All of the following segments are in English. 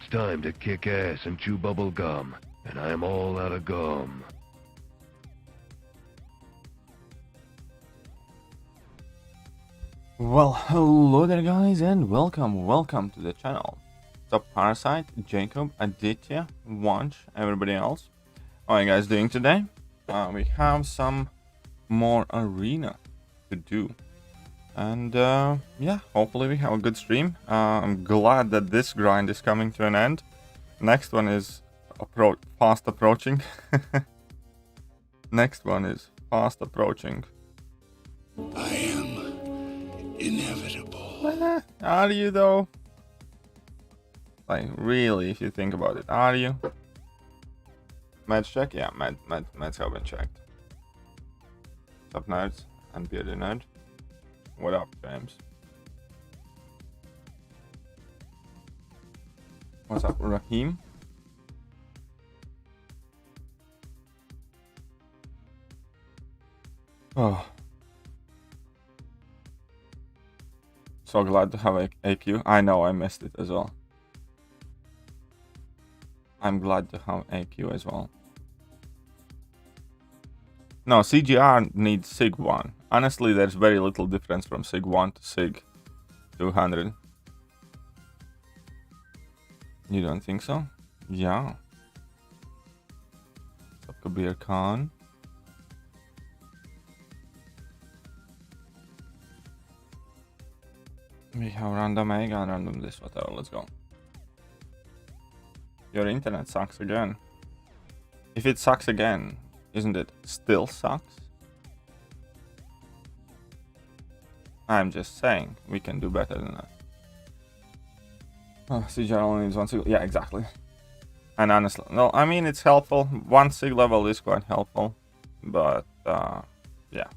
It's time to kick ass and chew bubble gum, and I'm all out of gum. Well, hello there guys and welcome to the channel. What's up, Parasite, Jacob, Aditya, Wanch, everybody else? How are you guys doing today? We have some more arena to do. And yeah, hopefully we have a good stream. I'm glad that this grind is coming to an end. Next one is fast approaching. Next one is fast approaching. I am inevitable. Are you though? Like really, if you think about it, are you? Meds check? Yeah, meds have been checked. What's up, nerds? And bearded nerd. What up, James? What's up, Raheem? Oh. So glad to have AQ. I know I missed it as well. I'm glad to have AQ as well. No, CGR needs SIG 1. Honestly, there's very little difference from SIG 1 to SIG 200. You don't think so? Yeah. What's up, Kabir Khan? We have random Mega and random this, whatever, let's go. Your internet sucks again. If it sucks again, isn't it still sucks? I'm just saying, we can do better than that. Oh, CGR only needs 1 SIG. Yeah, exactly. And honestly, no, I mean, it's helpful. 1 SIG level is quite helpful. But, yeah.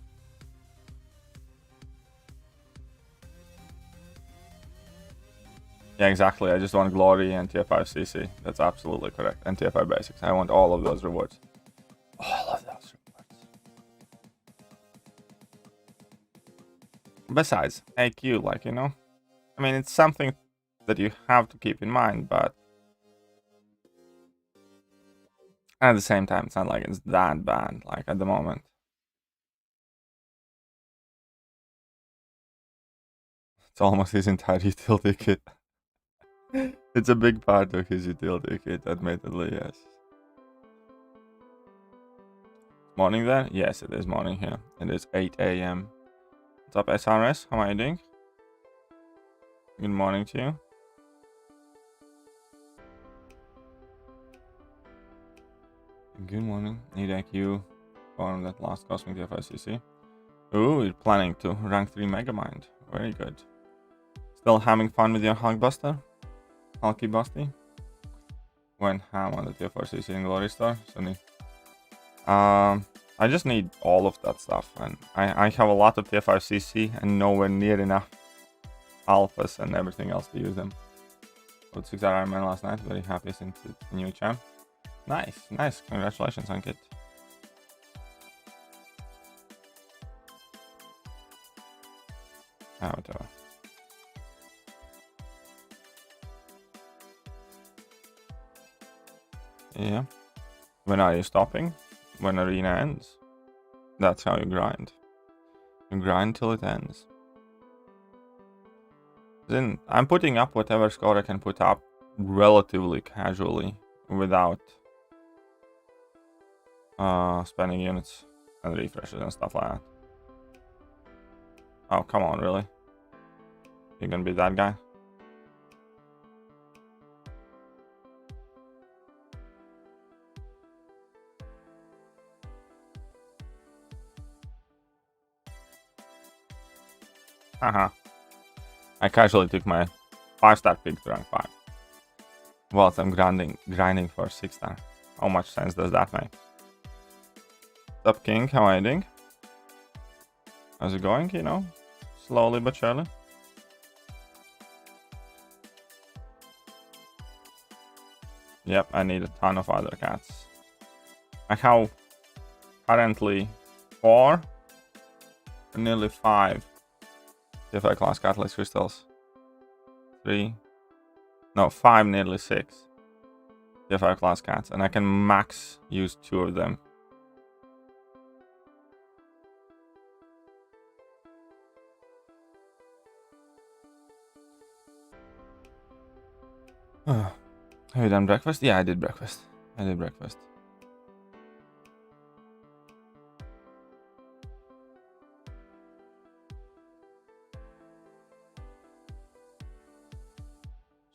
Yeah, exactly. I just want Glory and TF5CC. That's absolutely correct. And TF5 Basics. I want all of those rewards. All of those rewards. Besides, AQ, like, you know, I mean, it's something that you have to keep in mind, but at the same time, it's not like it's that bad, like, at the moment. It's almost his entire utility kit. It's a big part of his utility kit, admittedly, yes. Morning there? Yes, it is morning here. It is 8 AM. What's up, SRS? How are you doing? Good morning to you. Good morning. Need IQ for that last Cosmic TF5CC. Ooh, you're planning to rank 3 Megamind. Very good. Still having fun with your Hulkbuster? Hulky Busty? Went ham on the TF4CC in Glory Star. So neat. I just need all of that stuff, and I have a lot of TF5CC and nowhere near enough alphas and everything else to use them. Got 6 Iron Man last night. Very happy since it's a new champ. Nice, nice. Congratulations, Ankit. Ah, whatever. Yeah. When are you stopping? When arena ends. That's how you grind. You grind till it ends. Then I'm putting up whatever score I can put up relatively casually without spending units and refreshes and stuff like that. Oh, come on, really? You're gonna be that guy? Haha. I casually took my 5-star pick to rank 5. Whilst I'm grinding for 6-star. How much sense does that make? What's up, King? How are you doing? How's it going, you know? Slowly but surely. Yep, I need a ton of other cats. I have currently 4, nearly 5 TF5 class catalyst crystals. 3, No, 5, nearly 6. Tier 5 class cats. And I can max use 2 of them. Have you done breakfast? Yeah, I did breakfast.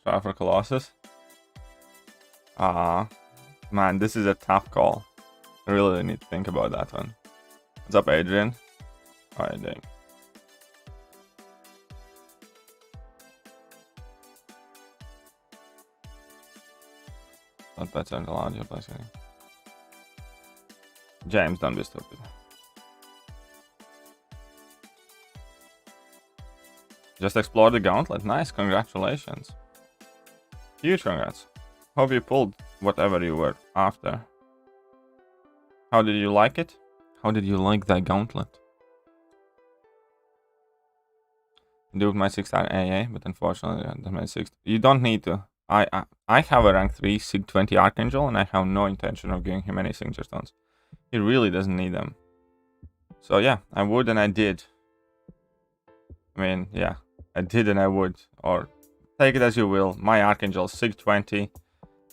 Try for Colossus. Man, this is a tough call. I really need to think about that one. What's up, Adrian? How are you doing? Not better than the larger place. James, don't be stupid. Just explore the gauntlet. Nice, congratulations. Huge congrats. Hope you pulled whatever you were after. How did you like it? How did you like that gauntlet? Do my 6-star AA, but unfortunately, my 6. You don't need to. I have a rank 3 Sig 20 Archangel, and I have no intention of giving him any signature stones. He really doesn't need them. So yeah, I would and I did. I mean, yeah, I did and I would. Or take it as you will. My Archangel Sig 20.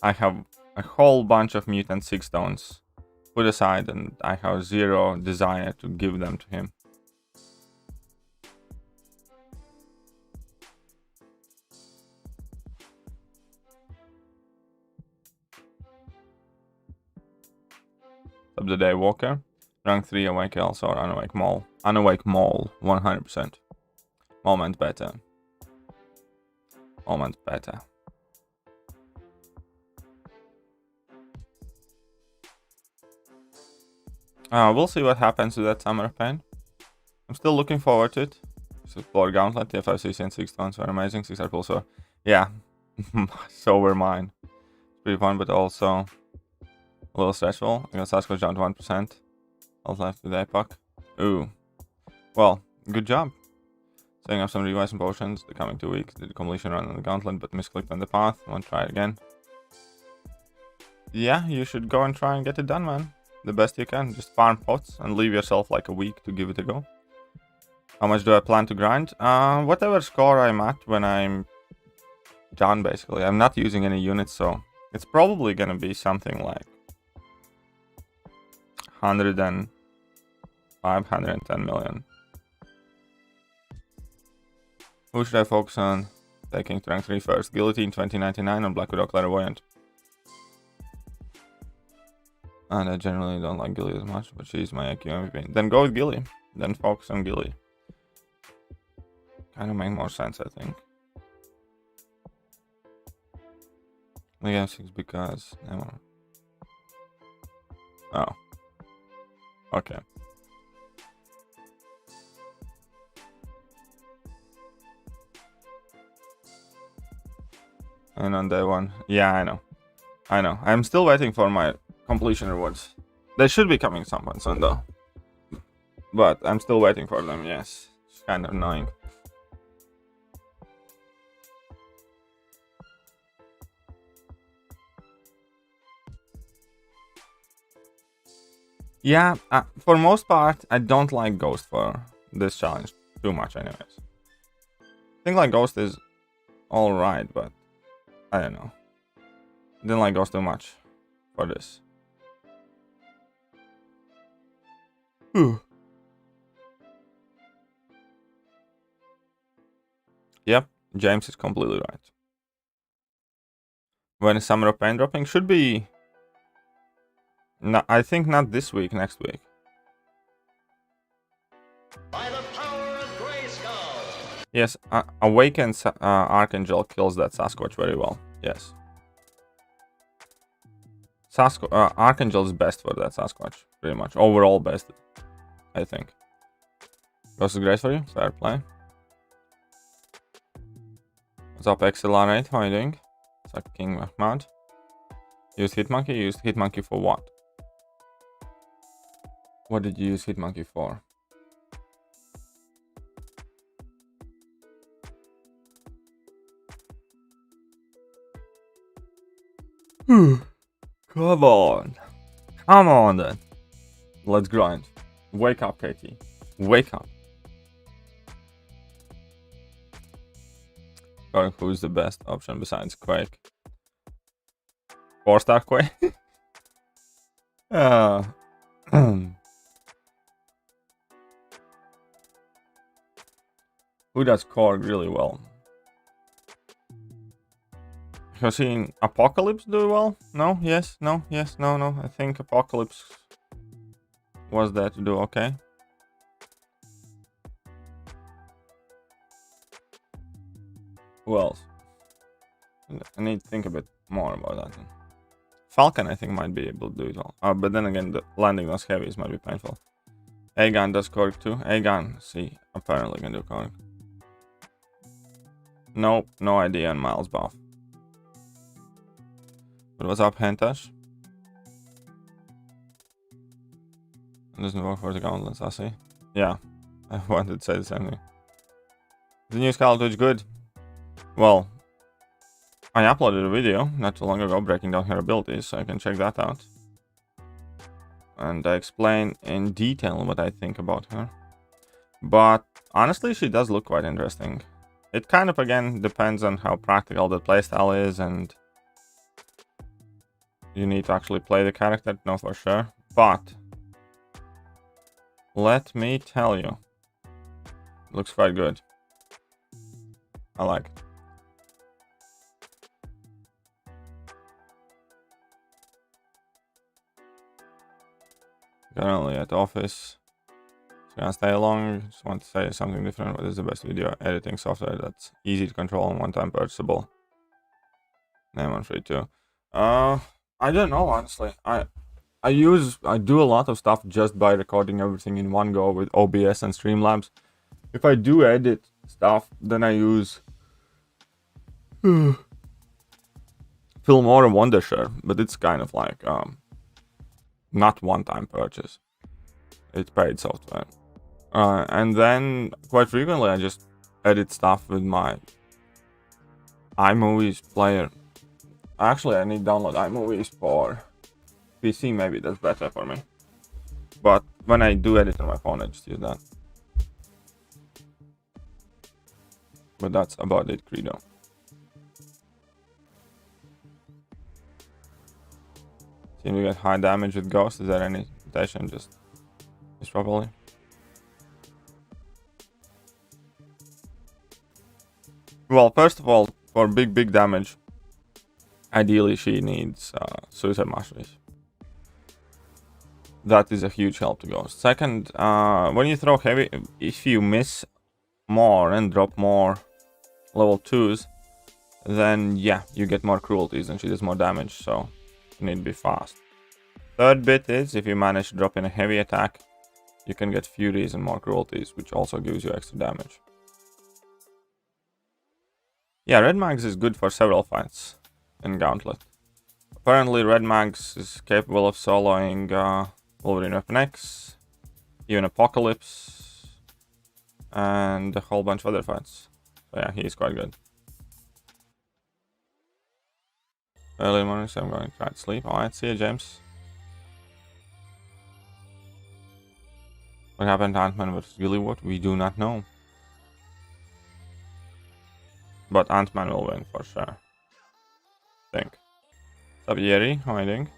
I have a whole bunch of mutant Sig stones put aside, and I have zero desire to give them to him. Up the day Walker. Rank 3 Awake Elsa or Unawake Mole. Unawake Mole, 100%. Moment better. Moment better. We'll see what happens to that Summer of Pain. I'm still looking forward to it. Explore Gauntlet, TF5CC and 6 stones were amazing. 6 are pulsar. Yeah, so were mine. It's pretty fun, but also a little stressful. I got Sasquatch down to 1%. All left with APOC. Ooh. Well, good job. Setting up some revives and potions the coming 2 weeks. Did the completion run on the gauntlet, but misclicked on the path. Want to try it again? Yeah, you should go and try and get it done, man. The best you can. Just farm pots and leave yourself like a week to give it a go. How much do I plan to grind? Whatever score I'm at when I'm done, basically. I'm not using any units, so it's probably gonna be something like 105, 110 million. Who should I focus on taking to rank 3 first? Guillotine 2099 or Black Widow Clairvoyant? And I generally don't like Gilly as much, but she's my IQ MVP. Then go with Gilly. Then focus on Gilly. Kind of make more sense, I think. I guess it's because... Never. Oh. Okay. And on day 1. Yeah, I know. I'm still waiting for my completion rewards. They should be coming some point soon though. But I'm still waiting for them, yes. It's kind of annoying. Yeah, for most part, I don't like Ghost for this challenge too much anyways. I think like Ghost is alright, but I don't know. Didn't like Ghost too much for this. Yep, James is completely right. When is Summer of Pain dropping? Should be... No, I think not this week, next week. By the power of Grayskull. Yes, Awakened Archangel kills that Sasquatch very well. Yes. Archangel is best for that Sasquatch, pretty much. Overall best, I think. Ghost is great for you, fair play. What's up, XLR8? How are you doing? It's like King Mahmoud. Used Hitmonkey? Used Hitmonkey for what? What did you use Hitmonkey for? Come on. Come on then. Let's grind. Wake up, Katie. Wake up. Or who's the best option besides Quake? 4-star Quake? Who does Korg really well? Have you seen Apocalypse do well? No? Yes? No? Yes? No? No? I think Apocalypse was there to do okay. Who else? I need to think a bit more about that. Falcon, I think, might be able to do it well. But then again, the landing those heavies might be painful. Aegon does Korg too. Aegon, see, apparently can do Korg. Nope, no idea on Miles buff. But what's up, Hentash? It doesn't work for the gauntlets, I see. Yeah, I wanted to say the same thing. The new Scarlet Witch good? Well, I uploaded a video not too long ago breaking down her abilities, so I can check that out. And I explain in detail what I think about her. But honestly, she does look quite interesting. It kind of, again, depends on how practical the playstyle is, and you need to actually play the character to know for sure. But let me tell you, it looks quite good. I like it. Currently at office. It's gonna stay long. Just want to say something different. What is the best video editing software that's easy to control and one-time purchasable? Name one free too. I don't know, honestly. I do a lot of stuff just by recording everything in one go with OBS and Streamlabs. If I do edit stuff, then I use Film or Wondershare, but it's kind of like not one-time purchase. It's paid software. And then quite frequently I just edit stuff with my iMovies player. Actually, I need to download iMovies for PC, maybe that's better for me. But when I do edit on my phone, I just use that. But that's about it, Credo. Seem to get high damage with Ghost. Is there any rotation? Just properly. Well, first of all, for big damage, ideally she needs Suicide Masteries. That is a huge help to Ghost. Second, when you throw heavy, if you miss more and drop more level 2s, then yeah, you get more cruelties and she does more damage, so you need to be fast. Third bit is, if you manage to drop in a heavy attack, you can get Furies and more cruelties, which also gives you extra damage. Yeah, Red Mags is good for several fights in Gauntlet. Apparently Red Mags is capable of soloing Wolverine Weapon X, even Apocalypse, and a whole bunch of other fights. So yeah, he's quite good. Early morning, so I'm going to try to sleep. Alright, see you, James. What happened to Ant-Man versus Gillywood? We do not know. But Ant-Man will win for sure. Think. What's up, Yeri? How are you doing?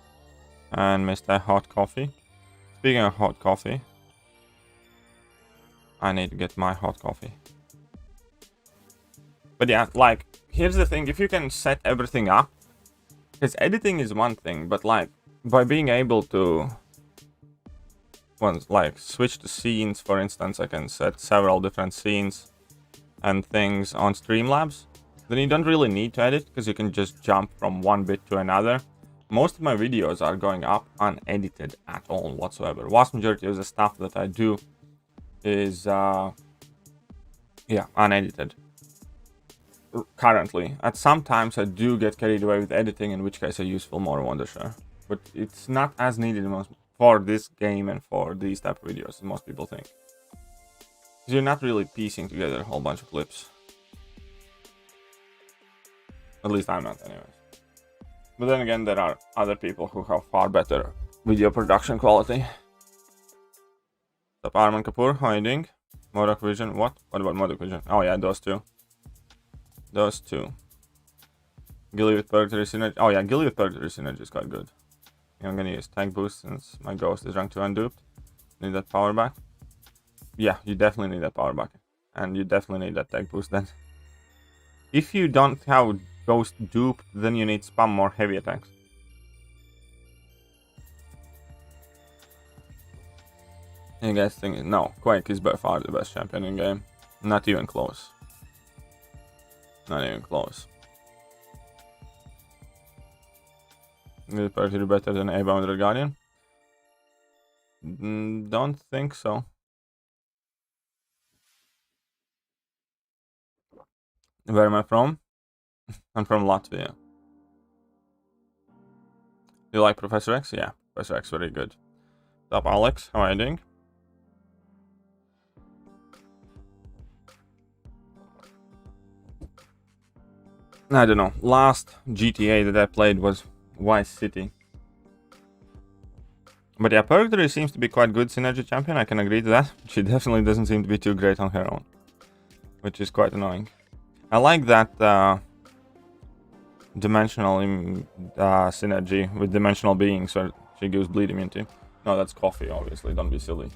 And Mr. Hot Coffee. Speaking of hot coffee, I need to get my hot coffee. But yeah, like, here's the thing. If you can set everything up, because editing is one thing, but like, by being able to like switch the scenes, for instance, I can set several different scenes and things on Streamlabs, then you don't really need to edit, because you can just jump from one bit to another. Most of my videos are going up unedited at all whatsoever. Vast majority of the stuff that I do is yeah, unedited currently. At sometimes I do get carried away with editing, in which case I use Film or Wondershare, but it's not as needed for this game and for these type of videos as most people think. You're not really piecing together a whole bunch of clips. At least I'm not, anyways. But then again, there are other people who have far better video production quality. Sup, Arman Kapoor, how are you doing? Modok Vision, what? What about Modok Vision? Oh yeah, those two. Those two. Gilly with Purgatory Synergy. Oh yeah, Gilly with Purgatory Synergy is quite good. I'm gonna use Tank Boost since my Ghost is rank 2 unduped. Need that power back. Yeah, you definitely need that power back. And you definitely need that Tank Boost then. If you don't have Ghost duped, then you need spam more heavy attacks. You guys think? No, Quake is by far the best champion in game. Not even close. Not even close. Is Purgatory better than A-Bounded Guardian? Don't think so. Where am I from? I'm from Latvia. You like Professor X? Yeah, Professor X very good. What's up, Alex? How are you doing? I don't know. Last GTA that I played was Vice City. But yeah, Purgatory seems to be quite good synergy champion. I can agree to that. She definitely doesn't seem to be too great on her own, which is quite annoying. I like that dimensional synergy with dimensional beings, so she gives bleed immunity. No, that's coffee, obviously. Don't be silly.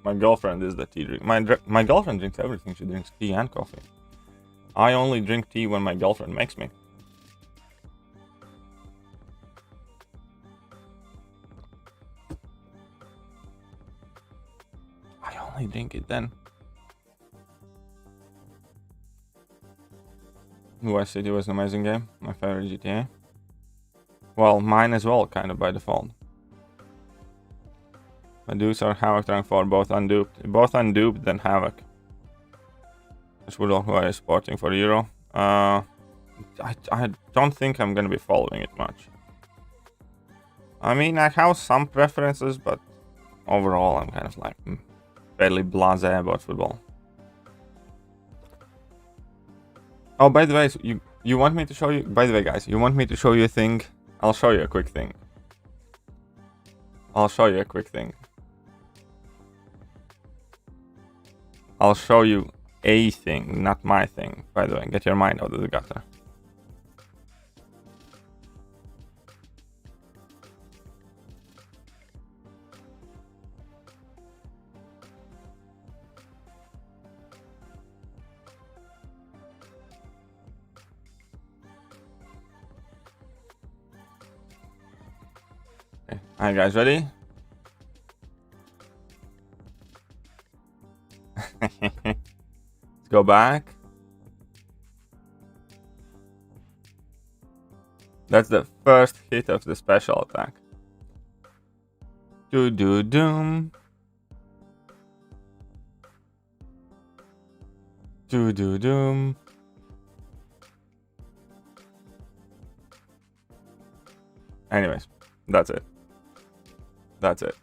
My girlfriend is the tea drink. My girlfriend drinks everything. She drinks tea and coffee. I only drink tea when my girlfriend makes me. I only drink it then. Vice City was an amazing game. My favorite GTA. Well, mine as well, kind of by default. Medusa or Havoc rank 4, both unduped. Both unduped, then Havoc. This would all who are supporting for Euro. I don't think I'm gonna be following it much. I mean, I have some preferences, but overall, I'm kind of like fairly blasé about football. Oh, by the way, so you want me to show you? By the way, guys, you want me to show you a thing? I'll show you a quick thing. I'll show you a quick thing. I'll show you a thing, not my thing. By the way, get your mind out of the gutter. Okay. Alright, guys, ready? Let's go back. That's the first hit of the special attack. Do-do-doom. Do-do-doom. Anyways, that's it. That's it.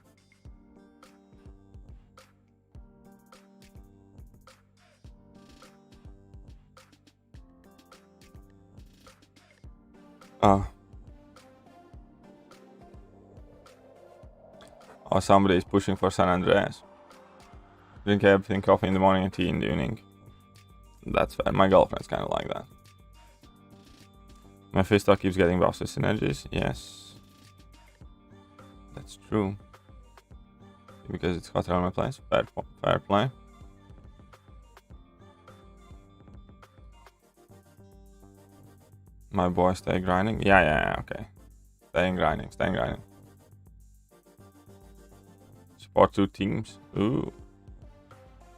Oh, somebody is pushing for San Andreas. Drink everything, coffee in the morning and tea in the evening. That's fair. My girlfriend's kind of like that. My Fisto keeps getting buffs with synergies. Yes. That's true. Because it's hotter on my place. Fair play. My boy stay grinding. Yeah, okay. Staying grinding. Support 2 teams. Ooh.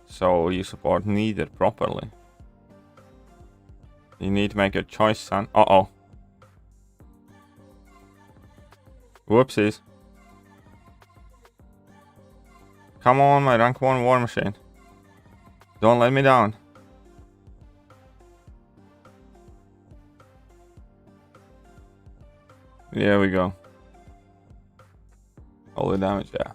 So you support neither properly. You need to make a choice, son. Uh-oh. Whoopsies. Come on, my rank 1 war machine. Don't let me down. Here we go. All the damage, yeah.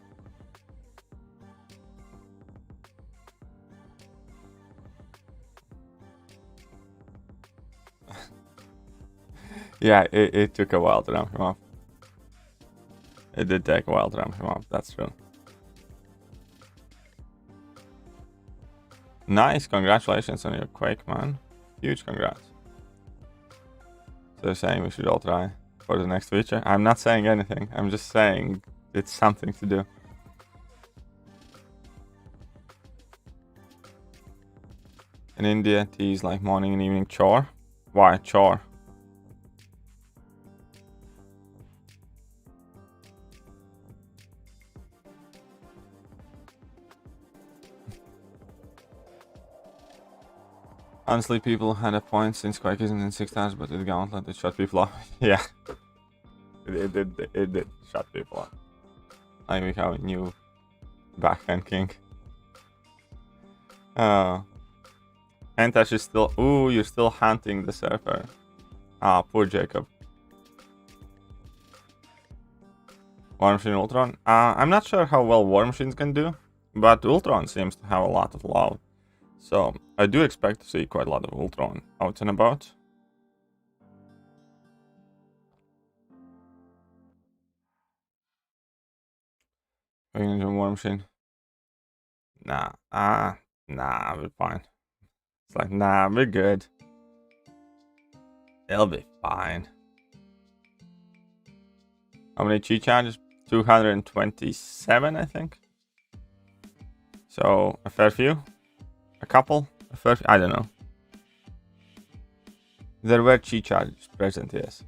Yeah, it took a while to ramp him up. It did take a while to ramp him up, that's true. Nice, congratulations on your Quake, man. Huge congrats. So they're saying we should all try for the next feature. I'm not saying anything, I'm just saying it's something to do. In India, tea is like morning and evening chore. Why chore? Honestly, people had a point since Quake isn't in 6 hours, but the gauntlet it shut people off. Yeah, it did shut people off. Like we have a new backhand king. Antash is still. Ooh, you're still hunting the surfer. Ah, poor Jacob. War Machine Ultron. I'm not sure how well War Machines can do, but Ultron seems to have a lot of love. So I do expect to see quite a lot of Ultron out and about. Are you gonna do a War Machine? Nah, nah, we're fine. It's like, nah, we're good. It'll be fine. How many cheat charges? 227, I think. So a fair few. A couple? A fair few? I don't know. There were cheat charges present, yes.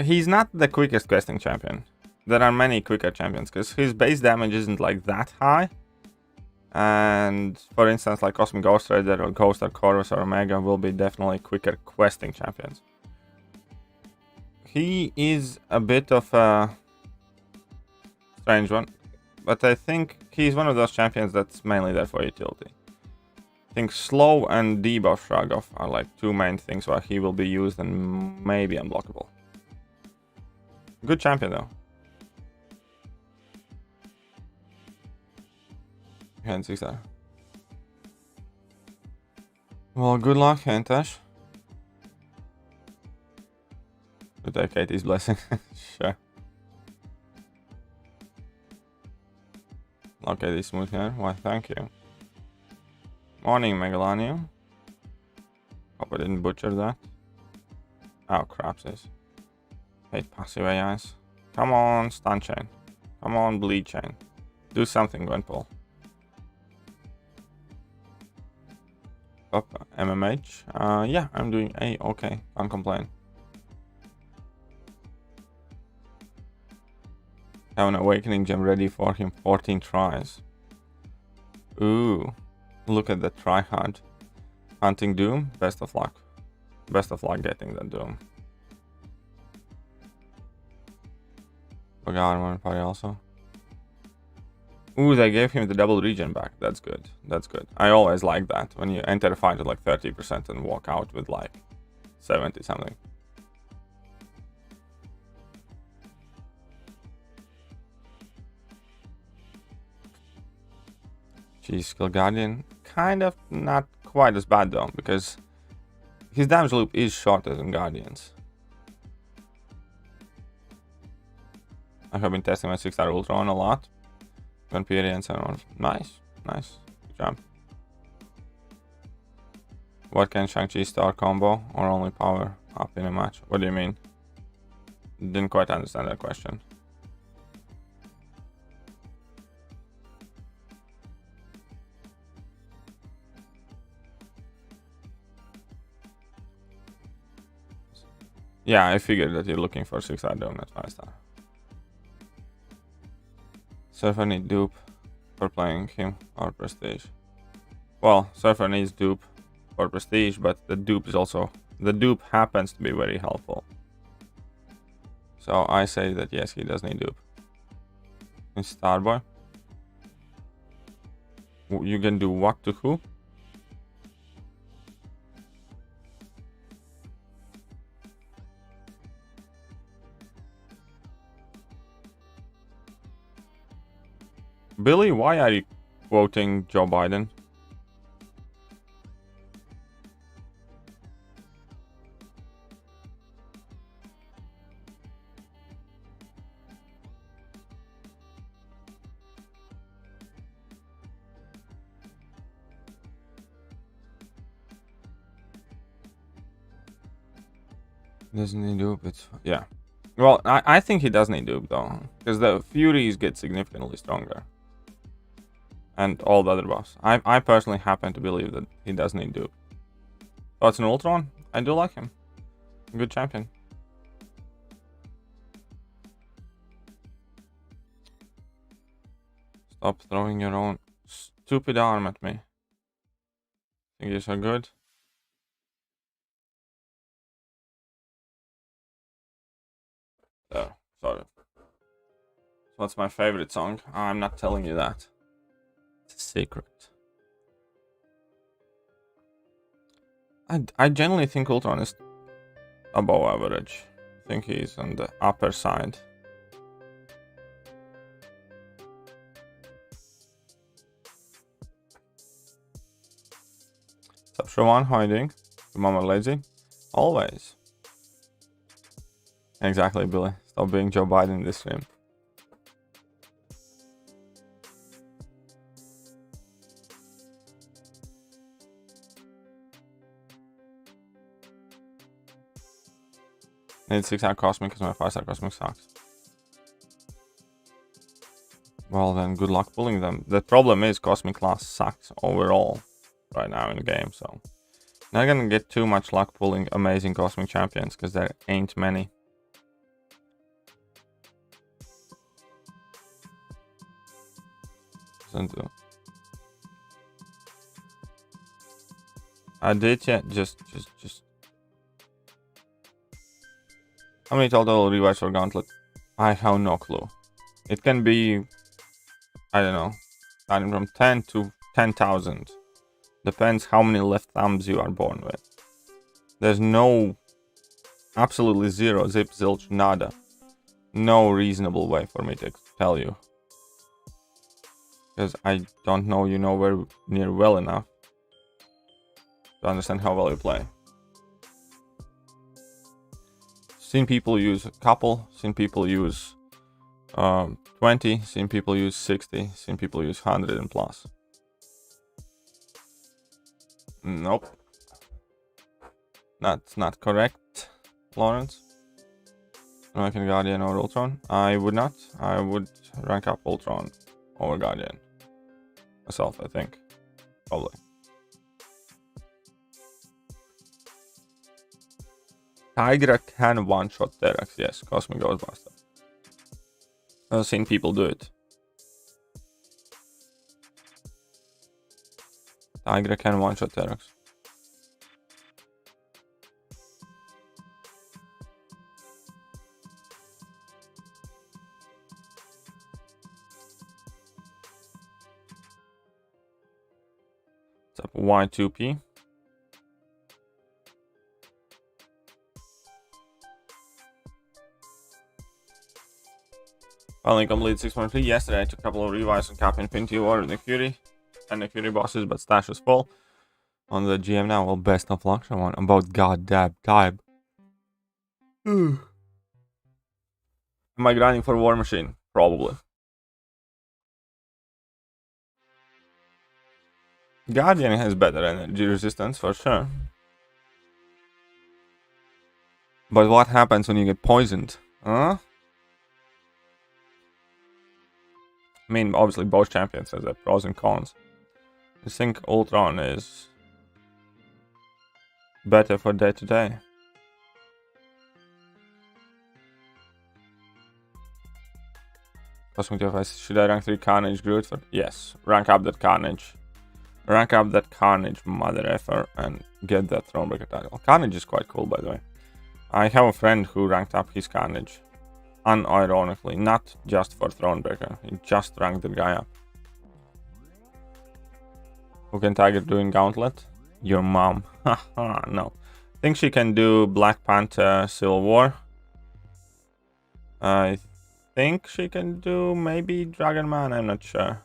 He's not the quickest questing champion. There are many quicker champions because his base damage isn't like that high. And for instance, like Cosmic Ghost Rider or Ghost or Corvus or Omega will be definitely quicker questing champions. He is a bit of a strange one, but I think he's one of those champions that's mainly there for utility. I think slow and debuff shrug off are like two main things where he will be used and maybe unblockable. Good champion though. Hand 6 star. Well, good luck, Antash. To take Katie's blessing. Sure. Okay, this smooth here. Why, thank you. Morning, Megalania. Hope I didn't butcher that. Oh, crap, sis. Hate passive AIs. Come on, stun chain. Come on, bleed chain. Do something, Gwenpool. Up, MMH. Yeah, I'm doing A-okay. Can't complain. Have an awakening gem ready for him. 14 tries. Ooh. Look at the try hard. Hunting Doom. Best of luck. Best of luck getting the Doom. Forgot one party also. Ooh, they gave him the double regen back. That's good. That's good. I always like that. When you enter a fight at like 30% and walk out with like 70 something. Geez, Skill Guardian. Kind of not quite as bad though, because his damage loop is shorter than Guardian's. I have been testing my 6-star Ultron a lot. Vampire and so on. Nice, nice. Good job. What can Shang-Chi star combo or only power up in a match? What do you mean? Didn't quite understand that question. Yeah, I figured that you're looking for 6-star Dome, not 5-star. Surfer need dupe for playing him or prestige. Well, Surfer needs dupe for prestige, but the dupe is also... The dupe happens to be very helpful. So I say that yes, he does need dupe. In Starboy. You can do what to who? Billy, why are you quoting Joe Biden? Doesn't need dupe, it's... Yeah. Well, I think he does need dupe, though. Because the Furies get significantly stronger. And all the other buffs. I personally happen to believe that he does need dupe. Oh, it's an Ultron? I do like him. Good champion. Stop throwing your own stupid arm at me. Think you're so good? Oh, sorry. What's my favorite song? I'm not telling you that. It's a secret. I genuinely think Ultron is above average. I think he's on the upper side. Sup, Shawan, how are you doing? Your mama lazy? Always. Exactly, Billy. Stop being Joe Biden in this stream. I need 6-star Cosmic because my 5-star Cosmic sucks. Well then, good luck pulling them. The problem is Cosmic class sucks overall right now in the game, so... Not gonna get too much luck pulling amazing Cosmic champions because there ain't many. I did, yeah, just... How many total revives for Gauntlet? I have no clue. It can be, I don't know, starting from 10 to 10,000. Depends how many left thumbs you are born with. There's no, absolutely zero, zip, zilch, nada. No reasonable way for me to tell you. Because I don't know you nowhere near well enough to understand how well you play. Seen people use a couple, seen people use 20, seen people use 60, seen people use 100 and plus. Nope. That's not correct, Lawrence. American Guardian or Ultron? I would not. I would rank up Ultron over Guardian. Myself, I think. Probably. Tigra can one-shot Terax, yes, Cosmic Ghostbuster. I've seen people do it. Tigra can one-shot Terax. What's up, Y2P? Finally completed 6.3. Yesterday I took a couple of revives on Cap Infinity War and the Fury bosses, but stash was full. On the GM now, well, best of luck, someone. About goddamn time. Am I grinding for War Machine? Probably. Guardian has better energy resistance for sure. But what happens when you get poisoned? Huh? I mean, obviously both champions have their pros and cons. I think Ultron is better for day to day. Cosmic device. Should I rank 3 Carnage Groot? Yes. Rank up that Carnage. Rank up that Carnage, mother effer, and get that Thronebreaker title. Carnage is quite cool, by the way. I have a friend who ranked up his Carnage. Unironically, not just for Thronebreaker. He just ranked the guy up. Who can Tiger do in Gauntlet? Your mom. Haha, no. I think she can do Black Panther Civil War. I think she can do maybe Dragon Man, I'm not sure.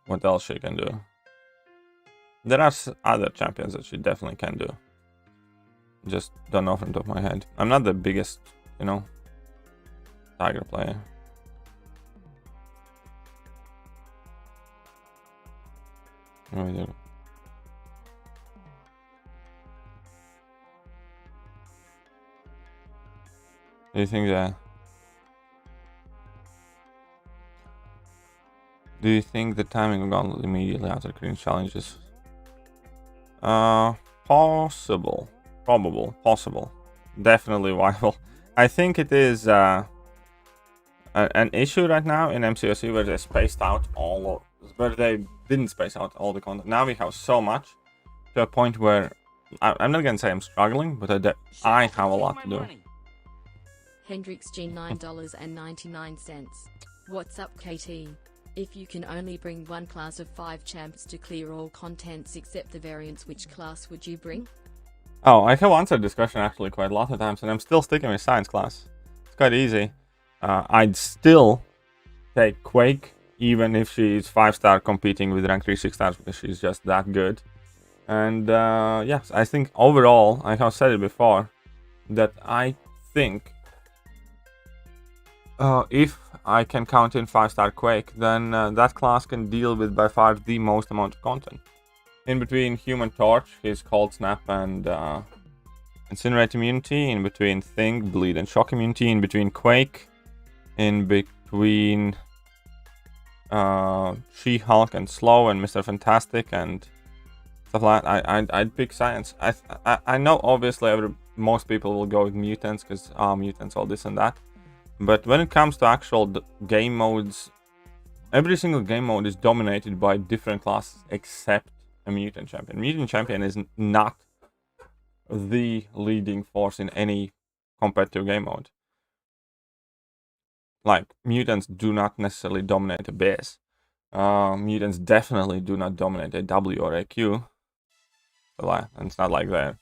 What else she can do? There are other champions that she definitely can do. Just don't know from the top of my head. I'm not the biggest, you know, Tiger player. Do you think that... Do you think the timing of Gauntlet immediately after creating challenges? Possible. Probable. Possible. Definitely viable. I think it is an issue right now in MCOC where they spaced out where they didn't space out all the content. Now we have so much to a point where I'm not gonna say I'm struggling, but I have a lot to do. Hendrix G $9.99. What's up, KT? If you can only bring one class of 5 champs to clear all contents except the variants, which class would you bring? Oh, I have answered this question actually quite a lot of times, and I'm still sticking with science class. It's quite easy. I'd still take Quake, even if she's 5-star competing with rank 3 6-stars, because she's just that good. And yes, I think overall, I have said it before, that I think if I can count in 5-star Quake, then that class can deal with by far the most amount of content. In between Human Torch, his Cold Snap and Incinerate immunity, in between Think, Bleed and Shock immunity, in between Quake, in between She-Hulk and Slow and Mr. Fantastic and stuff like that, I'd pick Science. I know obviously most people will go with Mutants because Mutants, all this and that. But when it comes to actual game modes, every single game mode is dominated by different classes except a Mutant Champion. Mutant Champion is not the leading force in any competitive game mode. Like, Mutants do not necessarily dominate a base. Mutants definitely do not dominate a W or a Q. And it's not like they're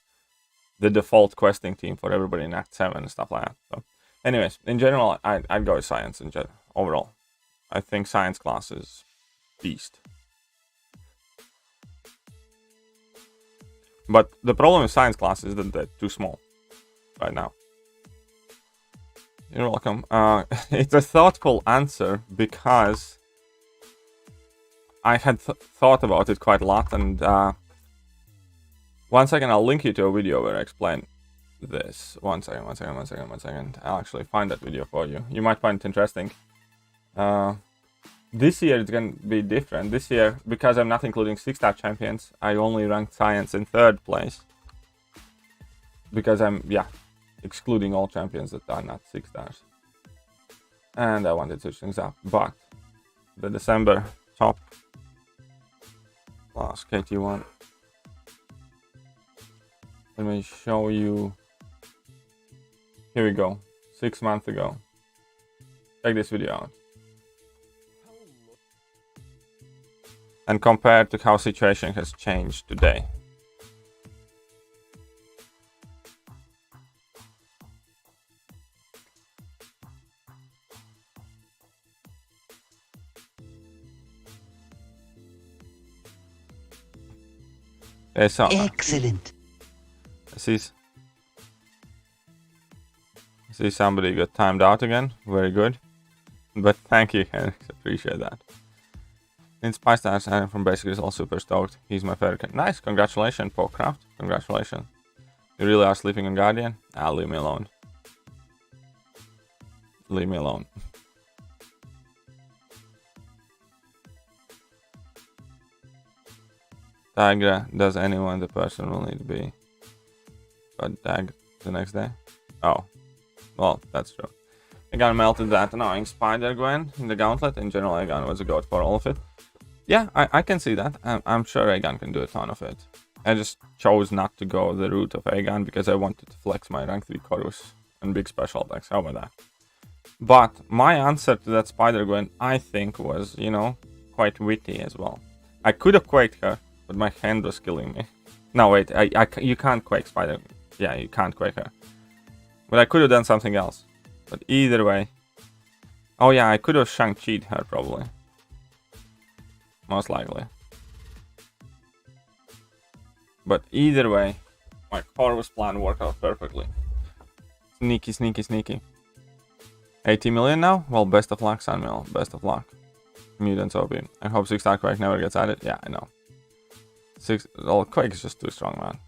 the default questing team for everybody in Act 7 and stuff like that. So, anyways, in general, I'd go with Science in general. Overall, I think Science class is beast. But the problem with Science class is that they're too small right now. You're welcome. It's a thoughtful answer because I had thought about it quite a lot, and 1 second, I'll link you to a video where I explain this. One second. I'll actually find that video for you. You might find it interesting. This year it's gonna be different. This year, because I'm not including 6-star champions, I only ranked Science in 3rd place. Because I'm, excluding all champions that are not 6-stars. And I wanted to switch things up. But the December top class KT1. Let me show you. Here we go. 6 months ago. Check this video out. And compare to how situation has changed today. Okay, so excellent. I see somebody got timed out again. Very good. But thank you, Henrik. Appreciate that. In Spy Stars, I'm from Basic is all super stoked. He's my favorite. Nice, congratulations, Pokecraft. Congratulations. You really are sleeping on Guardian? Leave me alone. Leave me alone. Tigra, does anyone the person will need to be got tagged the next day? Oh, well, that's true. Egan melted that annoying Spider Gwen in the Gauntlet. In general, Egan was a goat for all of it. Yeah, I can see that. I'm sure Egan can do a ton of it. I just chose not to go the route of Egan because I wanted to flex my rank 3 Chorus and big special attacks. How about that? But my answer to that Spider Gwen, I think, was, you know, quite witty as well. I could have quaked her, but my hand was killing me. No, wait, you can't quake Spider. Yeah, you can't quake her. But I could have done something else. But either way. Oh yeah, I could have Shang-Chi'd her probably. Most likely. But either way, my Corvus plan worked out perfectly. Sneaky, sneaky, sneaky. 80 million now? Well, best of luck, Sunmill. Best of luck. Mutants OP. I hope 6-star Quake never gets added. Yeah, I know. Quake is just too strong, man.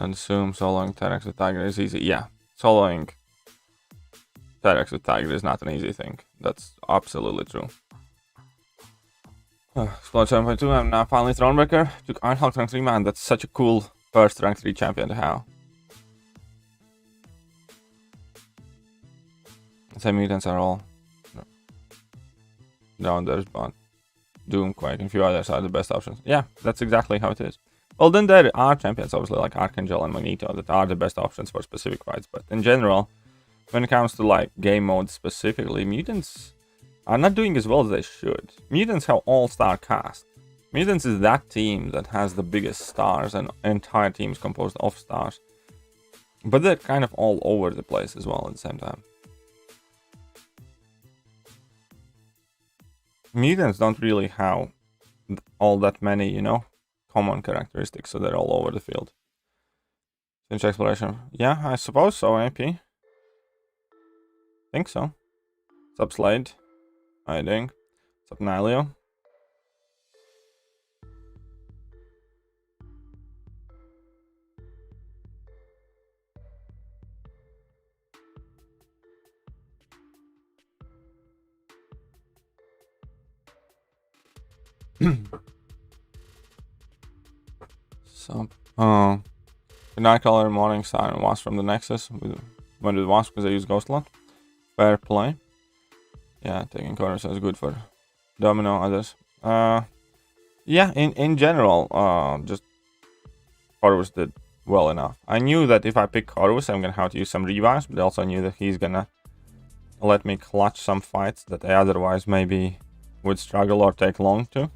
Don't assume soloing T-Rex with Tiger is easy. Yeah, soloing T-Rex with Tiger is not an easy thing. That's absolutely true. Explode 7.2, I'm now finally Thronebreaker. Took Iron Hulk rank 3, man, that's such a cool first rank 3 champion to have. Say mutants are all down there, but Doomquake and a few others are the best options. Yeah, that's exactly how it is. Well, then there are champions, obviously, like Archangel and Magneto, that are the best options for specific fights. But in general, when it comes to like game mode specifically, mutants are not doing as well as they should. Mutants have all-star cast. Mutants is that team that has the biggest stars, and entire teams composed of stars. But they're kind of all over the place as well at the same time. Mutants don't really have all that many, you know, common characteristics, so they're all over the field. Cinch exploration. Yeah, I suppose so, AP. Think so. What's up, Slade? How you doing? What's up, Nilio? Nightcrawler, Morning Star, and Wasp from the Nexus. Went with Wasp because I use Ghost a lot. Fair play. Yeah, taking corners is good for Domino, others. Yeah, in general, just Corvus did well enough. I knew that if I pick Corvus, I'm gonna have to use some revives, but I also knew that he's gonna let me clutch some fights that I otherwise maybe would struggle or take long to.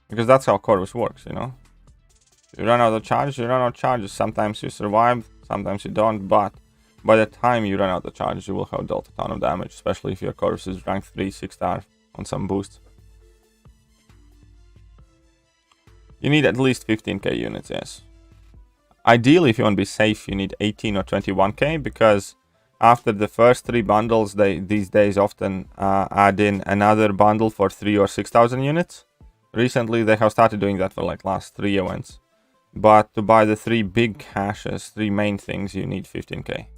Because that's how Corvus works, you know. You run out of charges, you run out of charges. Sometimes you survive, sometimes you don't, but by the time you run out of charges, you will have dealt a ton of damage, especially if your Corvus is rank 3, 6 star on some boosts. You need at least 15k units, yes. Ideally, if you want to be safe, you need 18 or 21k, because after the first 3 bundles, they these days often add in another bundle for 3 or 6,000 units. Recently, they have started doing that for like last 3 events. But to buy the 3 big caches, 3 main things, you need 15k.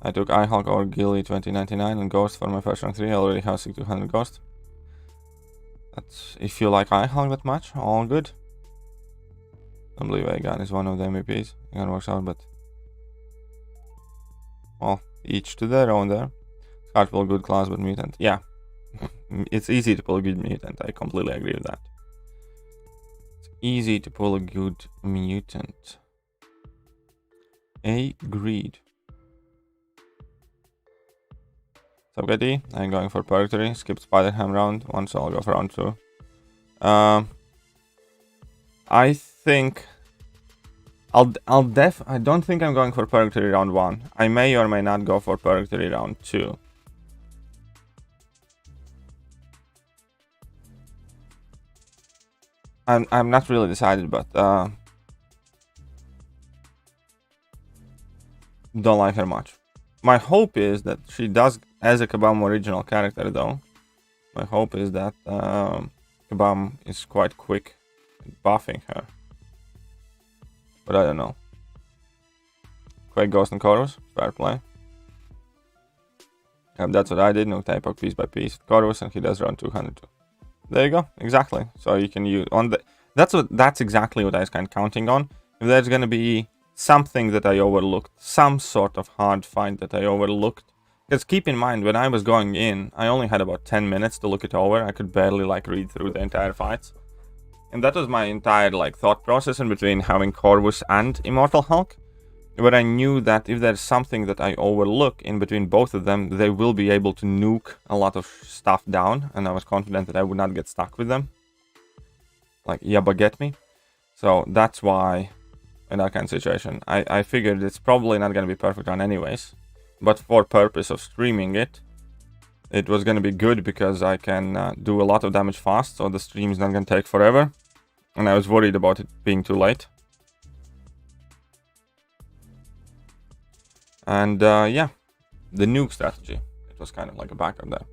I took iHulk or Gilly 2099 and Ghost for my first rank 3. I already have 6200 Ghost. That's, if you like iHulk that much, all good. I don't believe Aegon is one of the MVPs. Aegon works out, but... well, each to their own there. It's hard to pull a good class, but mutant. Yeah. It's easy to pull a good mutant. I completely agree with that. It's easy to pull a good mutant. Agreed. Subgetty, I'm going for Purgatory. Skip Spider-Ham round 1, so I'll go for round 2. I think I don't think I'm going for Purgatory round 1. I may or may not go for Purgatory round 2. I'm not really decided, but don't like her much. My hope is that she does, as a Kabam original character though, my hope is that Kabam is quite quick at buffing her. But I don't know. Quake, Ghost, and Corvus, fair play. That's what I did, no type of piece by piece. Corvus, and he does round 200. There you go, exactly. So you can use on the. That's exactly what I was kind of counting on. If there's gonna be something that I overlooked, some sort of hard fight that I overlooked. Because keep in mind, when I was going in, I only had about 10 minutes to look it over. I could barely like read through the entire fights. And that was my entire like thought process in between having Corvus and Immortal Hulk. But I knew that if there's something that I overlook in between both of them, they will be able to nuke a lot of stuff down. And I was confident that I would not get stuck with them. Like, yeah, but get me. So that's why, in that kind of situation, I figured it's probably not going to be perfect run anyways. But for purpose of streaming it, it was going to be good because I can do a lot of damage fast. So the stream is not going to take forever. And I was worried about it being too late. And yeah, the nuke strategy. It was kind of like a backup there.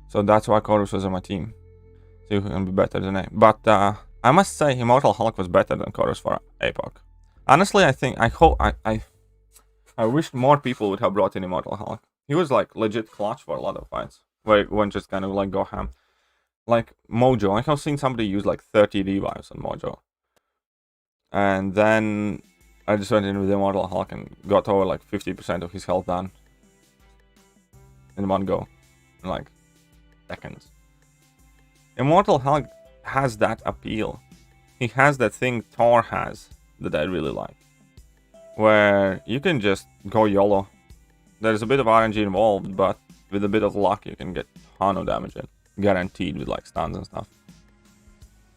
So that's why Corvus was on my team. See who can be better than I. But I must say, Immortal Hulk was better than Chorus for APOC. Honestly, I wish more people would have brought in Immortal Hulk. He was like legit clutch for a lot of fights, where one just kind of like go ham. Like Mojo, I have seen somebody use like 30 revives on Mojo. And then I just went in with Immortal Hulk and got over like 50% of his health down in one go, in like seconds. Immortal Hulk has that appeal. He has that thing Thor has that I really like, where you can just go YOLO. There's a bit of RNG involved, but with a bit of luck you can get a ton of damage in, guaranteed, with like stuns and stuff.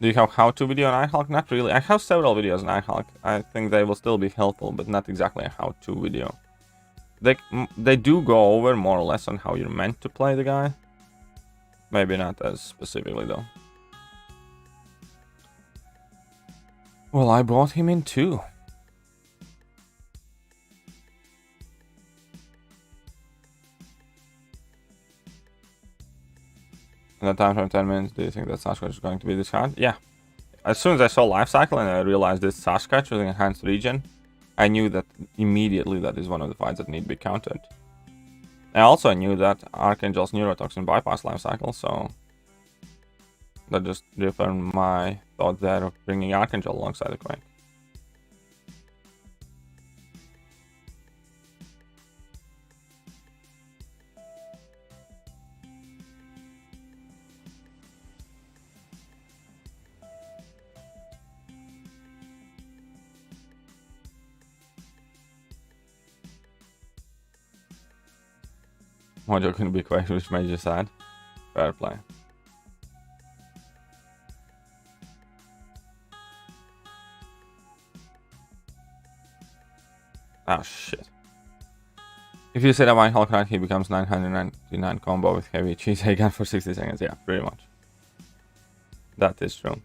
Do you have how-to video on iHulk? Not really. I have several videos on iHulk. I think they will still be helpful, but not exactly a how-to video. They do go over more or less on how you're meant to play the guy. Maybe not as specifically though. Well, I brought him in too. In the time frame 10 minutes, do you think that Sasquatch is going to be this hard? Yeah. As soon as I saw Life Cycle and I realized this Sasquatch with enhanced regen, I knew that immediately that is one of the fights that need to be countered. I also knew that Archangel's Neurotoxin bypass Life Cycle, so that just reaffirmed my thought there of bringing Archangel alongside the Quake. Mojo couldn't be Quake, which made you sad. Fair play. Oh shit. If you set up my Hulk right, he becomes 999 combo with heavy cheese gun for 60 seconds. Yeah, pretty much. That is true.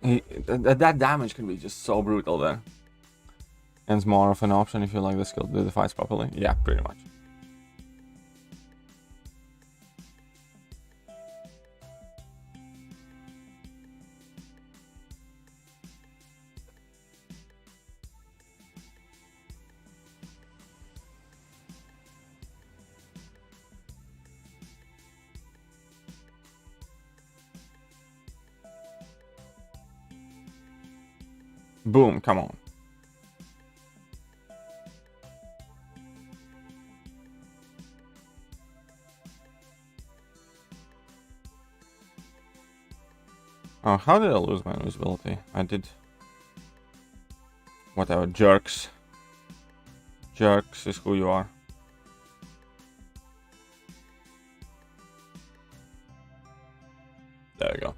That damage can be just so brutal there. And it's more of an option if you like the skill to do the fights properly. Yeah, pretty much. Boom, come on. Oh, how did I lose my invisibility? I did... Whatever, jerks. Jerks is who you are. There you go.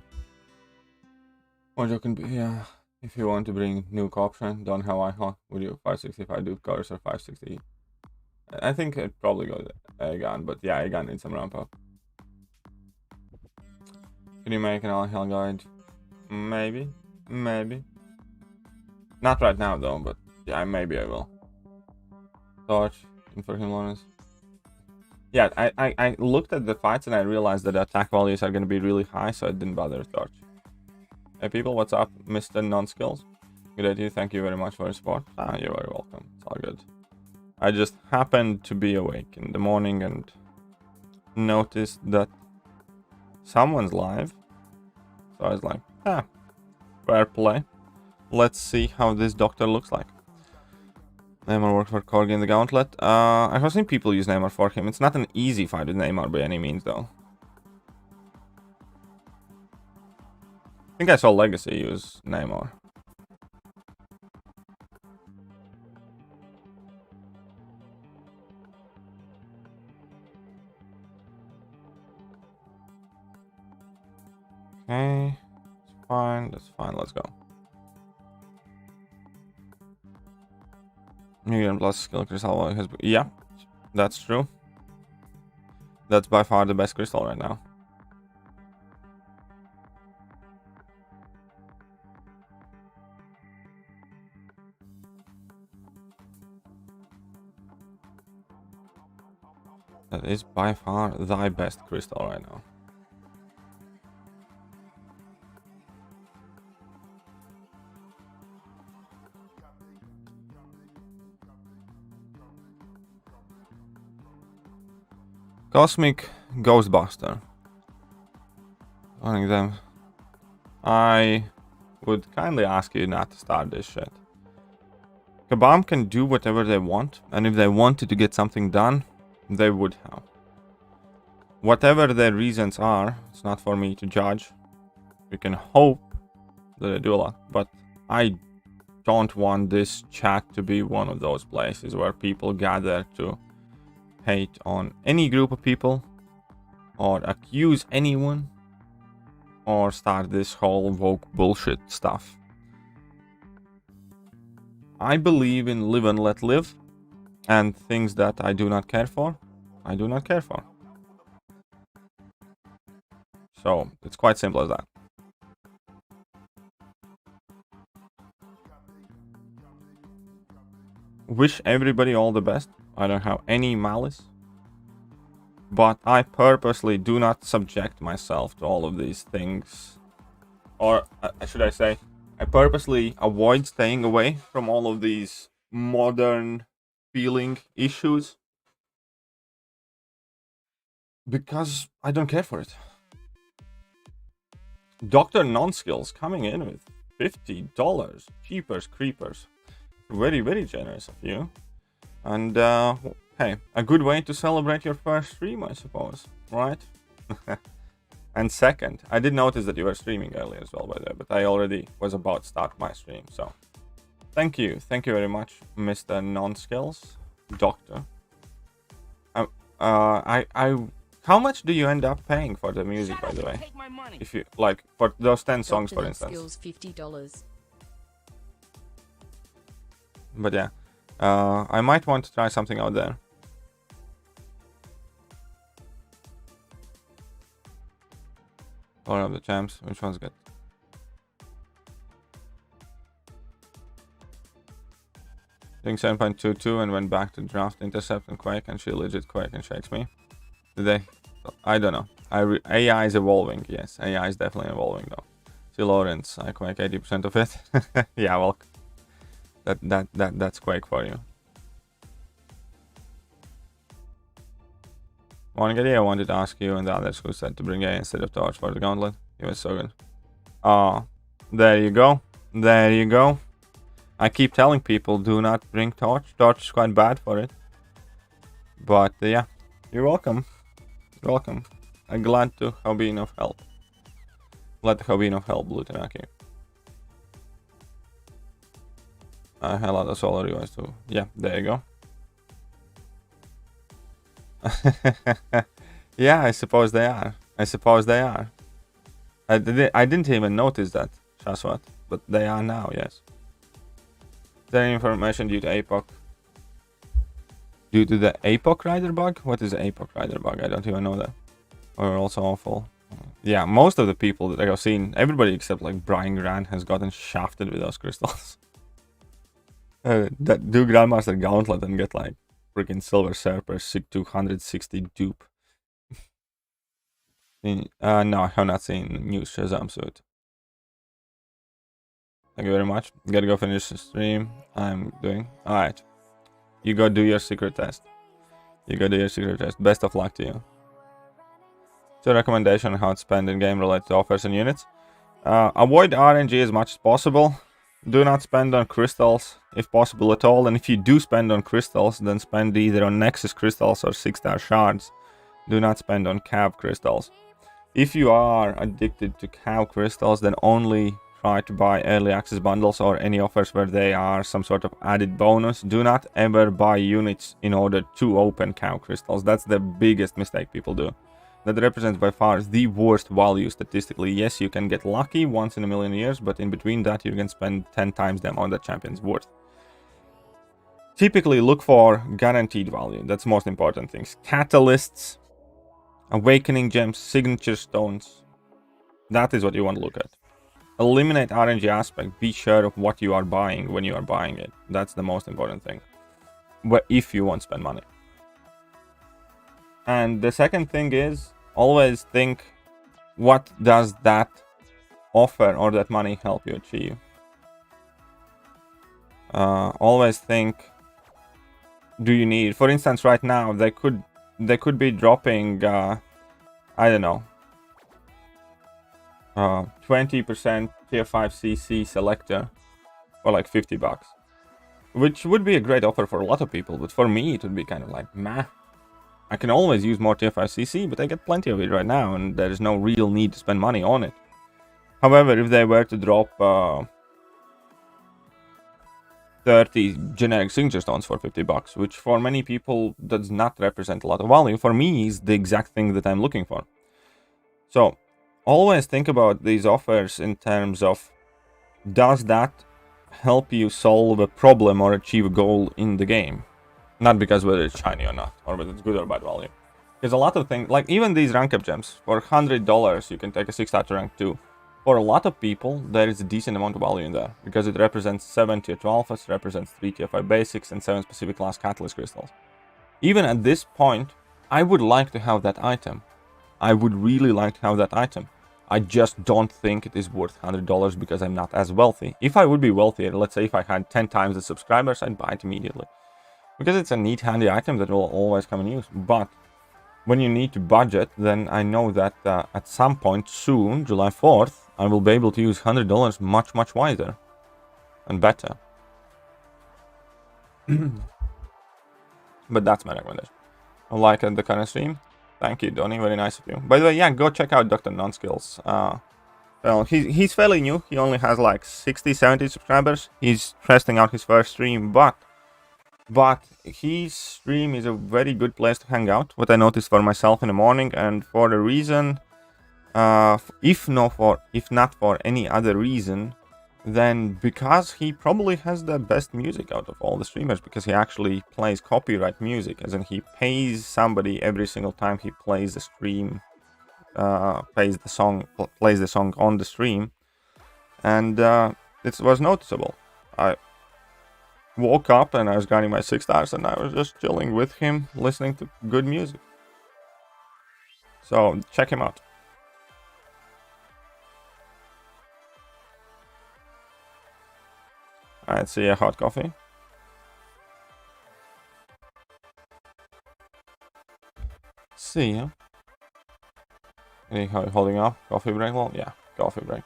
Mojo can be, yeah. If you want to bring nuke option, don't have iHulk, would you 565 Duke Colors or 560? I think it probably goes Aegon, but yeah, Aegon needs some ramp up. Can you make an all-hell guide? Maybe. Maybe. Not right now though, but yeah, maybe I will. Torch, in for him, Lawrence. Yeah, I looked at the fights and I realized that the attack values are going to be really high, so I didn't bother with Torch. Hey people, what's up, Mr. Non-Skills? Good idea, thank you very much for your support. Ah, you're very welcome, it's all good. I just happened to be awake in the morning and noticed that someone's live. So I was like, ah, fair play. Let's see how this doctor looks like. Neymar worked for Corgi in the Gauntlet. I have seen people use Neymar for him. It's not an easy fight with Neymar by any means though. I think I saw Legacy use Neymar. Okay, it's fine, that's fine, let's go. Million plus skill crystal has, yeah, that's true. That's by far the best crystal right now. That is by far thy best crystal right now. Cosmic Ghostbuster. Running them. I would kindly ask you not to start this shit. Kabam can do whatever they want, and if they wanted to get something done, they would have. Whatever their reasons are, it's not for me to judge. We can hope that they do a lot, but I don't want this chat to be one of those places where people gather to hate on any group of people, or accuse anyone, or start this whole woke bullshit stuff. I believe in live and let live, and things that I do not care for, I do not care for. So, it's quite simple as that. Wish everybody all the best. I don't have any malice. But I purposely do not subject myself to all of these things. Or, should I say, I purposely avoid staying away from all of these modern feeling issues. Because I don't care for it. Dr. Non-Skills coming in with $50. Cheapers creepers. Very, very generous of you. And, hey, a good way to celebrate your first stream, I suppose, right? And second, I did notice that you were streaming earlier as well, by the way, but I already was about to start my stream, so thank you very much, Mr. Non-Skills, Doctor. How much do you end up paying for the music, by the way? If you like, for those 10 songs, for instance. Skills $50. But yeah, I might want to try something out there. All of the champs, which one's good? Doing 7.22 and went back to draft Intercept and Quake, and she legit Quake and shakes me. Did they? I don't know. AI is evolving, yes. AI is definitely evolving though. See Lawrence, I Quake 80% of it. Yeah, well, that's Quake for you. One idea I wanted to ask you and the others who said to bring A instead of Torch for the gauntlet. It was so good. Oh, there you go. There you go. I keep telling people do not bring Torch. Torch is quite bad for it. But yeah, you're welcome. You're welcome. I'm glad to have been of help. Glad to have been of help, Blutenaki. Hello, that's all you guys too. Yeah, there you go. Yeah, I suppose they are. I suppose they are. I didn't even notice that, Shaswat, but they are now, yes. Is there any information due to APOC? Due to the APOC rider bug? What is the APOC rider bug? I don't even know that. Or also awful. Yeah, most of the people that I've seen, everybody except like Brian Grant has gotten shafted with those crystals. That do Grandmaster Gauntlet and get like freaking Silver Serper 260 dupe. No, I have not seen new Shazam suit. Thank you very much. Gotta go finish the stream. I'm doing. Alright. You go do your secret test. You go do your secret test. Best of luck to you. So recommendation on how to spend in-game related offers and units. Avoid RNG as much as possible. Do not spend on crystals, if possible at all. And if you do spend on crystals, then spend either on Nexus crystals or 6-star shards. Do not spend on Cav crystals. If you are addicted to Cav crystals, then only try to buy early access bundles or any offers where they are some sort of added bonus. Do not ever buy units in order to open Cav crystals. That's the biggest mistake people do. That represents by far the worst value statistically. Yes, you can get lucky once in a million years, but in between that you can spend 10 times the amount that champion's worth. Typically look for guaranteed value. That's most important things. Catalysts, awakening gems, signature stones. That is what you want to look at. Eliminate RNG aspect. Be sure of what you are buying when you are buying it. That's the most important thing. But if you want to spend money. And the second thing is, always think, what does that offer or that money help you achieve? Always think, do you need, for instance, right now they could be dropping I don't know, 20% tier 5 CC selector for like $50, which would be a great offer for a lot of people, but for me it would be kind of like, meh. I can always use more tier 5 CC, but I get plenty of it right now, and there is no real need to spend money on it. However, if they were to drop 30 generic signature stones for $50, which for many people does not represent a lot of value, for me is the exact thing that I'm looking for. So always think about these offers in terms of, does that help you solve a problem or achieve a goal in the game? Not because whether it's shiny or not, or whether it's good or bad value. Because a lot of things, like even these rank up gems, for $100 you can take a 6-star to rank 2. For a lot of people, there is a decent amount of value in there, because it represents 7 tier 2 alphas, represents 3 tier 5 basics, and 7 specific class catalyst crystals. Even at this point, I would like to have that item. I would really like to have that item. I just don't think it is worth $100 because I'm not as wealthy. If I would be wealthier, let's say if I had 10 times the subscribers, I'd buy it immediately. Because it's a neat, handy item that will always come in use. But when you need to budget, then I know that at some point soon, July 4th, I will be able to use $100 much, much wiser and better. But that's my recommendation. I like the current stream. Thank you, Donnie. Very nice of you. By the way, yeah, go check out Dr. Nonskills. Well, he's fairly new. He only has like 60, 70 subscribers. He's testing out his first stream, but his stream is a very good place to hang out. What I noticed for myself in the morning, and for the reason, if not for any other reason, then because he probably has the best music out of all the streamers, because he actually plays copyright music, as in he pays somebody every single time he plays the stream, plays the song on the stream, and it was noticeable. I woke up and I was grinding my 6 stars, and I was just chilling with him, listening to good music. So check him out. Alright, see ya, hot coffee. See ya. Any holding up? Coffee break? Well, yeah, coffee break.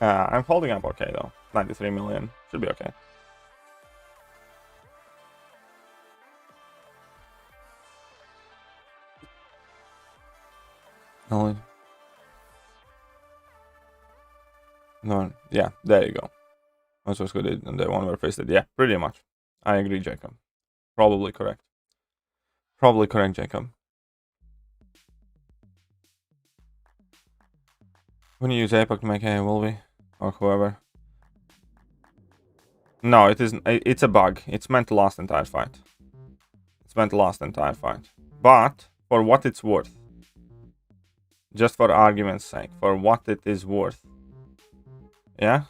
I'm holding up okay though. 93 million. Should be okay. No, yeah, there you go. That's what's good, and the one where faced it. Yeah, pretty much. I agree, Jacob. Probably correct. Probably correct, Jacob. When you use APOC to make a Wolvie or whoever. No, it isn't. It's a bug. It's meant to last the entire fight. It's meant to last the entire fight. But for what it's worth, just for argument's sake, for what it is worth, yeah.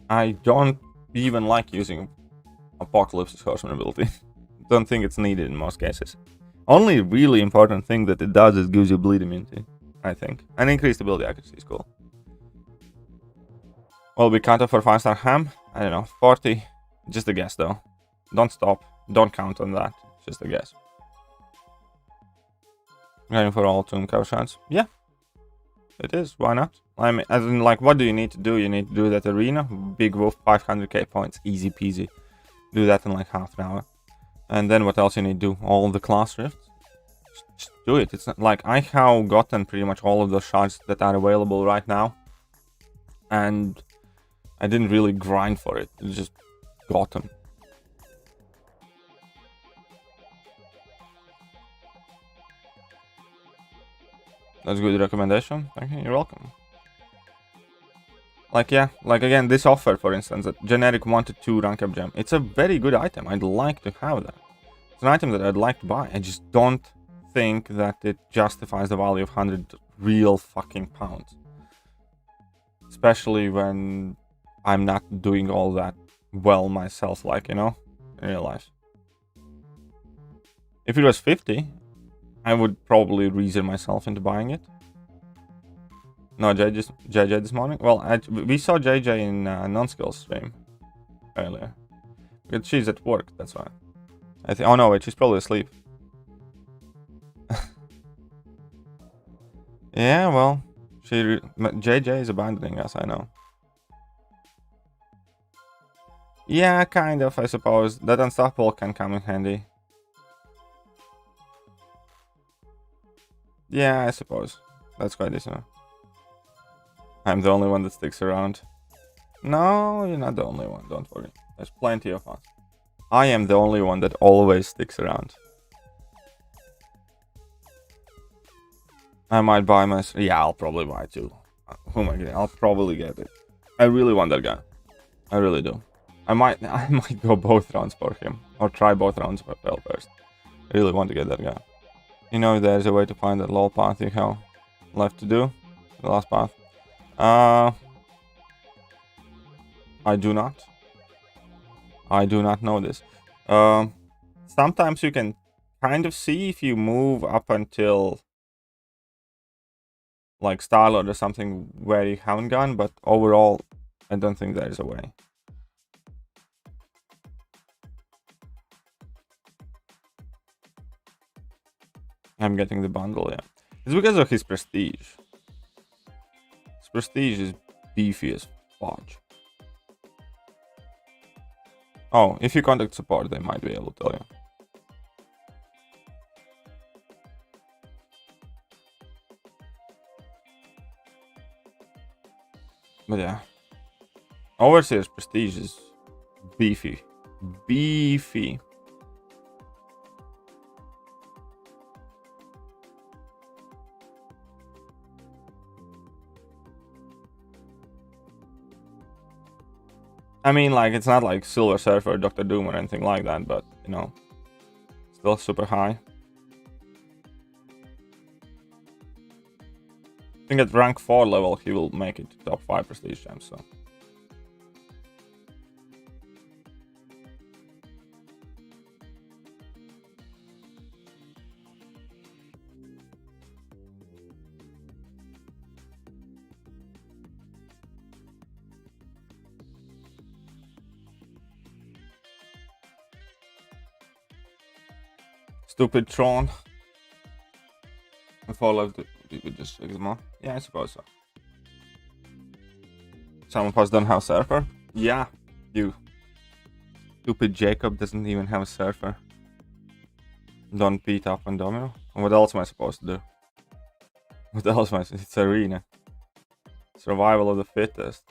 I don't even like using Apocalypse's horseman ability. Don't think it's needed in most cases. Only really important thing that it does is gives you bleed immunity, I think. And increased ability accuracy is cool. Will be cut off for 5-star ham? I don't know, 40. Just a guess though. Don't stop. Don't count on that. Just a guess. Going for all tomb cover shots? Yeah. It is. Why not? I mean, as in, like, what do you need to do? You need to do that arena. Big Wolf, 500k points. Easy peasy. Do that in like half an hour. And then what else you need to do? All the class rifts? Just do it. It's not like I have gotten pretty much all of those shards that are available right now. And I didn't really grind for it. I just got them. That's a good recommendation. Thank you. You're welcome. Like, yeah, like again, this offer, for instance, a generic 1 to 2 rank up gem. It's a very good item. I'd like to have that. It's an item that I'd like to buy. I just don't think that it justifies the value of 100 real fucking pounds. Especially when I'm not doing all that well myself, like, you know, in real life. If it was 50, I would probably reason myself into buying it. No, JJ this morning? Well, we saw JJ in Non-Skills stream earlier. But she's at work, that's why. I think. Oh no, wait, she's probably asleep. Yeah, well, JJ is abandoning us, I know. Yeah, kind of, I suppose. That Unstoppable can come in handy. Yeah, I suppose. That's quite decent. I'm the only one that sticks around. No, you're not the only one, don't worry. There's plenty of us. I am the only one that always sticks around. I might buy my... Yeah, I'll probably buy it too. Who am I getting? I'll probably get it. I really want that guy. I really do. I might go both rounds for him. Or try both rounds for well first. I really want to get that guy. You know, there's a way to find that lol path you have left to do. The last path. I do not. I do not know this. Sometimes you can kind of see if you move up until like Starlord or something where you haven't gone, but overall I don't think there is a way. I'm getting the bundle, yeah. It's because of his prestige. His prestige is beefy as fudge. Oh, if you contact support, they might be able to tell you. But yeah. Overseer's prestige is beefy. Beefy. I mean, like, it's not like Silver Surfer or Dr. Doom or anything like that, but, you know, still super high. I think at rank 4 level, he will make it to top 5 prestige champs, so. Stupid Tron. If all of you could just fix them all. Yeah, I suppose so. Some of us don't have Surfer. Yeah, you. Stupid Jacob doesn't even have a Surfer. Don't beat up on Domino. What else am I supposed to do? What else am I? It's Arena. Survival of the fittest.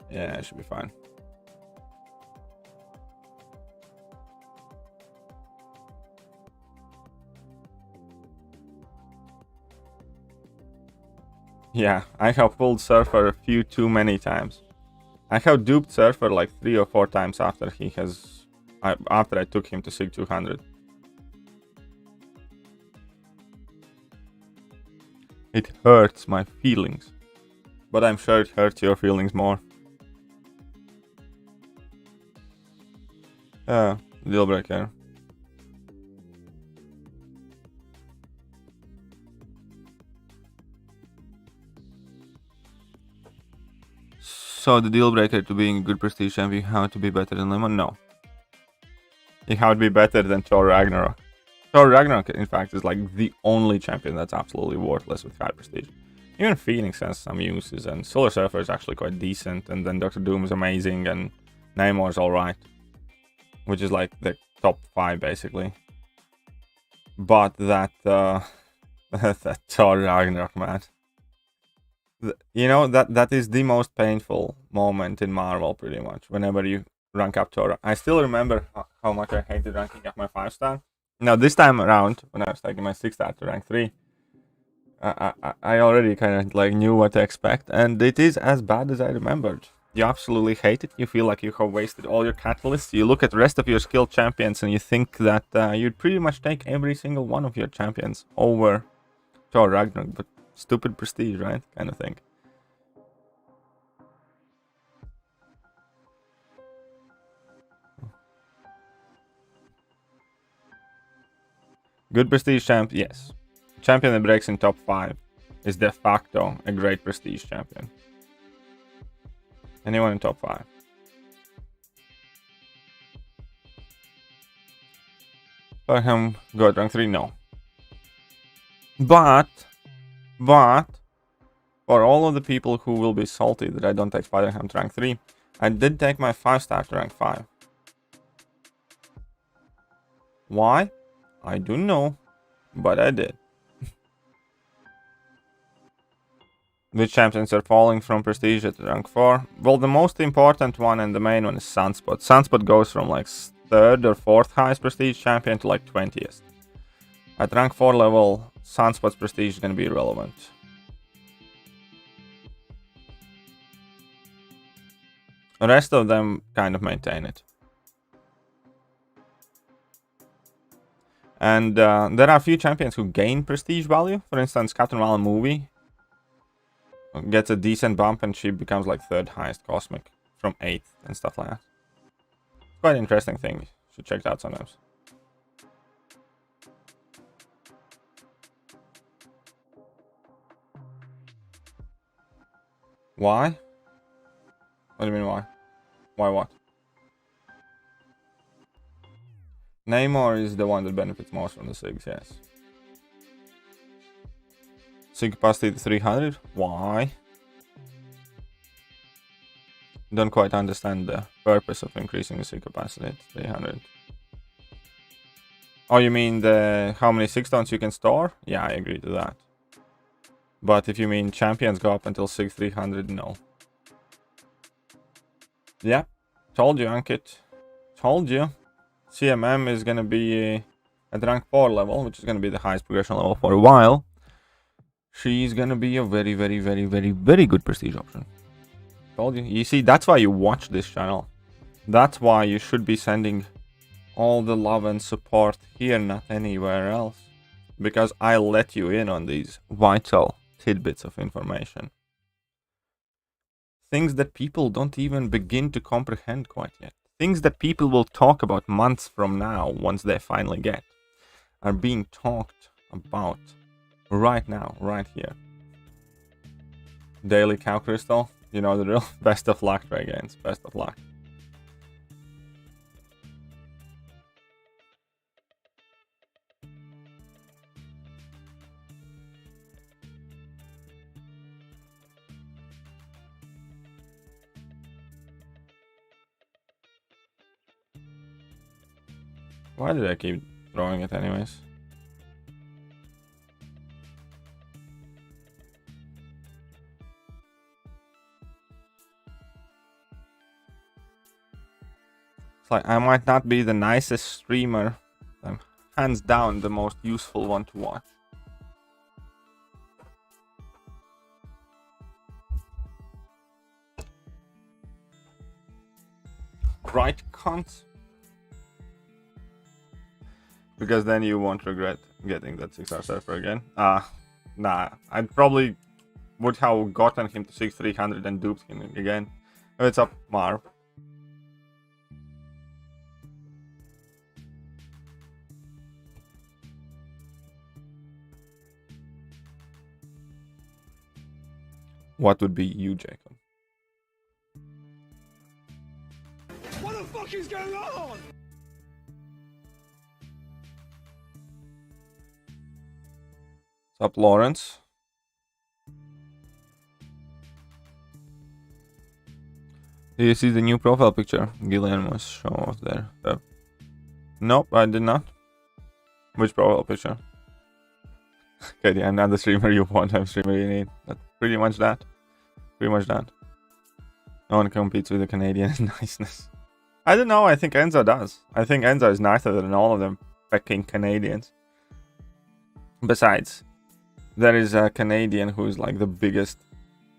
Yeah, it should be fine. Yeah, I have pulled Surfer a few too many times. I have duped Surfer like 3 or 4 times after he has... after I took him to SIG 200. It hurts my feelings. But I'm sure it hurts your feelings more. Deal breaker. So the deal breaker to being a good prestige champion, you have to be better than Lemon? No. You have to be better than Thor Ragnarok. Thor Ragnarok, in fact, is like the only champion that's absolutely worthless with high prestige. Even Phoenix has some uses, and Solar Surfer is actually quite decent, and then Dr. Doom is amazing, and Namor is alright. Which is like the top 5, basically. But that, that Thor Ragnarok, man. You know, that is the most painful moment in Marvel, pretty much, whenever you rank up Thor. I still remember how much I hated ranking up my 5-star. Now, this time around, when I was taking my 6-star to rank 3, I already kind of like knew what to expect, and it is as bad as I remembered. You absolutely hate it. You feel like you have wasted all your catalysts. You look at the rest of your skilled champions and you think that you'd pretty much take every single one of your champions over Thor Ragnarok, but stupid prestige, right? Kind of thing. Good prestige champ, yes. Champion that breaks in top 5 is de facto a great prestige champion. Anyone in top 5? Farham, good, rank 3, no. But, for all of the people who will be salty that I don't take Farham to rank 3, I did take my 5-star to rank 5. Why? I don't know, but I did. Which champions are falling from prestige at rank 4? Well, the most important one and the main one is Sunspot. Sunspot goes from like 3rd or 4th highest prestige champion to like 20th. At rank 4 level, Sunspot's prestige is going to be irrelevant. The rest of them kind of maintain it. And there are a few champions who gain prestige value. For instance, Captain Marvel movie gets a decent bump and she becomes like 3rd highest cosmic from 8th and stuff like that. Quite an interesting thing. Should check it out sometimes. Why? What do you mean why? Why what? Namor is the one that benefits most from the SIGs, yes. SIG capacity to 300? Why? Don't quite understand the purpose of increasing the SIG capacity to 300. Oh, you mean the how many 6 stones you can store? Yeah, I agree to that. But if you mean champions go up until SIG 300, no. Yeah, told you, Ankit. Told you. CMM is going to be at rank 4 level, which is going to be the highest progression level for a while. She's going to be a very, very, very, very, very good prestige option. Told you. You see, that's why you watch this channel. That's why you should be sending all the love and support here, not anywhere else. Because I let you in on these vital tidbits of information. Things that people don't even begin to comprehend quite yet. Things that people will talk about months from now, once they finally get, are being talked about right now, right here. Daily cow crystal, you know the drill. Best of luck, Trey Gaines. Best of luck. Why did I keep throwing it anyways? It's like I might not be the nicest streamer. I'm hands down the most useful one to watch. Right, cunt? Because then you won't regret getting that 6-star surfer again. Nah, I probably would have gotten him to 6,300 and duped him again. It's up, Marv. What would be you, Jacob? What the fuck is going on? What's up, Lawrence? Do you see the new profile picture Gillian was show off there? Nope, I did not. Which profile picture? Okay, I'm not the streamer you want, I'm the streamer you need. That's pretty much that. Pretty much that. No one competes with the Canadian niceness. I don't know, I think Enzo does. I think Enzo is nicer than all of them fucking Canadians. Besides, there is a Canadian who's like the biggest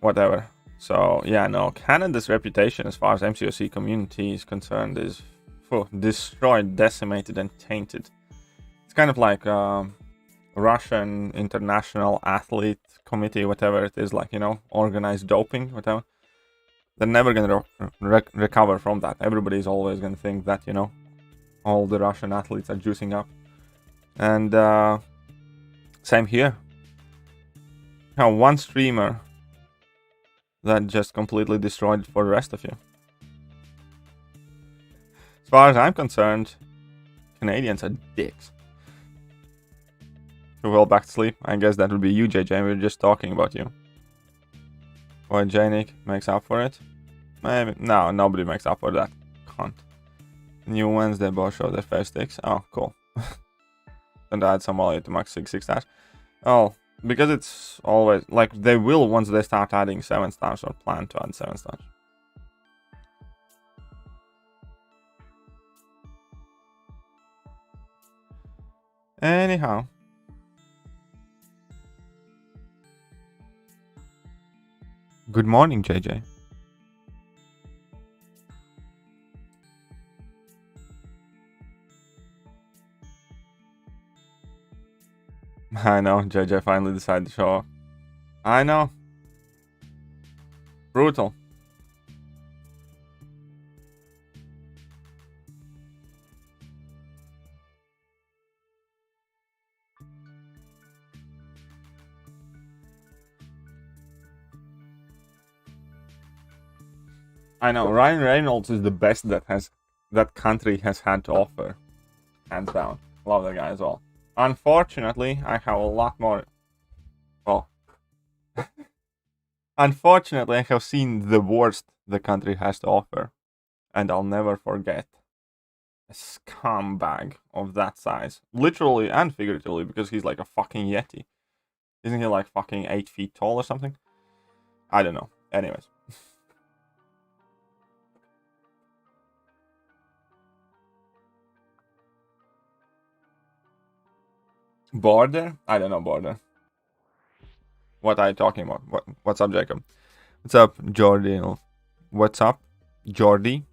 whatever. So yeah, no, Canada's reputation as far as MCOC community is concerned is destroyed, decimated, and tainted. It's kind of like Russian International Athlete Committee, whatever it is, like, you know, organized doping, whatever. They're never gonna recover from that. Everybody's always gonna think that, you know, all the Russian athletes are juicing up. And same here. Now, one streamer that just completely destroyed it for the rest of you. As far as I'm concerned, Canadians are dicks. Well, back to sleep. I guess that would be you, JJ. We were just talking about you. Boy, Janik makes up for it. Maybe. No, nobody makes up for that. Cunt. New Wednesday both show their face sticks. Oh, cool. And add some all to max 6 stars. Oh, because it's always like they will once they start adding 7 stars or plan to add 7 stars. Anyhow. Good morning, JJ. I know, JJ finally decided to show up. I know. Brutal. I know, Ryan Reynolds is the best that country has had to offer. Hands down. Love that guy as well. Unfortunately, I have a lot more. Well, unfortunately, I have seen the worst the country has to offer, and I'll never forget a scumbag of that size, literally and figuratively, because he's like a fucking yeti. Isn't he like fucking 8 feet tall or something? I don't know. Anyways. Border? I don't know border. What are you talking about? What's up, Jacob? What's up, Jordy? What's up, Jordy?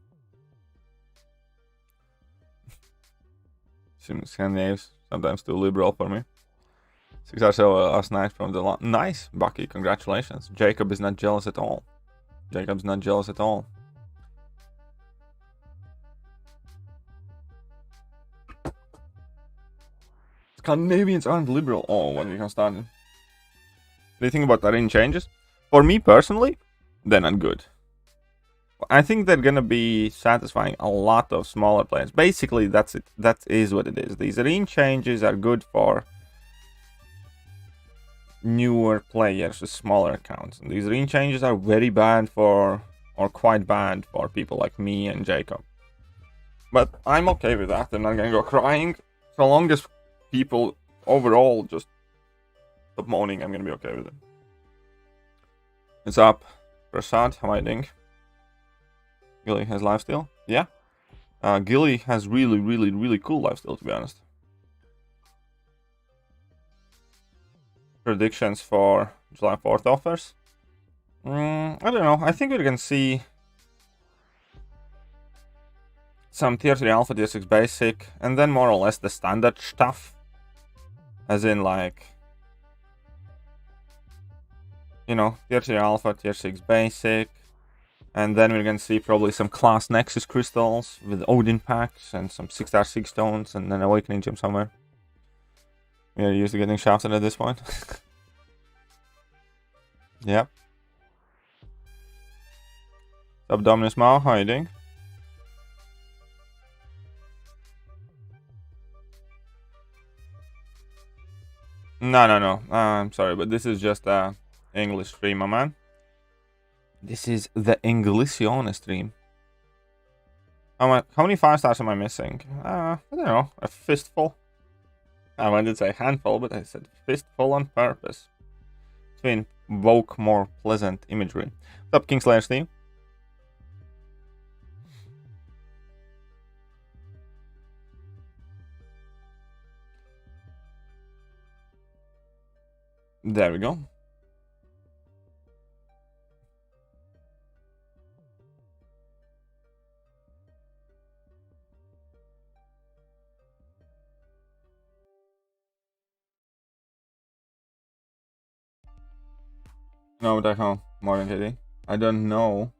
Scandinavians sometimes too liberal for me. 6 hours last night from the nice, Bucky. Congratulations. Jacob is not jealous at all. Jacob's not jealous at all. Scandinavians aren't liberal. Oh, when we can start. Do you think about arena changes? For me personally, they're not good. I think they're gonna be satisfying a lot of smaller players. Basically, that's it. That is what it is. These arena changes are good for newer players with smaller accounts. And these arena changes are very bad for, or quite bad for people like me and Jacob. But I'm okay with that. I'm not gonna go crying. So long as people overall just stop moaning, I'm gonna be okay with it. What's up, Prasad? How are you doing? Gilly has lifesteal? Yeah. Gilly has really cool lifesteal, to be honest. Predictions for July 4th offers? I don't know. I think we're gonna see some tier 3 alpha, tier 6 basic, and then more or less the standard stuff. As in, like, you know, tier 3 alpha, tier 6 basic. And then we're gonna see probably some class Nexus crystals with Odin packs and some 6-star 6 stones and an awakening gem somewhere. We are used to getting shafted at this point. Yep. What's up, Dominus Mao? How are you doing? No. I'm sorry, but this is just a English stream, my man. This is the Englishone stream. How many 5 stars am I missing? I don't know. A fistful. I wanted to say handful, but I said fistful on purpose. To invoke more pleasant imagery. What's up, Kingslayer Steve? There we go. No, but I have more than KT. I don't know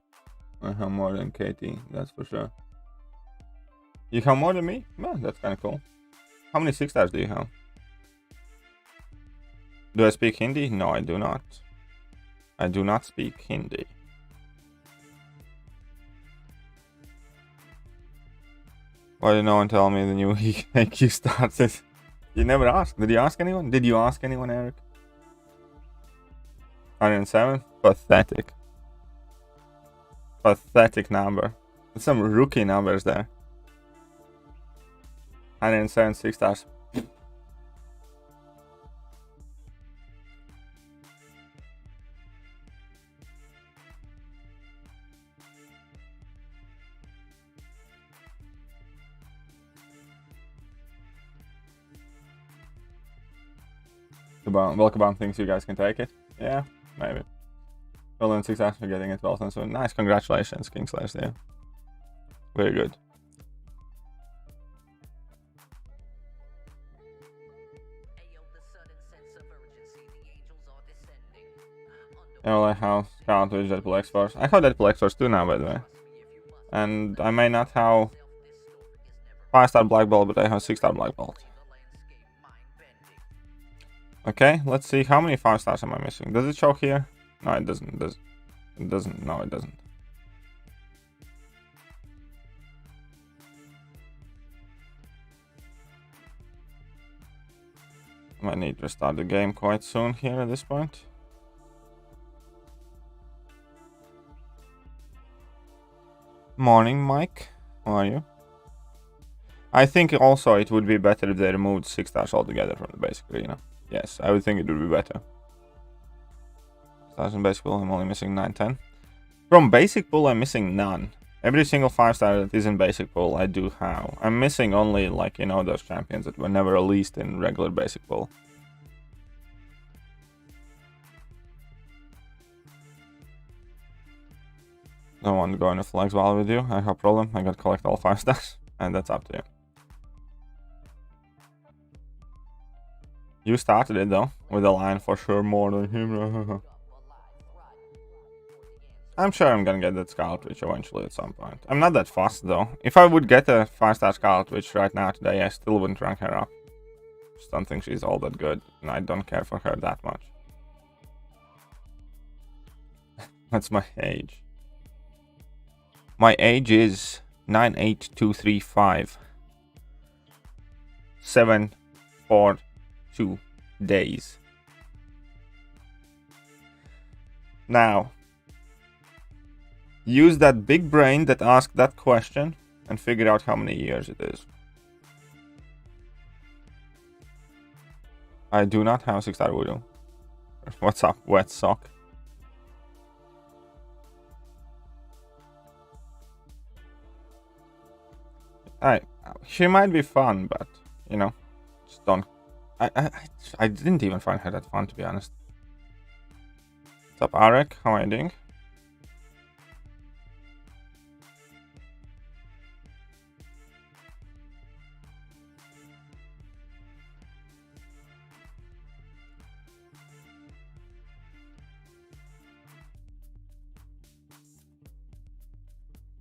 I have more than KT, that's for sure. You have more than me? Man, that's kind of cool. How many 6 stars do you have? Do I speak Hindi? No, I do not. I do not speak Hindi. Why did no one tell me the new EQ started? You never asked. Did you ask anyone? Did you ask anyone, Eric? 107? Pathetic. Pathetic number. There's some rookie numbers there. 107 6 stars. Welcome thinks you guys can take it. Yeah, maybe. Well done, 6 stars for getting it. Well done. So nice, congratulations, Kingslayer there. Very good. I have counted Deadpool X-Force. I have Deadpool X-Force too now, by the way. And I may not have 5-star Black Bolt, but I have 6-star Black Bolt. Okay, let's see how many 5 stars am I missing. Does it show here? No, it doesn't. It doesn't. No, it doesn't. I might need to restart the game quite soon here at this point. Morning, Mike. How are you? I think also it would be better if they removed 6 stars altogether from the basic arena. Yes, I would think it would be better. Stars in basic pool, I'm only missing 9, 10. From basic pool, I'm missing none. Every single 5-star that is in basic pool, I do have. I'm missing only, like, you know, those champions that were never released in regular basic pool. Don't want to go in a flex battle with you. I have a problem. I got to collect all 5 stars, and that's up to you. You started it though, with a line for sure more than him. I'm sure I'm gonna get that Scarlet Witch eventually at some point. I'm not that fast though. If I would get a 5-star Scarlet Witch right now today, I still wouldn't rank her up. Just don't think she's all that good, and I don't care for her that much. That's my age. My age is 98235. 742 days. Now, use that big brain that asked that question and figure out how many years it is. I do not have 6-star Voodoo. What's up, Wet Sock? She might be fun, but, you know, just don't. I didn't even find her that fun, to be honest. What's up, Arek? How are you doing?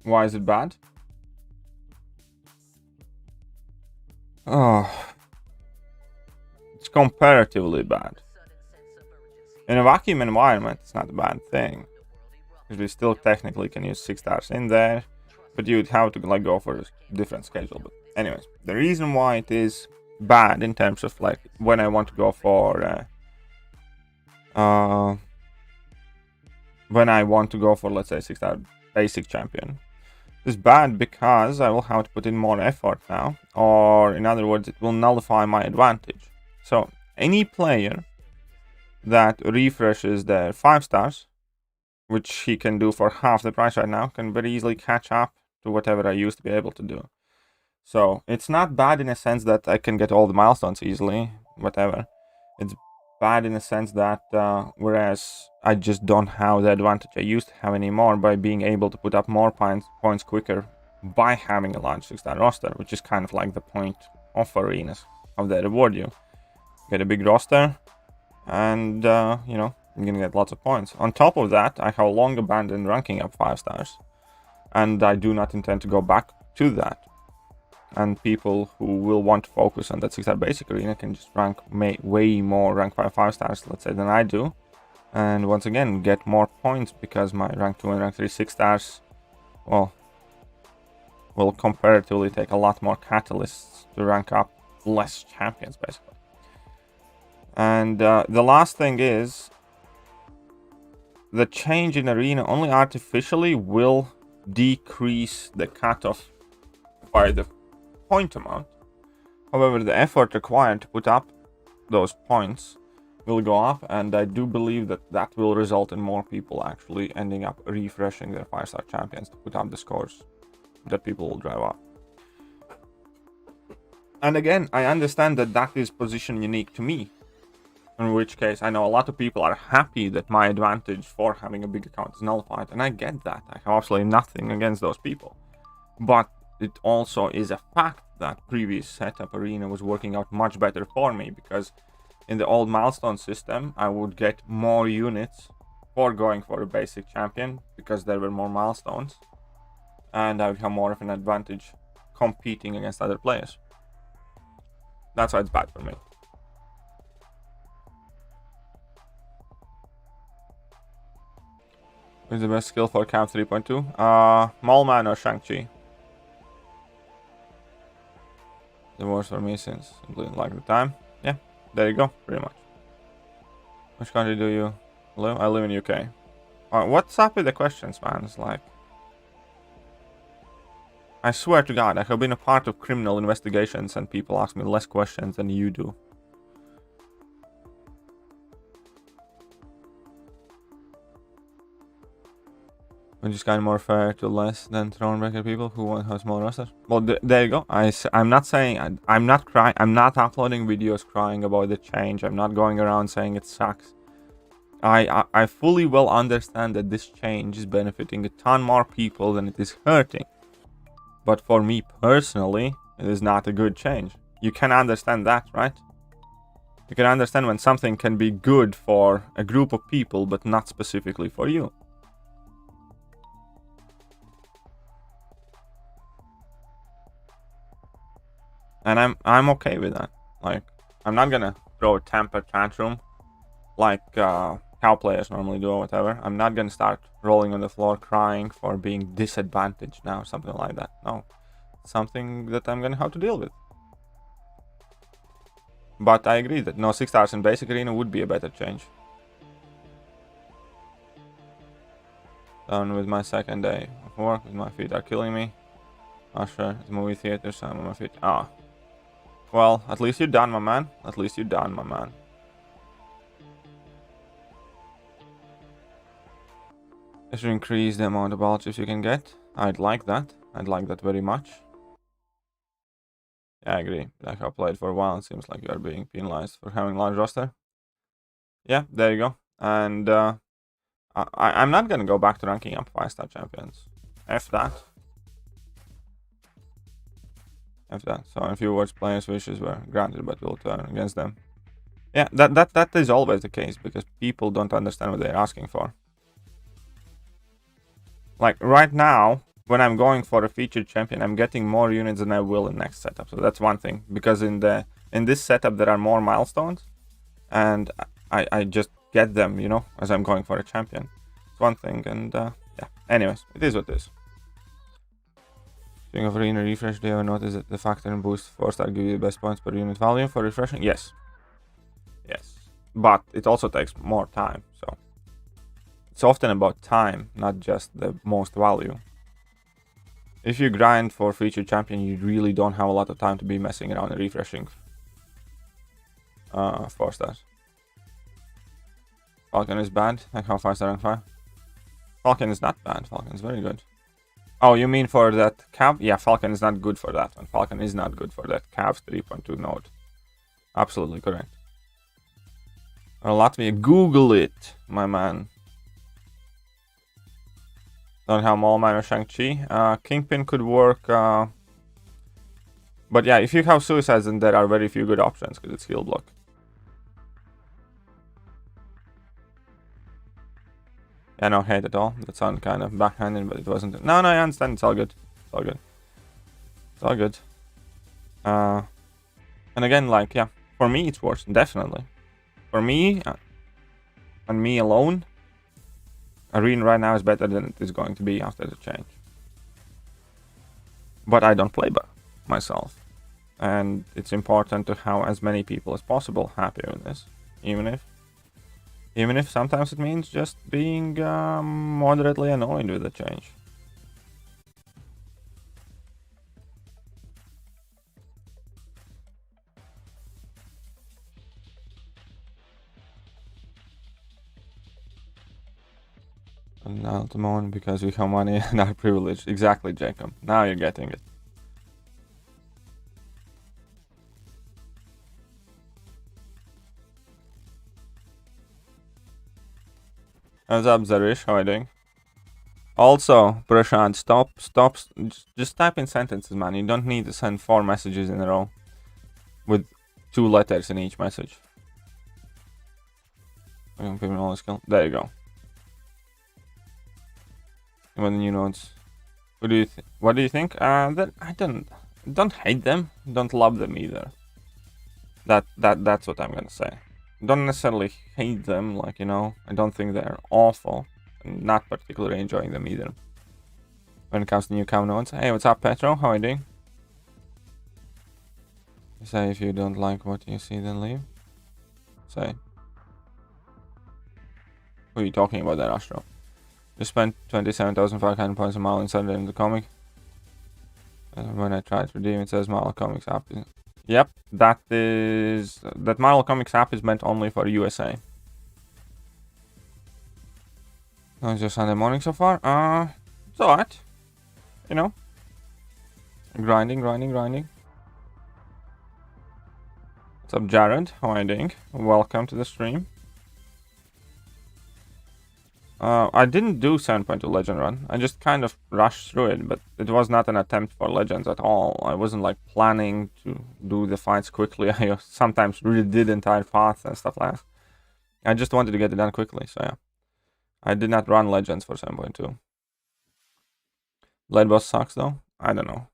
Why is it bad? Oh, it's comparatively bad. In a vacuum environment, it's not a bad thing, because we still technically can use 6 stars in there, but you'd have to like go for a different schedule. But anyways, the reason why it is bad in terms of like when I want to go for let's say 6-star basic champion. It's bad because I will have to put in more effort now, or in other words, it will nullify my advantage. So any player that refreshes their 5 stars, which he can do for half the price right now, can very easily catch up to whatever I used to be able to do. So it's not bad in a sense that I can get all the milestones easily, whatever. It's bad in the sense that whereas I just don't have the advantage I used to have anymore by being able to put up more points quicker by having a large 6-star roster, which is kind of like the point of arenas, how they reward you. Get a big roster, and you know, you're gonna get lots of points. On top of that, I have long abandoned ranking up 5 stars, and I do not intend to go back to that. And people who will want to focus on that 6-star basic arena can just rank way more rank 5 stars, let's say, than I do. And once again, get more points because my rank 2 and rank 3 6 stars, well, will comparatively take a lot more catalysts to rank up less champions, basically. And the last thing is, the change in arena only artificially will decrease the cutoff by the point amount. However, the effort required to put up those points will go up, and I do believe that that will result in more people actually ending up refreshing their 5-star champions to put up the scores that people will drive up. And again, I understand that that is position unique to me, in which case I know a lot of people are happy that my advantage for having a big account is nullified, and I get that. I have absolutely nothing against those people. But it also is a fact that previous setup arena was working out much better for me, because in the old milestone system I would get more units for going for a basic champion because there were more milestones, and I would have more of an advantage competing against other players. That's why it's bad for me. What is the best skill for Camp 3.2? Maulman or Shang-Chi? The worst for me since I didn't like the time. Yeah, there you go, pretty much. Which country do you live? I live in UK. What's up with the questions, man? It's like, I swear to God, I have been a part of criminal investigations and people ask me less questions than you do. Which is kind of more fair to less than Thronebreaker people who want to have small rosters. Well, there you go. I'm not saying, I'm not crying, I'm not uploading videos crying about the change. I'm not going around saying it sucks. I fully well understand that this change is benefiting a ton more people than it is hurting. But for me personally, it is not a good change. You can understand that, right? You can understand when something can be good for a group of people, but not specifically for you. And I'm okay with that. Like, I'm not gonna throw a temper tantrum like cow players normally do or whatever. I'm not gonna start rolling on the floor crying for being disadvantaged now, something like that. No, something that I'm gonna have to deal with. But I agree that no 6 stars in basic arena would be a better change. Done with my second day of work. My feet are killing me. Usher, the movie theater, so I'm on my feet. Ah. Well, at least you're done, my man. At least you're done, my man. It should increase the amount of ball chips you can get. I'd like that. I'd like that very much. Yeah, I agree. Like I played for a while, it seems like you are being penalized for having large roster. Yeah, there you go. And I'm not gonna go back to ranking up 5-star champions. F that. F that. So in few words, players' wishes were granted, but will turn against them. Yeah, that is always the case, because people don't understand what they're asking for. Like right now, when I'm going for a featured champion, I'm getting more units than I will in next setup. So that's one thing, because in this setup there are more milestones, and I just get them, you know, as I'm going for a champion. It's one thing, and yeah. Anyways, it is what it is. Speaking of arena refresh, do you ever notice that the factor and boost 4-star give you the best points per unit value for refreshing? Yes. Yes. But it also takes more time, so it's often about time, not just the most value. If you grind for featured champion, you really don't have a lot of time to be messing around and refreshing 4 stars. Falcon is bad. Like how 5-star rank 5? Falcon is not bad. Falcon is very good. Oh, you mean for that Cav? Yeah, Falcon is not good for that one. Falcon is not good for that Cavs 3.2 node. Absolutely correct. Or Latvia. Google it, my man. Don't have Mall Mine or Shang-Chi. Kingpin could work. But yeah, if you have Suicides, then there are very few good options because it's heal block. Yeah, no hate at all. That sounded kind of backhanded, but it wasn't. No, I understand. It's all good. It's all good. It's all good. And again, like, yeah, for me, it's worse. Definitely. For me, and me alone, Arena right now is better than it is going to be after the change. But I don't play by myself. And it's important to have as many people as possible happy with this. Even if sometimes it means just being moderately annoyed with the change. And now at the moment, because we have money and are privileged. Exactly, Jacob. Now you're getting it. What's up, Zarish? How are you doing? Also, Prashant, stop. Just type in sentences, man. You don't need to send 4 messages in a row with 2 letters in each message. There you go. What the new notes? What do you think? That I don't hate them. Don't love them either. That's what I'm gonna say. Don't necessarily hate them, like, you know. I don't think they're awful. I'm not particularly enjoying them either. When it comes to new cam notes. Hey, what's up, Petro? How are you doing? Say if you don't like what you see, then leave. Say. Who are you talking about there, Astro? You spent 27,500 points a mile inside in the comic. When I tried to redeem, it says Marvel Comics app. Yep, that Marvel Comics app is meant only for USA. How's your Sunday morning so far? It's alright. You know, grinding. What's up, Jared? How are you doing? Welcome to the stream. I didn't do 7.2 Legend Run. I just kind of rushed through it, but it was not an attempt for Legends at all. I wasn't like planning to do the fights quickly. I sometimes really did entire paths and stuff like that. I just wanted to get it done quickly, so yeah. I did not run Legends for 7.2. Blade Boss sucks though? I don't know.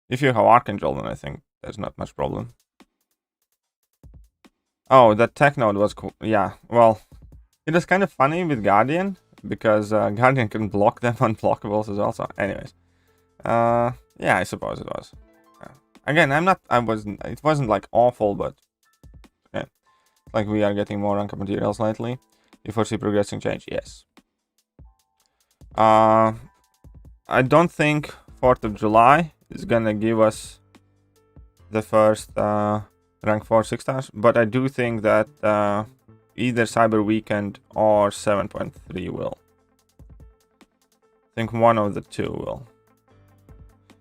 If you have Archangel, then I think there's not much problem. Oh, that tech node was cool. Yeah, well... It was kind of funny with Guardian, because Guardian can block them unblockables as well, so anyways. Yeah, I suppose it was. Again, it wasn't like awful, but... Yeah. Like we are getting more uncommon materials lately. You foresee progressing change? Yes. I don't think 4th of July is gonna give us the first rank 4 6 stars, but I do think that... either Cyber Weekend or 7.3 will. I think one of the two will.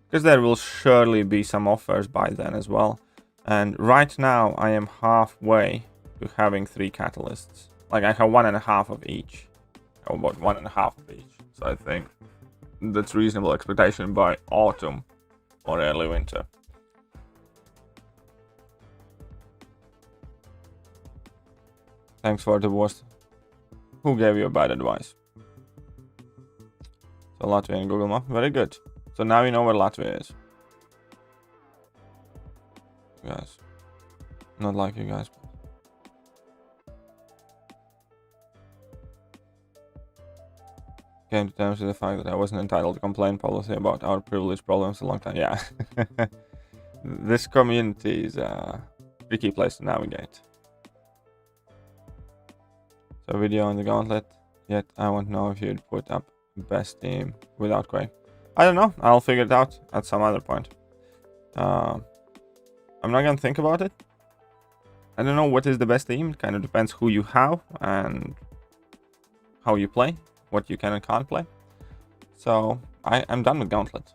Because there will surely be some offers by then as well. And right now I am halfway to having 3 catalysts. Like I have 1.5 of each. Or about 1.5 of each. So I think that's reasonable expectation by autumn or early winter. Thanks for the worst. Who gave you bad advice? So Latvia and Google Map. Very good. So now you know where Latvia is. You guys. Not like you guys. Came to terms with the fact that I wasn't entitled to complain publicly about our privilege problems a long time. Yeah. This community is a tricky place to navigate. So video on the gauntlet, yet I won't know if you'd put up best team without Quake. I don't know, I'll figure it out at some other point. I'm not gonna think about it. I don't know what is the best team, it kind of depends who you have and how you play, what you can and can't play. So I'm done with gauntlet.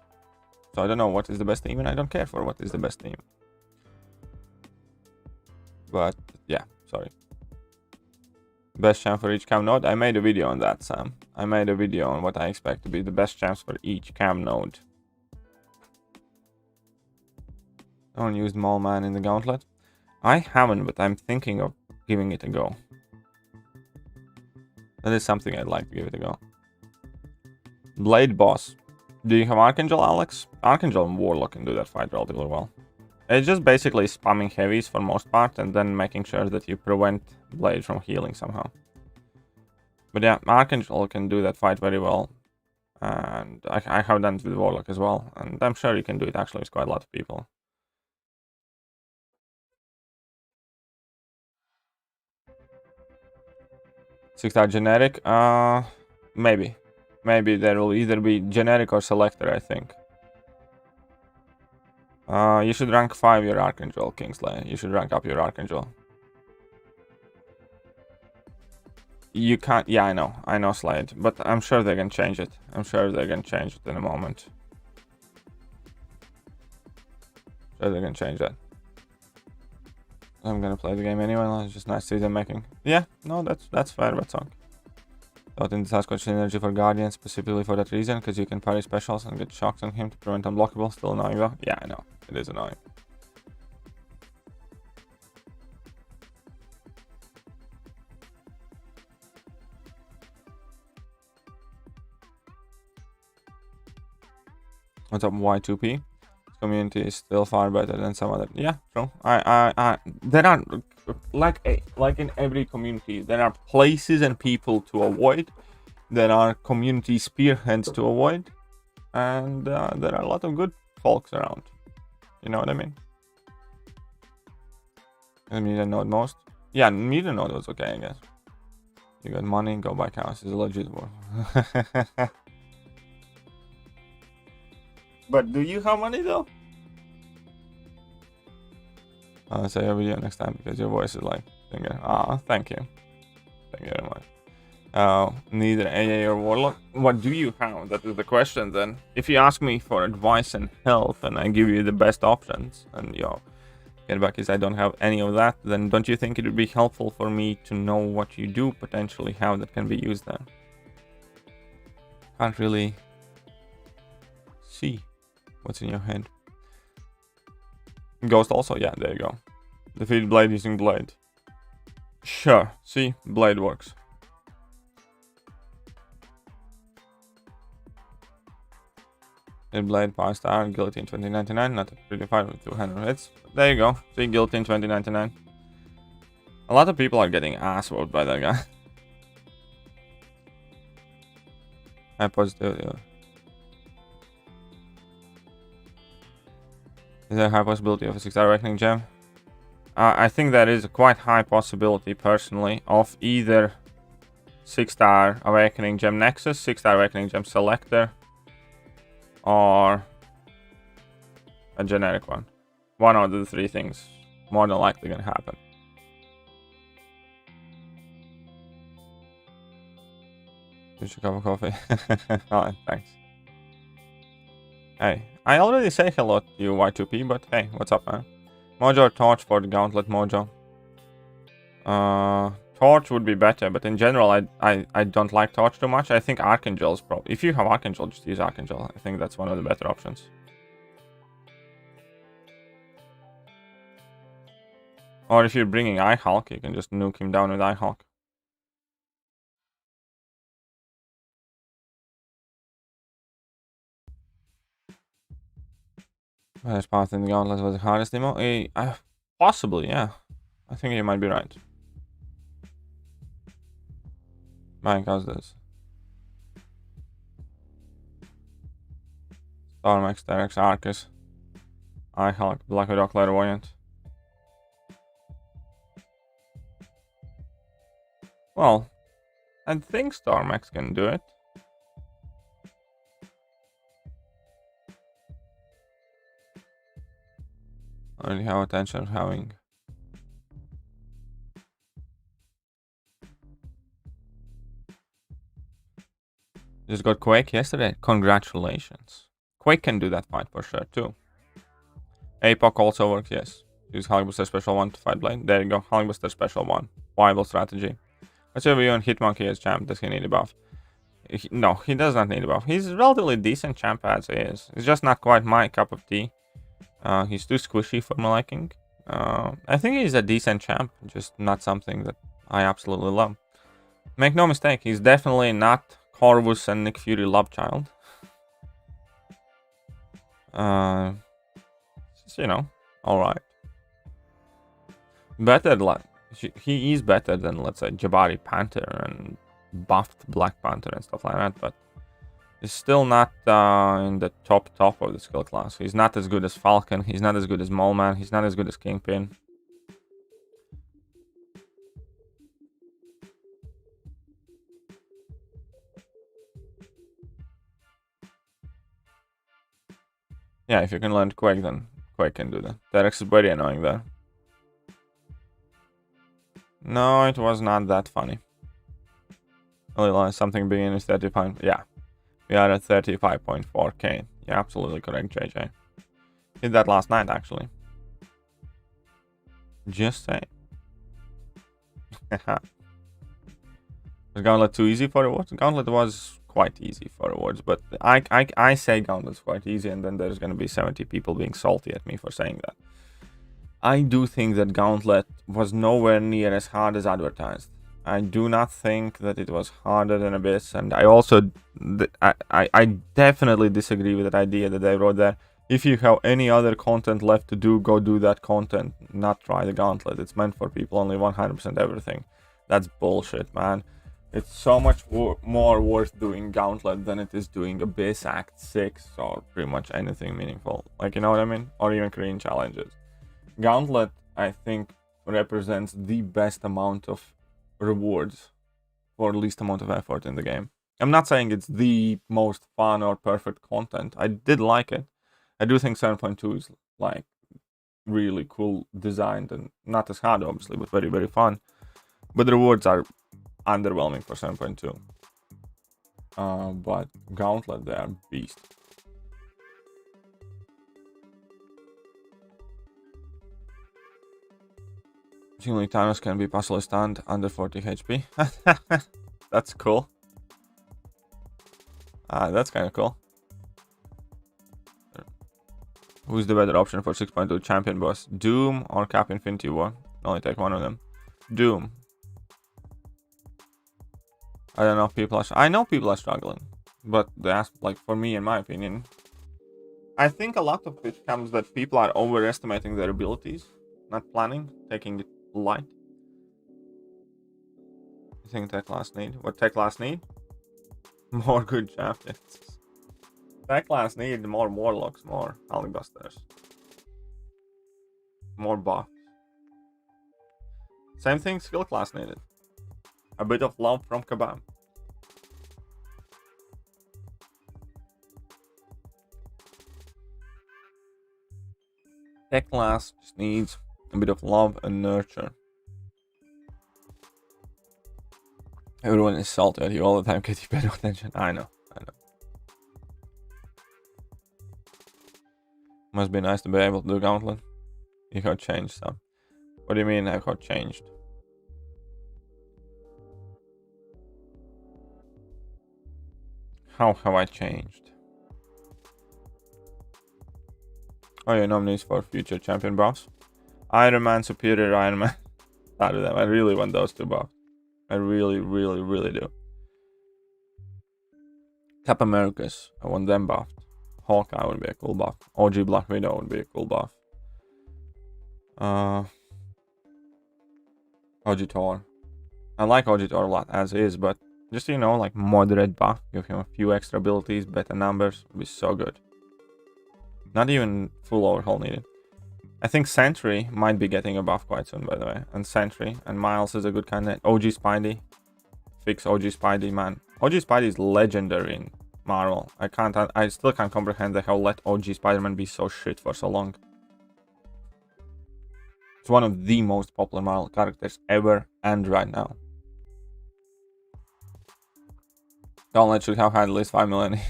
So I don't know what is the best team and I don't care for what is the best team. But yeah, sorry. Best champ for each cam node. I made a video on that, Sam. I made a video on what I expect to be the best champs for each cam node. Don't use Mole Man in the gauntlet. I haven't, but I'm thinking of giving it a go. That is something I'd like to give it a go. Blade Boss. Do you have Archangel, Alex? Archangel and Warlock can do that fight relatively well. It's just basically spamming heavies for most part and then making sure that you prevent Blade from healing somehow. But yeah, Archangel can do that fight very well. And I have done it with Warlock as well. And I'm sure you can do it actually with quite a lot of people. Six-star generic? Maybe. Maybe there will either be generic or selector, I think. You should rank 5 your Archangel, Kingsley. You should rank up your Archangel. You can't... Yeah, I know, Slade. But I'm sure they can change it. I'm sure they can change it in a moment. Sure they can change that. I'm gonna play the game anyway. It's just nice to see them making. Yeah, no, that's fair, but song. Thought in the Sasquatch energy for Guardian specifically for that reason, because you can parry specials and get shocked on him to prevent unblockable. Still annoying though. Yeah, I know. It is annoying. What's up, Y2P? Community is still far better than some other. Yeah, true. There are like in every community, there are places and people to avoid. There are community spearheads to avoid, and there are a lot of good folks around. You know what I mean? And media node most. Yeah, media node was okay, I guess. You got money, go buy cows. Is a legit war. But do you have money though? I'll say your video next time because your voice is like singer. Ah, thank you. Thank you very much. Neither AA or Warlock. What do you have? That is the question then. If you ask me for advice and help and I give you the best options and get back is I don't have any of that, then don't you think it would be helpful for me to know what you do potentially have that can be used then? Can't really see what's in your head. Ghost also, yeah, there you go. Defeat Blade using Blade. Sure, see, Blade works. Blade, Power Star, Guillotine 2099, not a pretty fight with 200 hits. There you go, see, Guillotine 2099. A lot of people are getting ass whooped by that guy. High positivity. Is there a high possibility of a 6-star Awakening Gem? I think there is a quite high possibility, personally, of either 6-star Awakening Gem Nexus, 6-star Awakening Gem Selector, or a generic one. One of the three things more than likely gonna happen. Just a cup of coffee. Oh, thanks. Hey, I already say hello to you, Y2P, but hey, what's up, man? Mojo or Torch for the Gauntlet, Mojo? Torch would be better, but in general, I don't like Torch too much. I think Archangel is probably... If you have Archangel, just use Archangel. I think that's one of the better options. Or if you're bringing iHulk, you can just nuke him down with iHulk. Best path in the Gauntlet was the hardest demo? Possibly, yeah. I think you might be right. Mike, how's this? Stormax, Terex, Arcus, iHulk, Black Widow, Clairvoyant. Well, I think Stormax can do it. I already have attention of having. Just got Quake yesterday. Congratulations. Quake can do that fight for sure too. APOC also works, yes. Use Hulkbuster Special 1 to fight Blade. There you go. Hulkbuster Special 1. Viable strategy. What's your view on Hitmonkey as champ? Does he need a buff? No, he does not need a buff. He's a relatively decent champ as is. He's just not quite my cup of tea. He's too squishy for my liking. I think he's a decent champ, just not something that I absolutely love. Make no mistake, he's definitely not Corvus and Nick Fury love child. Just, you know, alright. Better, like, he is better than, let's say, Jabari Panther and buffed Black Panther and stuff like that, but he's still not in the top of the skill class. He's not as good as Falcon, he's not as good as Mole Man, he's not as good as Kingpin. Yeah, if you can learn Quake, then Quake can do that. Terex is very annoying there. No, it was not that funny. Only something beginning with 35. Yeah, we are at 35.4k. You're absolutely correct, JJ. Did that last night, actually. Just say. Was Gauntlet too easy for rewards? Gauntlet was quite easy for rewards, but I say Gauntlet's quite easy, and then there's going to be 70 people being salty at me for saying that. I do think that Gauntlet was nowhere near as hard as advertised. I do not think that it was harder than Abyss, and I also I definitely disagree with that idea that they wrote there. If you have any other content left to do, go do that content, not try the Gauntlet. It's meant for people only 100% everything. That's bullshit, man. It's so much more worth doing Gauntlet than it is doing Abyss Act 6 or pretty much anything meaningful. Like, you know what I mean? Or even Korean challenges. Gauntlet, I think, represents the best amount of rewards for least amount of effort in the game. I'm not saying it's the most fun or perfect content. I did like it. I do think 7.2 is like really cool designed and not as hard, obviously, but very, very fun. But the rewards are underwhelming for 7.2. But Gauntlet, they are beast. Only Thanos can be partially stunned under 40 HP. That's cool. That's kind of cool. Who's the better option for 6.2 champion boss? Doom or Cap Infinity War? Only take one of them. Doom. I don't know if people are... I know people are struggling. But that's, like, for me, in my opinion, I think a lot of it comes that people are overestimating their abilities. Not planning. Taking it light. You think tech class need? What tech class need? More good champions. Tech class need more warlocks, more Hulkbusters. More buffs. Same thing skill class needed. A bit of love from Kabam. Tech class just needs a bit of love and nurture. Everyone is salty at you all the time. Get you better attention. I know. Must be nice to be able to do Gauntlet. You have changed some. What do you mean I have changed? How have I changed? Oh, your nominees for future champion buffs? Iron Man, Superior Iron Man. Out of them. I really want those two buffs. I really, really, really do. Cap Americas. I want them buffed. Hawkeye would be a cool buff. OG Black Widow would be a cool buff. OG Thor. I like OG Thor a lot as is, but just, you know, like moderate buff. Give him a few extra abilities, better numbers. Would be so good. Not even full overhaul needed. I think Sentry might be getting a buff quite soon, by the way. And Sentry and Miles is a good candidate. OG Spidey. Fix OG Spidey, man. OG Spidey is legendary in Marvel. I still can't comprehend the hell let OG Spider-Man be so shit for so long. It's one of the most popular Marvel characters ever and right now. Gauntlet should have had at least 5 million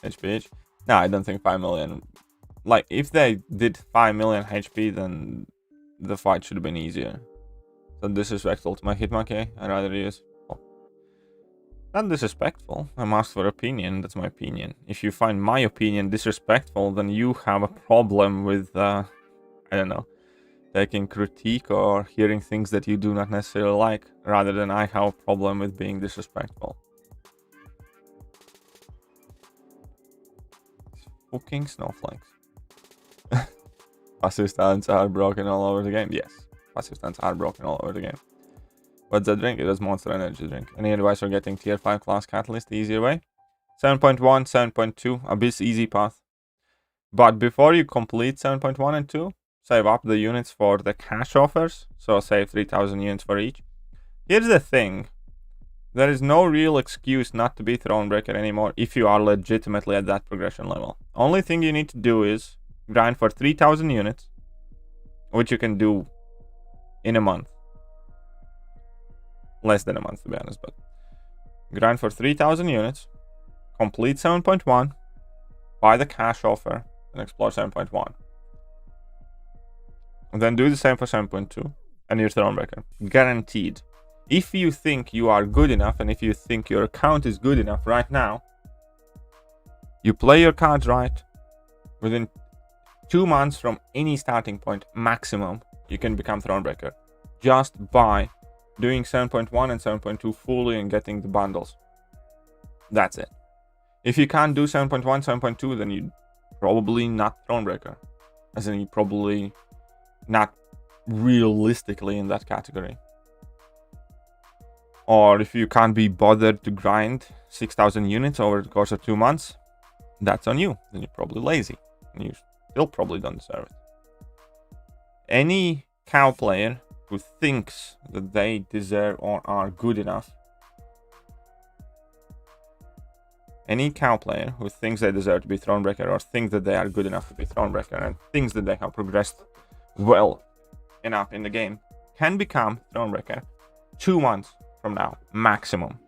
HP each. No, I don't think 5 million. Like, if they did 5 million HP, then the fight should have been easier. So disrespectful to my Hitmonkey. I'd rather use Not disrespectful. I'm asked for opinion. That's my opinion. If you find my opinion disrespectful, then you have a problem with, I don't know, taking critique or hearing things that you do not necessarily like, rather than I have a problem with being disrespectful. Fucking snowflakes. Passive stats are broken all over the game. Yes, passive stats are broken all over the game. What's that drink? It is Monster Energy drink. Any advice for getting tier 5 class catalyst the easier way? 7.1, 7.2, Abyss easy path. But before you complete 7.1 and 2, save up the units for the cash offers. So save 3,000 units for each. Here's the thing. There is no real excuse not to be Thronebreaker anymore if you are legitimately at that progression level. Only thing you need to do is grind for 3,000 units, which you can do in a month. Less than a month, to be honest, but grind for 3,000 units, complete 7.1, buy the cash offer, and explore 7.1. And then do the same for 7.2, and you're Thronebreaker. Guaranteed. If you think you are good enough, and if you think your account is good enough right now, you play your cards right, within 2 months from any starting point, maximum, you can become Thronebreaker. Just by doing 7.1 and 7.2 fully and getting the bundles. That's it. If you can't do 7.1, 7.2, then you're probably not Thronebreaker. As in, you're probably not realistically in that category. Or if you can't be bothered to grind 6,000 units over the course of 2 months, that's on you. Then you're probably lazy. And you still probably don't deserve it. Any cow player who thinks that they deserve or are good enough. Any cow player who thinks they deserve to be Thronebreaker or thinks that they are good enough to be Thronebreaker and thinks that they have progressed well enough in the game can become Thronebreaker 2 months from now, maximum.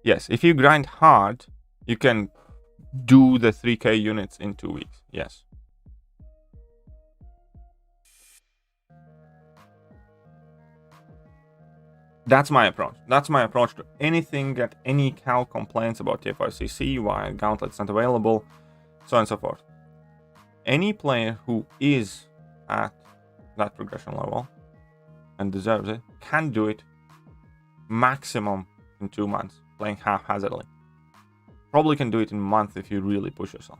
Yes, if you grind hard, you can do the 3k units in 2 weeks. Yes. That's my approach. That's my approach to anything that any cow complains about TF5CC, why Gauntlet's not available, so on and so forth. Any player who is at that progression level and deserves it can do it maximum in 2 months, playing haphazardly. Probably can do it in a month if you really push yourself.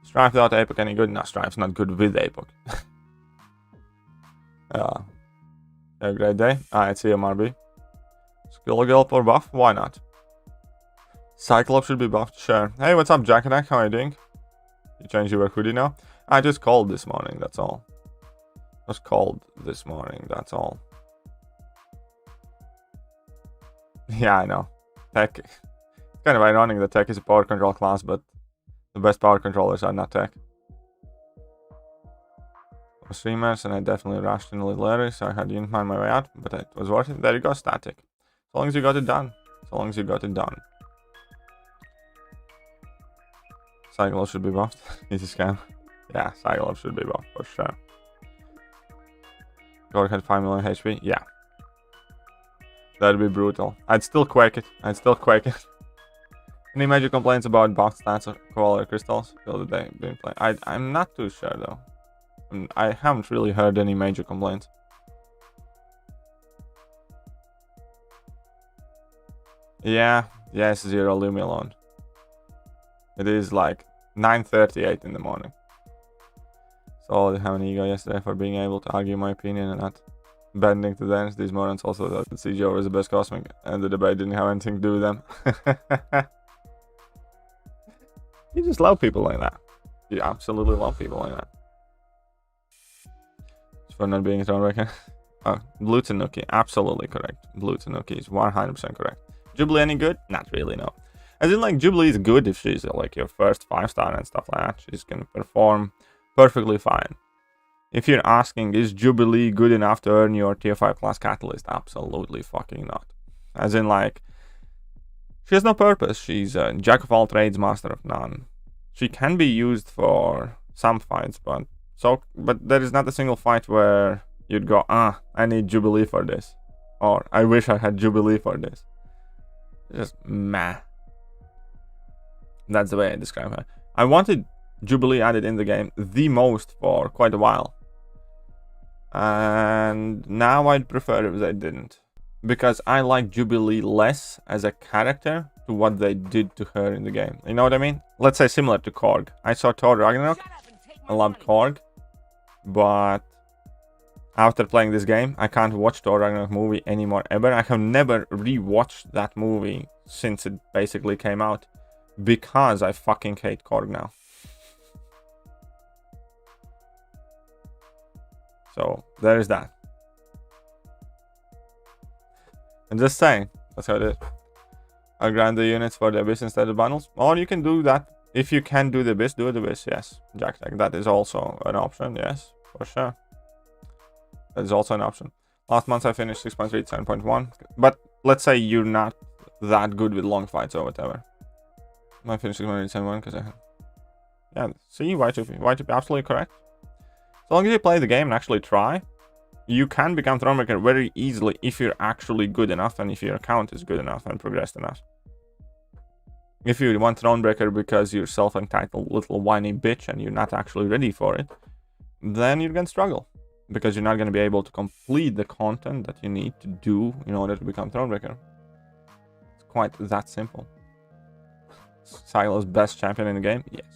Strife without APOC any good? No, Strife's not good with APOC. Have a great day. Alright, see you, MRB. Skill Gulp or buff? Why not? Cyclops should be buffed, sure. Hey, what's up, Jack Attack? How are you doing? You changed your hoodie now? I just called this morning, that's all. Just called this morning, that's all. Yeah, I know. Tech. It's kind of ironic that Tech is a power control class, but the best power controllers are not Tech. Streamers, and I definitely rushed in a little early, so I had unit mine my way out, but it was worth it. There you go, static. As long as you got it done. As long as you got it done. Cyclops should be buffed. Easy scam. Yeah, Cyclops should be buffed for sure. Gorg had 5 million HP. Yeah. That'd be brutal. I'd still quake it. I'd still quake it. Any major complaints about buff stats or quality crystals? The other day being played. I'm not too sure though. I haven't really heard any major complaints. Yeah, yes, Zero, leave me alone. It is like 9:38 in the morning. So I didn't have an ego yesterday for being able to argue my opinion and not bending to dance. These morons also thought that CGO was the best cosmic and the debate didn't have anything to do with them. You just love people like that. You absolutely love people like that. For not being a Thronebreaker. Oh, Blue Tanuki, absolutely correct. Blue Tanuki is 100% correct. Jubilee any good? Not really, no. As in, like, Jubilee is good if she's like your first 5-star and stuff like that. She's gonna perform perfectly fine. If you're asking, is Jubilee good enough to earn your tier 5 class catalyst? Absolutely fucking not. As in, like, she has no purpose. She's a jack of all trades, master of none. She can be used for some fights, but there is not a single fight where you'd go, I need Jubilee for this. Or I wish I had Jubilee for this. Just meh. That's the way I describe her. I wanted Jubilee added in the game the most for quite a while. And now I'd prefer if they didn't. Because I like Jubilee less as a character to what they did to her in the game. You know what I mean? Let's say similar to Korg. I saw Thor Ragnarok. I loved Korg. But after playing this game, I can't watch Thor Ragnarok movie anymore ever. I have never rewatched that movie since it basically came out. Because I fucking hate Korg now. So, there is that. I'm just saying, that's how it is. I'll grant the units for the Abyss instead of bundles. Or you can do that. If you can do the Abyss, do the Abyss, yes. Jack, that is also an option, yes, for sure. That is also an option. Last month I finished 6.3, 7.1. But let's say you're not that good with long fights or whatever. I finished 6.3, 7.1 because I had... Yeah, see, Y2P, absolutely correct. As long as you play the game and actually try, you can become Thronebreaker very easily if you're actually good enough and if your account is good enough and progressed enough. If you want Thronebreaker because you're self-entitled little whiny bitch and you're not actually ready for it, then you're gonna struggle. Because you're not gonna be able to complete the content that you need to do in order to become Thronebreaker. It's quite that simple. Silo's best champion in the game? Yes.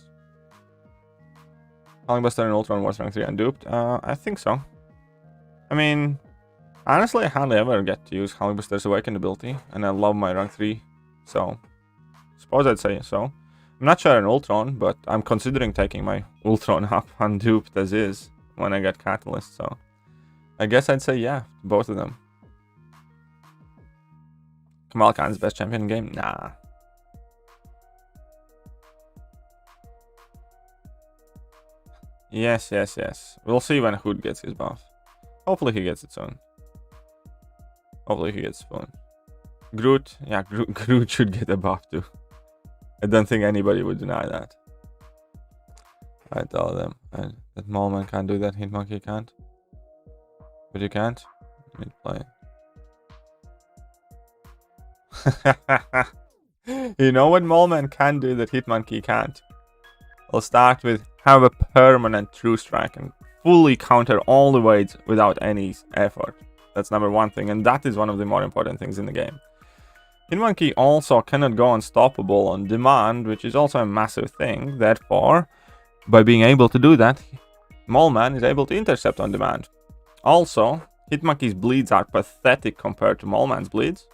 Hulkbuster and Ultron was rank 3 unduped? I think so. I mean, honestly, I hardly ever get to use Hulkbuster's Awakened ability, and I love my rank 3, so suppose I'd say so. I'm not sure on Ultron, but I'm considering taking my Ultron up unduped as is when I get Catalyst, so I guess I'd say yeah, both of them. Kamal Khan's best champion in the game? Nah. Yes. We'll see when Hood gets his buff. Hopefully he gets it soon. Hopefully he gets it soon. Groot, yeah, Groot should get a buff too. I don't think anybody would deny that. I tell them that Mallman can't do that, Hitmonkey can't. But you can't? Let me play. You know what Mallman can do that Hitmonkey can't? I'll start with have a permanent true strike and fully counter all the waves without any effort. That's number one thing, and that is one of the more important things in the game. Hitmonkey also cannot go unstoppable on demand, which is also a massive thing. Therefore, by being able to do that, Mallman is able to intercept on demand. Also, Hitmonkey's bleeds are pathetic compared to Mallman's bleeds.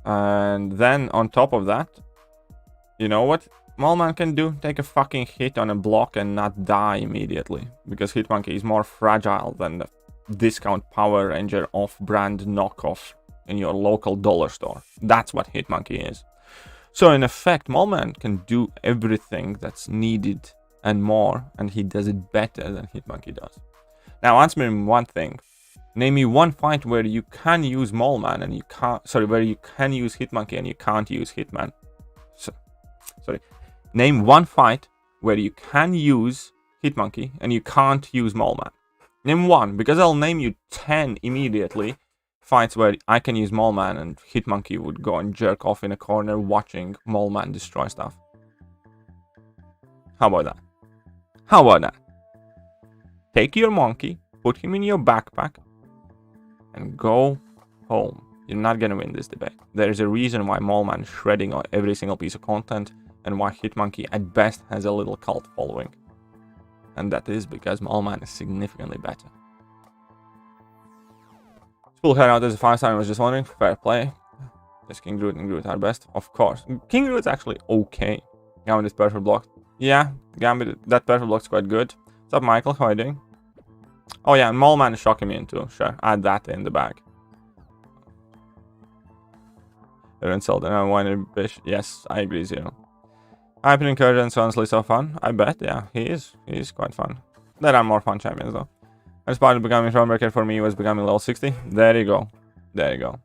And then on top of that, you know what Mallman can do? Take a fucking hit on a block and not die immediately. Because Hitmonkey is more fragile than the discount Power Ranger off-brand knockoff in your local dollar store. That's what Hitmonkey is. So in effect, Mallman can do everything that's needed and more, and he does it better than Hitmonkey does. Now answer me one thing. Name me one fight where you can use Mallman and you can't... Sorry, where you can use Hitmonkey and you can't use Hitman. Sorry. Name one fight where you can use Hitmonkey and you can't use Mallman. Name one, because I'll name you 10 immediately. Fights where I can use Mallman and Hitmonkey would go and jerk off in a corner watching Mallman destroy stuff. How about that? How about that? Take your monkey, put him in your backpack, and go home. You're not gonna win this debate. There's a reason why Mallman is shredding on every single piece of content, and why Hitmonkey at best has a little cult following. And that is because Mallman is significantly better. Full hair out as a 5-star, I was just wondering. Fair play. Does King Groot and Groot are best? Of course. King Groot's actually okay. Gambit is perfect blocked. Yeah, Gambit, that perfect block's quite good. What's up, Michael? How are you doing? Oh yeah, and Mallman is shocking me into. Sure, add that in the bag. Insulted. I'm whining bitch. Yes, I agree, Zero. Hyper Incursion's honestly so fun. I bet, yeah, he is. He is quite fun. There are more fun champions though. As part of becoming Thronebreaker for me was becoming level 60. There you go. There you go.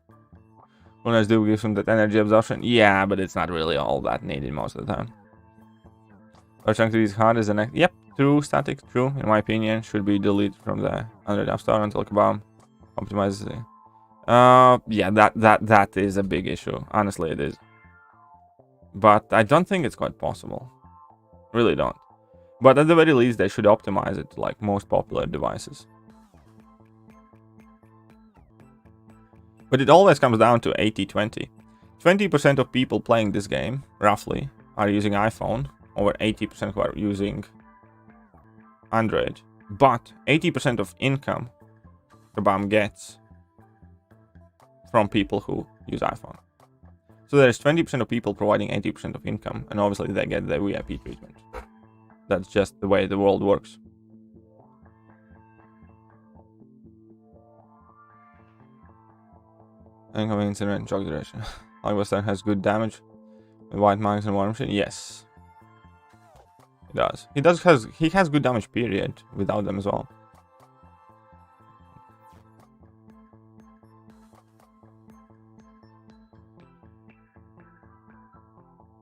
Lunas do give him that energy absorption. Yeah, but it's not really all that needed most of the time. Or chunk to these hard is the next. Yep, true, static, true. In my opinion, should be deleted from the Unread App Store until Kabam optimizes Yeah, that is a big issue. Honestly, it is. But I don't think it's quite possible. Really don't. But at the very least, they should optimize it to like most popular devices. But it always comes down to 80-20. 20% of people playing this game, roughly, are using iPhone. Over 80% who are using Android. But 80% of income Kabam gets from people who use iPhone. So there's 20% of people providing 80% of income, and obviously they get the VIP treatment. That's just the way the world works. Incoming incident, shock duration. Blockbuster has good damage with white marks and war machine. Yes, he does. He has good damage. Period. Without them as well.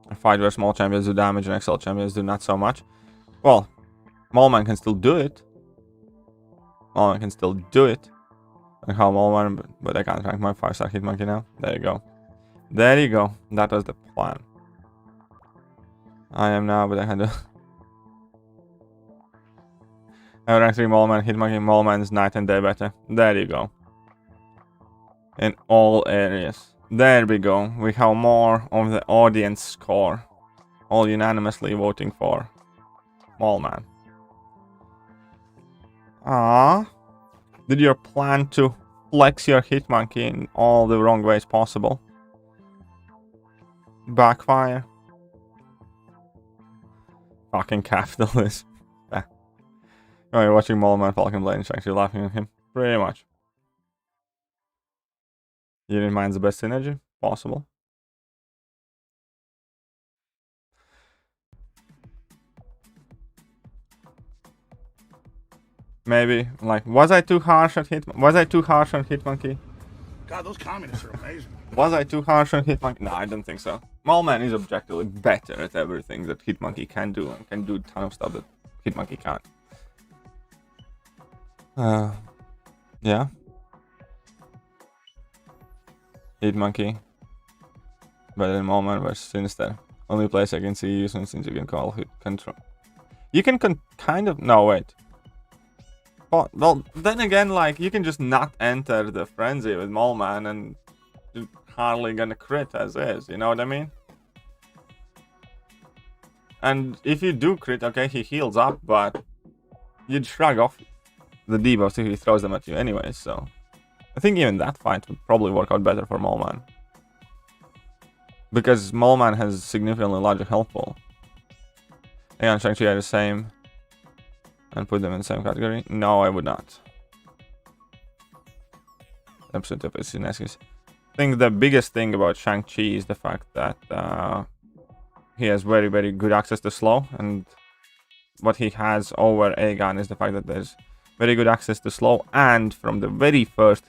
A fight where small champions do damage and XL champions do not so much. Well, Mallman can still do it. Mallman can still do it. I call Mallman, but I can't rank my 5-star Hitmonkey now. There you go. There you go. That was the plan. I am now, but I had to. I rank 3 Mallman, Hitmonkey. Mallman's night and day better. There you go. In all areas. There we go. We have more of the audience score. All unanimously voting for Mallman. Did you plan to flex your Hitmonkey in all the wrong ways possible? Backfire? Fucking capitalist. Oh, you're watching Mallman Falcon Blade and actually laughing at him. Pretty much. You didn't mind the best synergy? Possible. Maybe, like, was I too harsh on Hitmonkey? God, those communists are amazing. Was I too harsh on Hitmonkey? No, I don't think so. Mallman is objectively better at everything that Hitmonkey can do, and can do a ton of stuff that Hitmonkey can't. Yeah. Hitmonkey. Better than Mallman versus Sinister. Only place I can see you since you can call hit control. You can kind of... No, wait. Well, then again, like, you can just not enter the frenzy with Mallman and you're hardly gonna crit as is, you know what I mean? And if you do crit, okay, he heals up, but you'd shrug off the debuffs if he throws them at you anyway, so... I think even that fight would probably work out better for Mallman. Because Mallman has significantly larger health pool. Again, Shang-Chi are the same. And put them in the same category? No, I would not. Episode of Sineskis. I think the biggest thing about Shang-Chi is the fact that he has very, very good access to slow. And what he has over Aegon is the fact that there's very good access to slow. And from the very first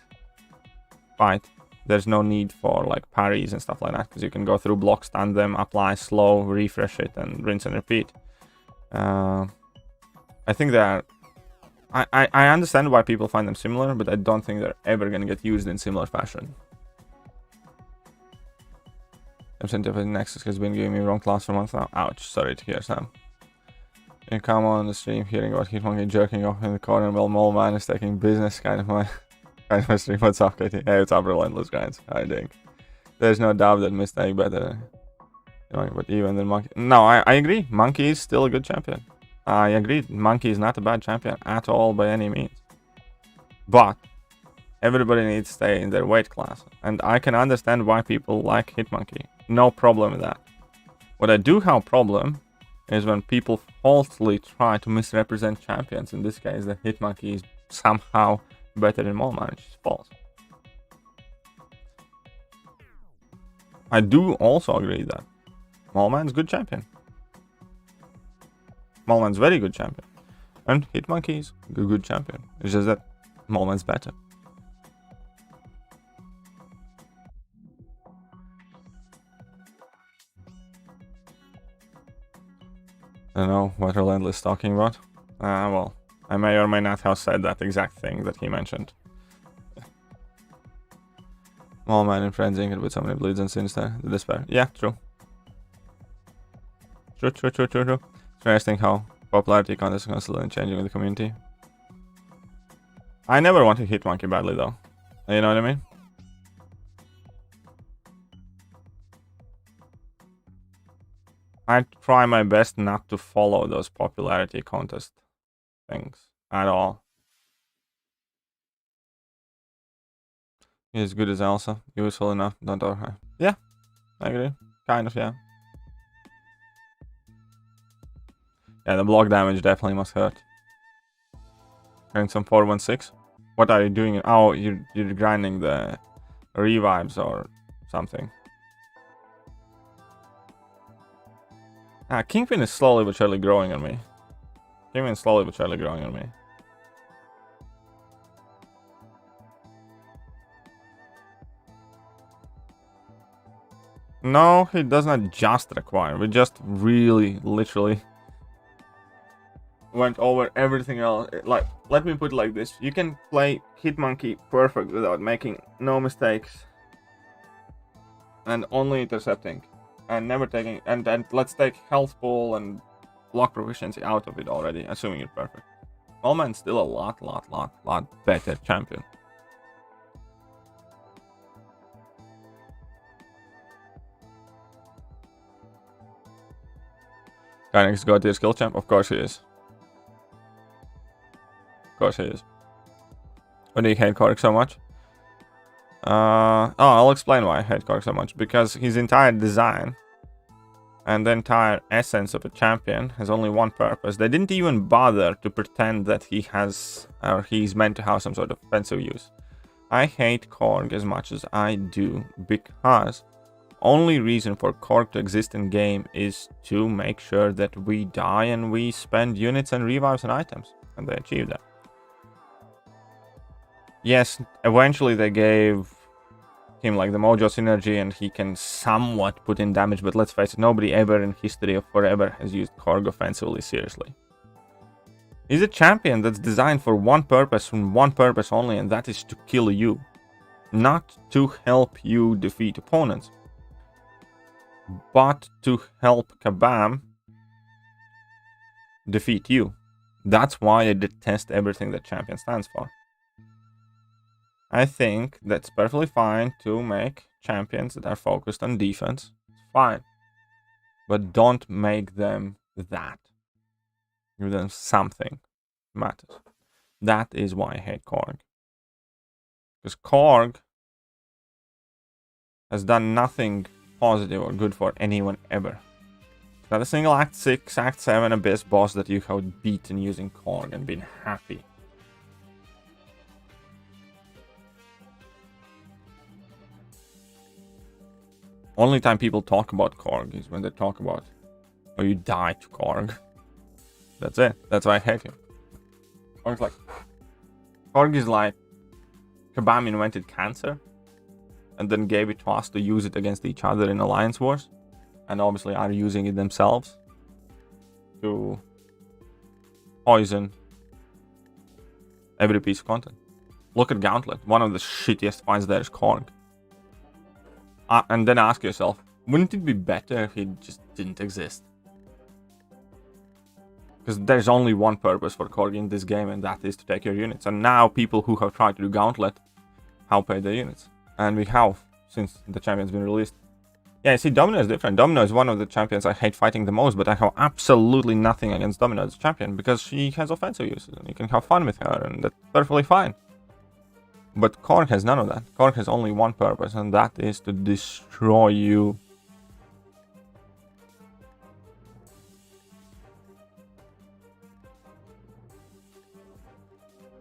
fight, there's no need for like parries and stuff like that, because you can go through block, stun them, apply slow, refresh it, and rinse and repeat. I think they're... I understand why people find them similar, but I don't think they're ever going to get used in similar fashion. MCOC Nexus has been giving me wrong class for months now. Ouch, sorry to hear, Sam. You come on the stream hearing about Hitmonkey jerking off in the corner while Mallman is taking business, kind of my stream. What's up, Katie? Hey, what's up, Relentless Grinds? How you doing? There's no doubt that Mistake better. But even the Monkey... No, I agree. Monkey is still a good champion. I agree. Monkey is not a bad champion at all by any means. But everybody needs to stay in their weight class. And I can understand why people like Hitmonkey. No problem with that. What I do have a problem is when people falsely try to misrepresent champions. In this case, the Hitmonkey is somehow better than Mallman, which is false. I do also agree that Mallman's a good champion. Mallman's very good champion. And Hitmonkey is a good champion. It's just that Mallman's better. I don't know what Relentless is talking about. Well, I may or may not have said that exact thing that he mentioned. Small man in frenzy could put so many bleeds and sins there. The despair. Yeah, true. True. It's interesting how popularity contests are constantly changing with the community. I never wanted Hitmonkey badly though. You know what I mean? I try my best not to follow those popularity contest things at all. He's as good as Elsa. Useful enough, not overhigh. Yeah, I agree. Kind of, yeah. Yeah, the block damage definitely must hurt. And some 416. What are you doing? Oh, you're grinding the revives or something. Kingpin is slowly but surely growing on me. Kingpin is slowly but surely growing on me. No, he does not just require. We just really, literally went over everything else. Like, let me put it like this. You can play Hitmonkey perfect without making no mistakes. And only intercepting. And never taking... And let's take health pool and block proficiency out of it already, assuming you're perfect. Allman's still a lot better champion. Kynix got the skill champ? Of course he is. Of course he is. Why do you hate Korg so much? I'll explain why I hate Korg so much. Because his entire design and the entire essence of a champion has only one purpose. They didn't even bother to pretend that he has, or he's meant to have some sort of offensive use. I hate Korg as much as I do because only reason for Korg to exist in game is to make sure that we die and we spend units and revives and items, and they achieve that. Yes, eventually they gave him like the Mojo synergy and he can somewhat put in damage, but let's face it, nobody ever in history of forever has used Korg offensively seriously. He's a champion that's designed for one purpose and one purpose only, and that is to kill you, not to help you defeat opponents, but to help Kabam defeat you. That's why I detest everything that champion stands for. I think that's perfectly fine to make champions that are focused on defense. It's fine. But don't make them that. Give them something that matters. That is why I hate Korg. Because Korg has done nothing positive or good for anyone ever. Not a single Act 6, Act 7 Abyss boss that you have beaten using Korg and been happy. Only time people talk about Korg is when they talk about, oh, you died to Korg. That's it. That's why I hate him. Korg is like Kabam invented cancer and then gave it to us to use it against each other in alliance wars, and obviously are using it themselves to poison every piece of content. Look at Gauntlet. One of the shittiest fights there is Korg. And then ask yourself, wouldn't it be better if he just didn't exist? Because there's only one purpose for Korg in this game, and that is to take your units. And now people who have tried to do Gauntlet have paid their units. And we have, since the champion's been released. Yeah, see, Domino is different. Domino is one of the champions I hate fighting the most, but I have absolutely nothing against Domino as a champion, because she has offensive uses, and you can have fun with her, and that's perfectly fine. But Korg has none of that. Korg has only one purpose, and that is to destroy you.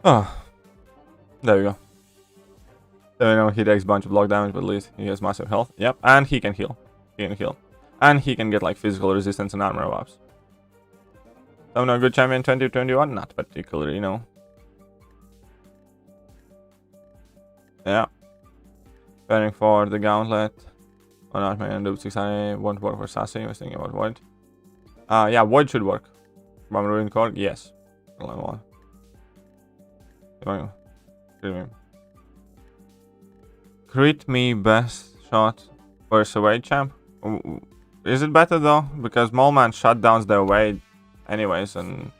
Oh, there we go. So we know he takes a bunch of block damage, but at least he has massive health. Yep, and he can heal. He can heal. And he can get like physical resistance and armor buffs. So no good champion 2021? Not particularly, you know. Yeah. Preparing for the Gauntlet. Oh, not my end of 600 won't work for Sassy. I was thinking about Void. Yeah, Void should work. Mandalorian Korg? Yes. Level 1. Crit me best shot versus away champ. Is it better though? Because Moleman shutdowns their away anyways, and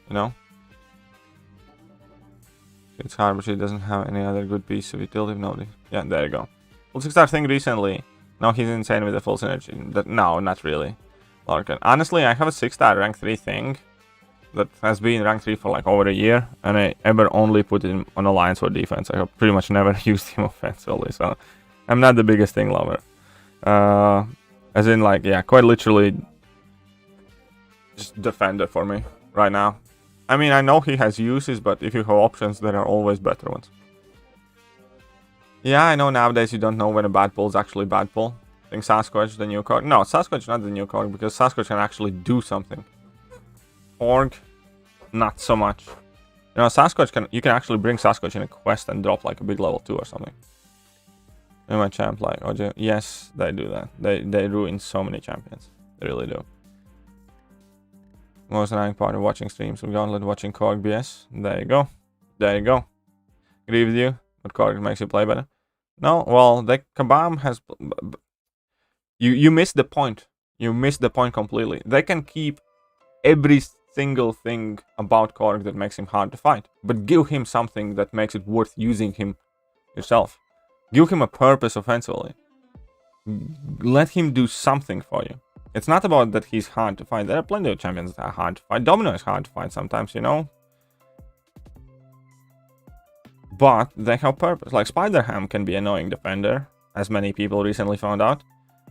you know. It's hard, but she doesn't have any other good piece of utility. No, yeah, there you go. Full 6-star thing recently. No, he's insane with the full synergy. No, not really. Larkin. Honestly, I have a 6-star rank 3 thing that has been rank 3 for like over a year, and I ever only put him on alliance or defense. I have pretty much never used him offensively, so I'm not the biggest thing lover. As in, like, yeah, quite literally just defender for me right now. I mean, I know he has uses, but if you have options, there are always better ones. Yeah, I know nowadays you don't know when a bad pull is actually bad pull. I think Sasquatch, the new card. No, Sasquatch not the new card, because Sasquatch can actually do something. Org, not so much. You know, Sasquatch you can actually bring Sasquatch in a quest and drop like a big level 2 or something. In my champ, like, OJ, yes, they do that. They ruin so many champions. They really do. Most annoying part of watching streams with Gauntlet, watching Korg BS. There you go. There you go. Agree with you, but Korg makes you play better. No, well, the Kabam has... You missed the point. You missed the point completely. They can keep every single thing about Korg that makes him hard to fight, but give him something that makes it worth using him yourself. Give him a purpose offensively. Let him do something for you. It's not about that he's hard to fight. There are plenty of champions that are hard to fight. Domino is hard to fight sometimes, you know. But they have purpose. Like Spider-Ham can be an annoying defender, as many people recently found out.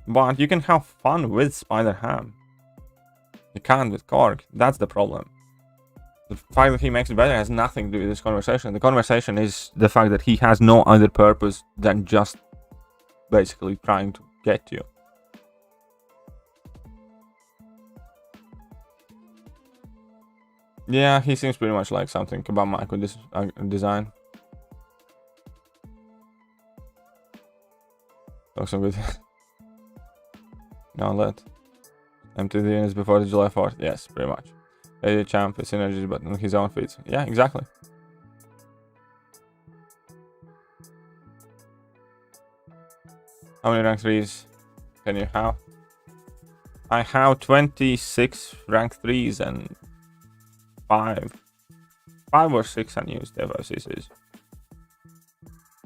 But you can have fun with Spider-Ham. You can't with Korg. That's the problem. The fact that he makes it better has nothing to do with this conversation. The conversation is the fact that he has no other purpose than just basically trying to get you. Yeah, he seems pretty much like something Kabam I could design. Looks so good. Gauntlet. Empty the units before the July 4th. Yes, pretty much. A champ is synergy, but on his own feet. Yeah, exactly. How many rank 3s can you have? I have 26 rank 3s and 5 or 6 unused FFCCs.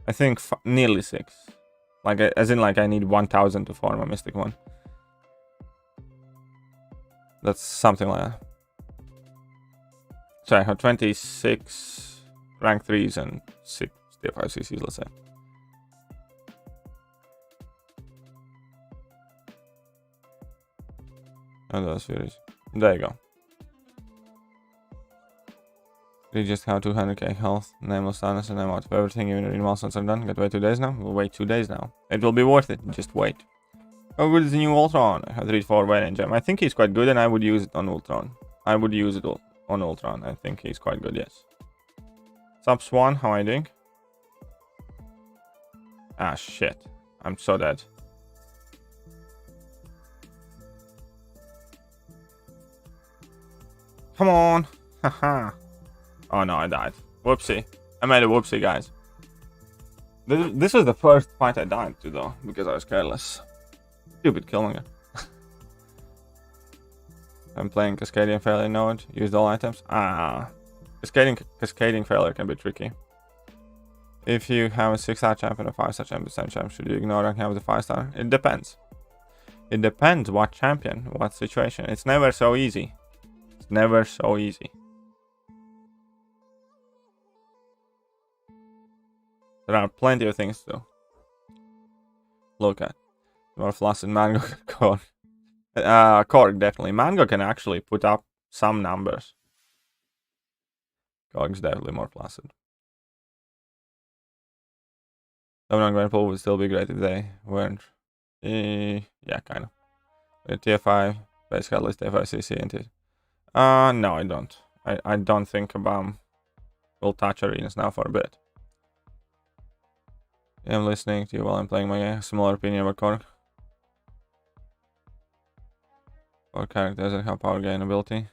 I think nearly 6. Like, as in, like, I need 1000 to form a mystic one. That's something like that. So I have 26 rank 3s and 6 FFCCs, let's say. And those series. There you go. You just have 200k health, nameless status, and I'm out of everything. Even the milestones are done. Got to wait 2 days now. We'll wait 2 days now. It will be worth it. Just wait. How good is the new Ultron? I have 3-4 Wayne Gem. I think he's quite good, and I would use it on Ultron. I would use it on Ultron. I think he's quite good, yes. Sub Swan, how are you doing? Ah, shit. I'm so dead. Come on. Haha. Oh no, I died. Whoopsie. I made a whoopsie, guys. This was the first fight I died to, though, because I was careless. Stupid Killmonger. I'm playing Cascadian Failure node. Used all items. Ah. Cascading Failure can be tricky. If you have a 6-star champ and a 5-star champ, should you ignore and have the 5-star? It depends. It depends what champion, what situation. It's never so easy. It's never so easy. There are plenty of things to look at. More flaccid Mango Korg. Korg, definitely. Mango can actually put up some numbers. Korg's definitely more flaccid. Domino and Gwenpool would still be great if they weren't. Yeah, kind of. TF5, base catalyst, TF5CC, and it. No, I don't. I don't think Kabam will touch arenas now for a bit. I'm listening to you while I'm playing my game. Similar opinion about Korg. Or character doesn't have power gain ability.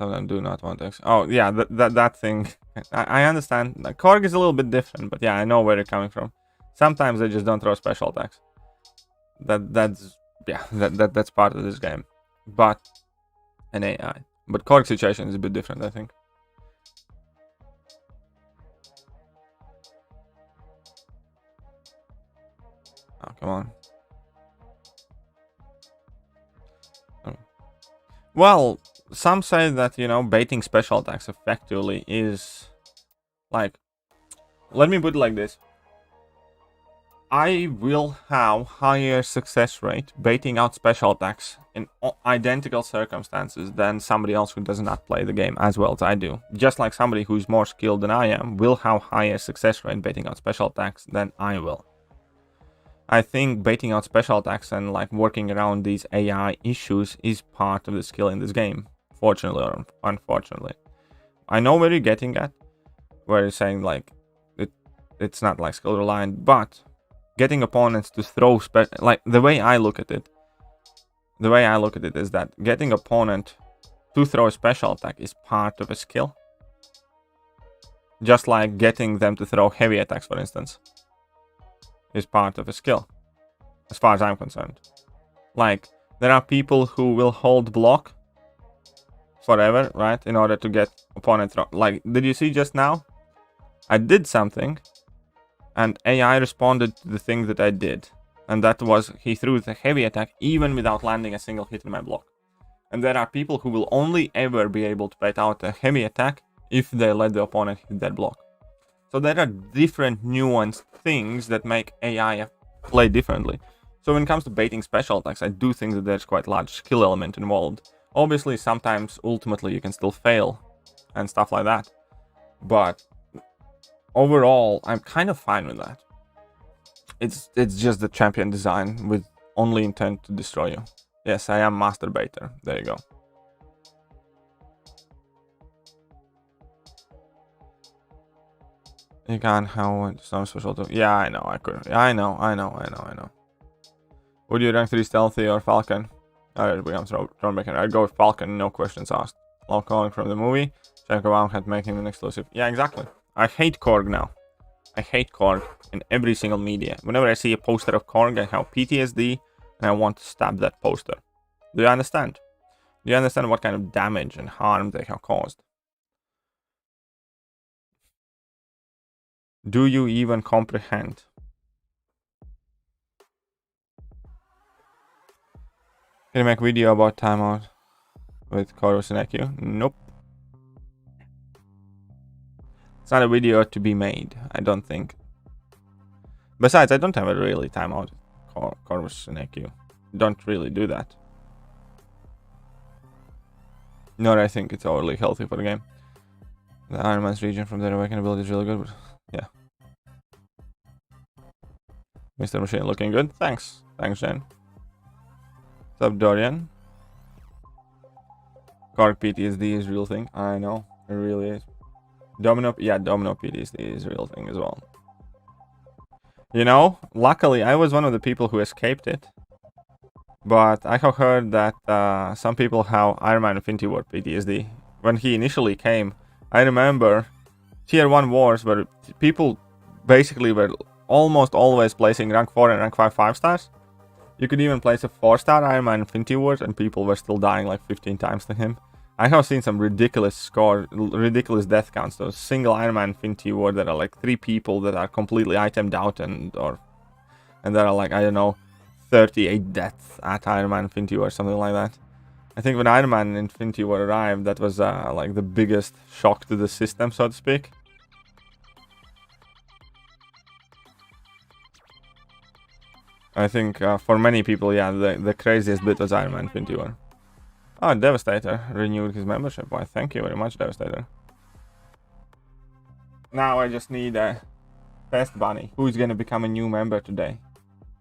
of them do not want X. Oh, yeah, that thing. I understand. The Korg is a little bit different, but yeah, I know where you're coming from. Sometimes they just don't throw special attacks. That's part of this game. But an AI. But Korg situation is a bit different, I think. Oh, come on. Oh. Well, some say that, you know, baiting special attacks effectively is like, let me put it like this. I will have higher success rate baiting out special attacks in identical circumstances than somebody else who does not play the game as well as I do. Just like somebody who's more skilled than I am will have higher success rate baiting out special attacks than I will. I think baiting out special attacks and like working around these AI issues is part of the skill in this game. Fortunately or unfortunately. I know where you're getting at. Where you're saying like it's not like skill reliant, but getting opponents to throw like the way I look at it is that getting opponent to throw a special attack is part of a skill. Just like getting them to throw heavy attacks, for instance, is part of a skill, as far as I'm concerned. Like, there are people who will hold block forever, right, in order to get opponent throw. Like, did you see just now? I did something, and AI responded to the thing that I did. And that was, he threw the heavy attack even without landing a single hit in my block. And there are people who will only ever be able to bait out a heavy attack if they let the opponent hit that block. So there are different nuanced things that make AI play differently. So when it comes to baiting special attacks, I do think that there's quite a large skill element involved. Obviously, sometimes, ultimately, you can still fail and stuff like that. But overall, I'm kind of fine with that. It's just the champion design with only intent to destroy you. Yes, I am master baiter. There you go. You can't have some special too. Yeah, I know. I couldn't. Yeah, I know. Would you rank 3 stealthy or Falcon? Alright, we have Thronebreaker. I'd go with Falcon, no questions asked. Love calling from the movie. Jacobkanda had making an exclusive. Yeah, exactly. I hate Korg now. I hate Korg in every single media. Whenever I see a poster of Korg, I have PTSD and I want to stab that poster. Do you understand? Do you understand what kind of damage and harm they have caused? Do you even comprehend? Can you make video about timeout with Chorus and EQ? Nope. It's not a video to be made, I don't think. Besides, I don't have a really timeout Chorus and EQ. Don't really do that. Nor I think it's overly healthy for the game. The Iron Man's region from their awakened ability is really good, but yeah. Mr. Machine looking good. Thanks. Thanks, Jen. What's up, Dorian? Korg PTSD is a real thing. I know. It really is. Domino PTSD is a real thing as well. You know, luckily I was one of the people who escaped it. But I have heard that some people have Iron Man Infinity War PTSD. When he initially came, I remember tier 1 wars where people basically were almost always placing rank 4 and rank 5 5-stars. You could even place a 4-star Iron Man Infinity Wars and people were still dying like 15 times to him. I have seen some ridiculous death counts. Those single Iron Man Infinity War that are like 3 people that are completely itemed out and that are like, I don't know, 38 deaths at Iron Man Infinity War or something like that. I think when Iron Man Infinity War arrived, that was like the biggest shock to the system, so to speak. I think for many people, yeah, the craziest bit was Iron Man Infinity War. Oh, Devastator renewed his membership. Why, thank you very much, Devastator. Now I just need a Test Bunny. Who's gonna become a new member today?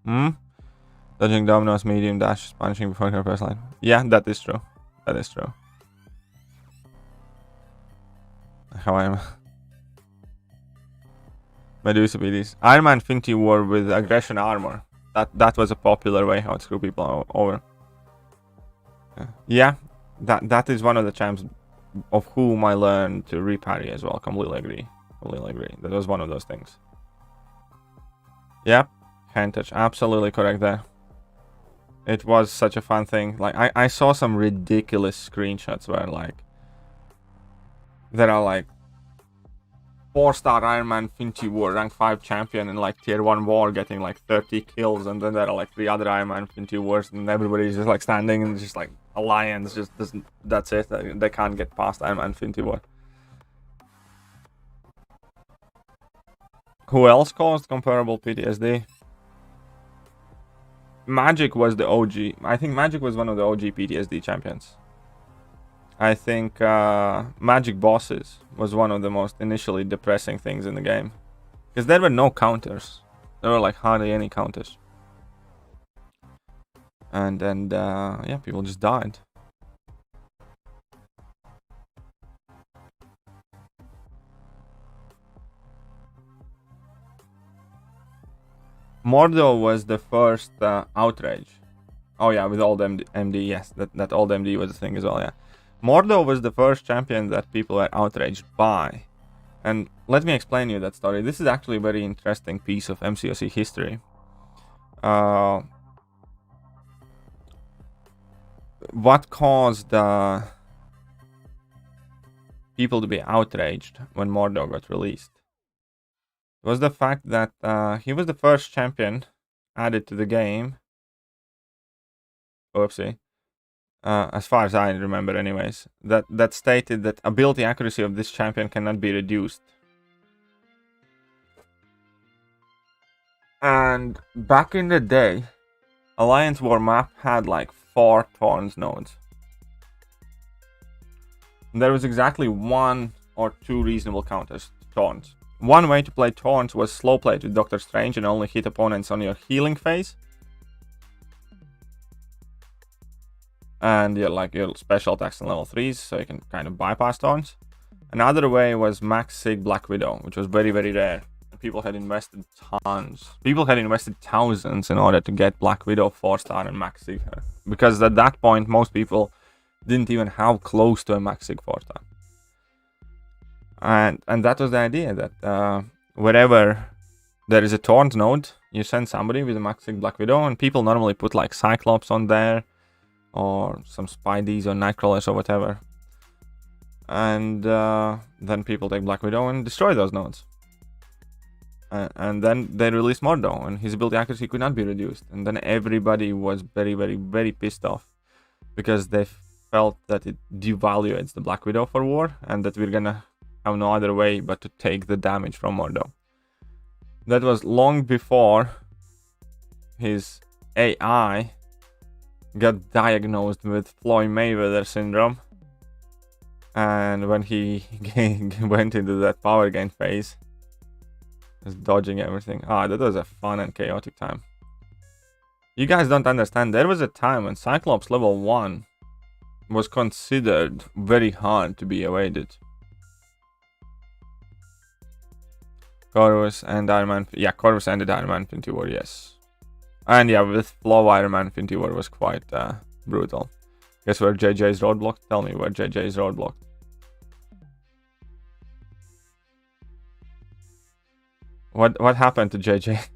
Dodging dominoes, medium dash, punching before her first line. Yeah, that is true. That is true. How I am. Medusa PDs. Iron Man Infinity War with aggression armor. That was a popular way how to screw people over. Yeah, that is one of the champs of whom I learned to reparry as well. Completely agree. Completely agree. That was one of those things. Yep, hand touch. Absolutely correct there. It was such a fun thing. Like I saw some ridiculous screenshots where like there are like 4-star Iron Man Finty War, rank 5 champion in like tier 1 war getting like 30 kills, and then there are like 3 other Iron Man Finty Wars, and everybody's just like standing and just like Alliance just doesn't, that's it. They can't get past Iron Man Finty War. Who else caused comparable PTSD? Magic was the OG. I think Magic was one of the OG PTSD champions. I think Magic bosses was one of the most initially depressing things in the game. Because there were no counters. There were like hardly any counters. And yeah, people just died. Mordo was the first outrage. Oh yeah, with old MD, yes, that old MD was a thing as well, yeah. Mordo was the first champion that people were outraged by. And let me explain you that story. This is actually a very interesting piece of MCOC history. What caused people to be outraged when Mordo got released was the fact that he was the first champion added to the game. Oopsie. As far as I remember anyways, that stated that ability accuracy of this champion cannot be reduced. And back in the day, Alliance War map had like 4 Thorns nodes. And there was exactly 1 or 2 reasonable counters to Thorns. One way to play Thorns was slow play with Doctor Strange and only hit opponents on your healing phase. And like your special attacks on level 3s, so you can kind of bypass Thorns. Another way was Max Sig Black Widow, which was very, very rare. People had invested tons. People had invested thousands in order to get Black Widow 4-star and Max Sig her. Because at that point, most people didn't even have close to a Max Sig 4-star. And that was the idea, that wherever there is a Thorns node, you send somebody with a Max Sig Black Widow, and people normally put like Cyclops on there, or some Spideys or Nightcrawlers or whatever. And then people take Black Widow and destroy those nodes. And then they release Mordo, and his ability accuracy could not be reduced. And then everybody was very, very, very pissed off, because they felt that it devaluates the Black Widow for war, and that we're gonna have no other way but to take the damage from Mordo. That was long before his AI got diagnosed with Floyd Mayweather syndrome, and when he went into that power gain phase, just dodging everything. That was a fun and chaotic time. You guys don't understand. There was a time when Cyclops level 1 was considered very hard to be evaded. Corvus and Iron Man. Yeah, Corvus ended Iron Man Infinity War, yes. And yeah, with Flow Iron Man Infinity War was quite brutal. Guess where JJ is roadblocked? Tell me where JJ is roadblocked. What happened to JJ?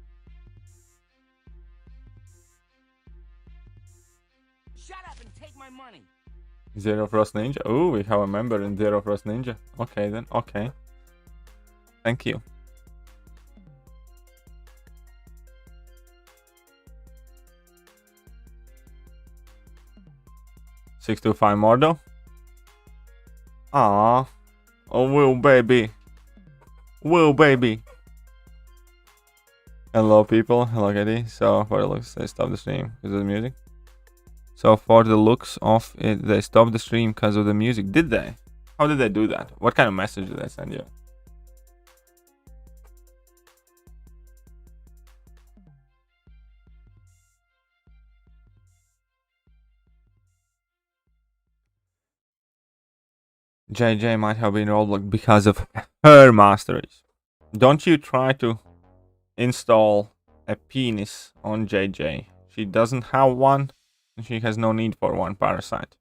Shut up and take my money. ZeroFrostNinja. Oh, we have a member in ZeroFrostNinja. Okay then, okay. Thank you. $625 Mordo. Ah, oh Will baby, Will baby. Hello people, hello Getty. So for the looks, they stopped the stream because of the music. So for the looks of it, they stopped the stream because of the music. Did they? How did they do that? What kind of message did they send you? JJ might have been roadblocked because of her masteries. Don't you try to install a penis on JJ. She doesn't have one, and she has no need for one, Parasite.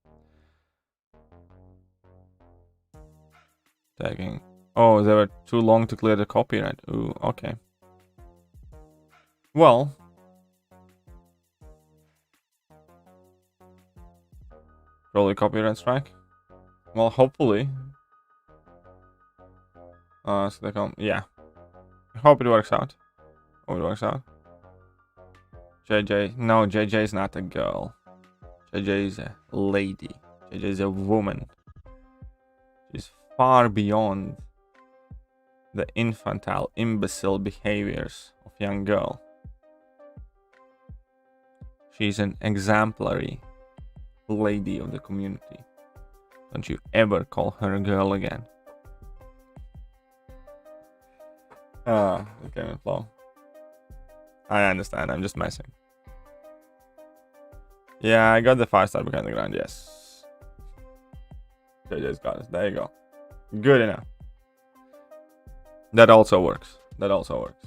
Tagging. Oh, they were too long to clear the copyright. Ooh, okay. Well. Probably copyright strike. Well, hopefully. So they come. Yeah. I hope it works out. Hope it works out. JJ. No, JJ is not a girl. JJ is a lady. JJ is a woman. She's far beyond the infantile, imbecile behaviors of young girl. She's an exemplary lady of the community. Don't you ever call her a girl again. Ah, the game and flow. I understand, I'm just messing. Yeah, I got the 5-star behind the ground, yes. JJ's got it, there you go. Good enough. That also works. That also works.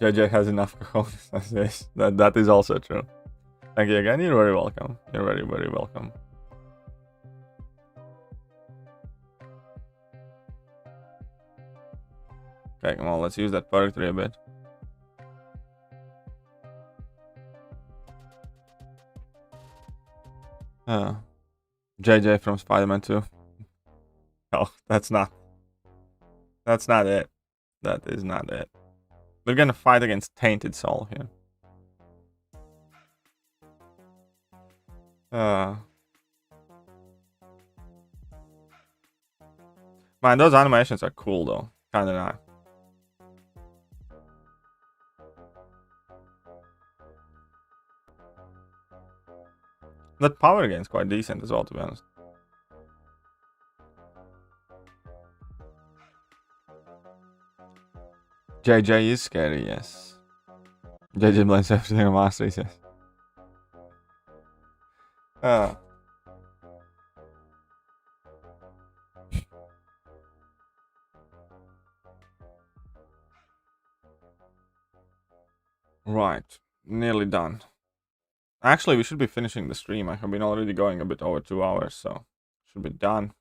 JJ has enough cojones. That is also true. Thank you again. You're very welcome. You're very, very welcome. Okay, come on. Let's use that perk tree a bit. JJ from Spider-Man 2. Oh, that's not it. That is not it. We're gonna fight against Tainted Soul here. Man, those animations are cool though. Kinda not. That power gain is quite decent as well, to be honest. JJ is scary, yes. JJ blames everything on Master, yes. Right, nearly done. Actually, we should be finishing the stream. I have been already going a bit over 2 hours, so should be done.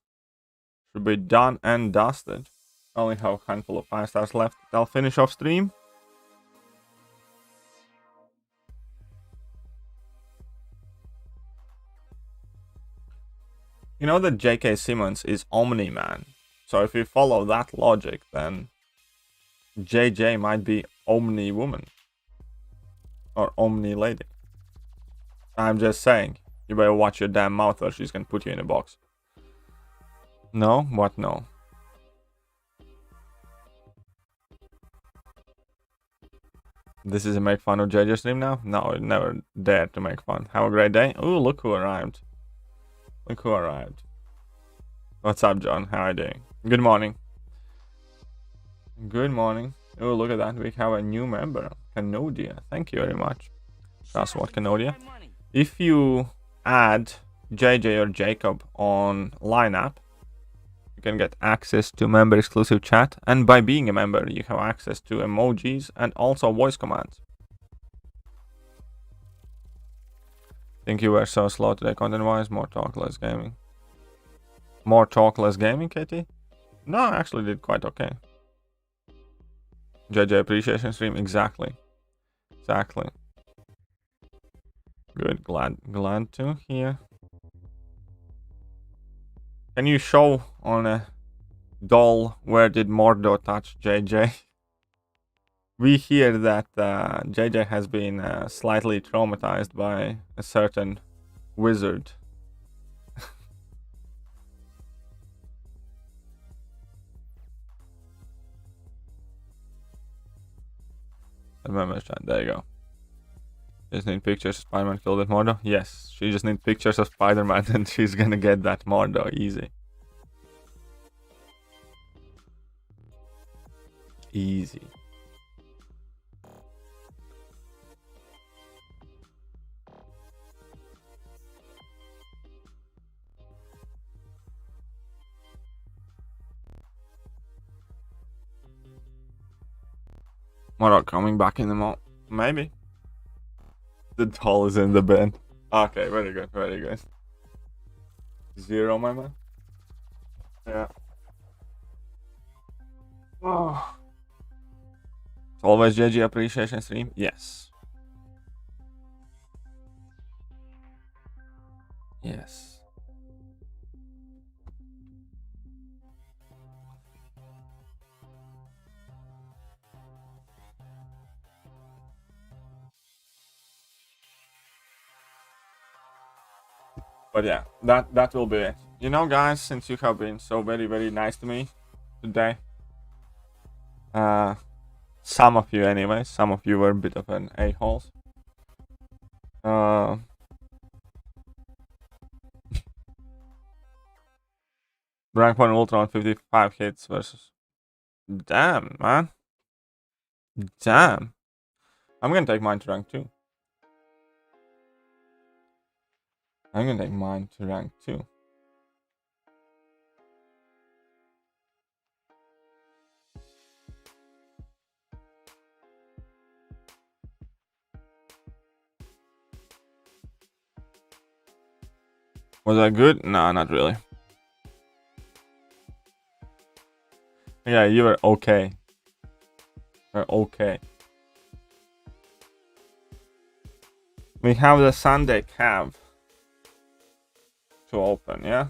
Should be done and dusted. Only have a handful of 5 stars left. I'll finish off stream. You know that J.K. Simmons is Omni-Man. So if you follow that logic, then JJ might be Omni-Woman. Or Omni-Lady. I'm just saying. You better watch your damn mouth or she's gonna put you in a box. No? What no? This is a make fun of JJ stream now? No, I never dared to make fun. Have a great day. Ooh, look who arrived. Look who arrived. What's up, John? How are you doing? Good morning. Good morning. Oh, look at that. We have a new member. Canodia. Thank you very much. That's what, Canodia. If you add JJ or Jacob on lineup, you can get access to member exclusive chat. And by being a member, you have access to emojis and also voice commands. Think you were so slow today content-wise? More talk, less gaming. More talk, less gaming, Katie? No, I actually did quite okay. JJ appreciation stream, exactly. Exactly. Good, glad to hear. Can you show on a doll where did Mordo touch JJ? We hear that JJ has been slightly traumatized by a certain wizard. Remember chat, there you go. Just need pictures of Spider-Man killed that Mordo? Yes, she just needs pictures of Spider-Man and she's gonna get that Mordo easy. Easy. Mordo coming back in the mall? Maybe. The doll is in the bin. Okay, very good, very good. Zero, my man. Yeah. Oh. It's always JG appreciation stream. Yes. Yes. But yeah, that will be it. You know, guys, since you have been so very nice to me today, some of you anyway, some of you were a bit of an a-holes. Rank 1 Ultra on 55 hits versus... Damn, man. Damn. I'm gonna take mine to rank 2. I'm gonna take mine to rank 2. Was that good? No, not really. Yeah, you were okay. You're okay. We have the Sunday cab to open, yeah?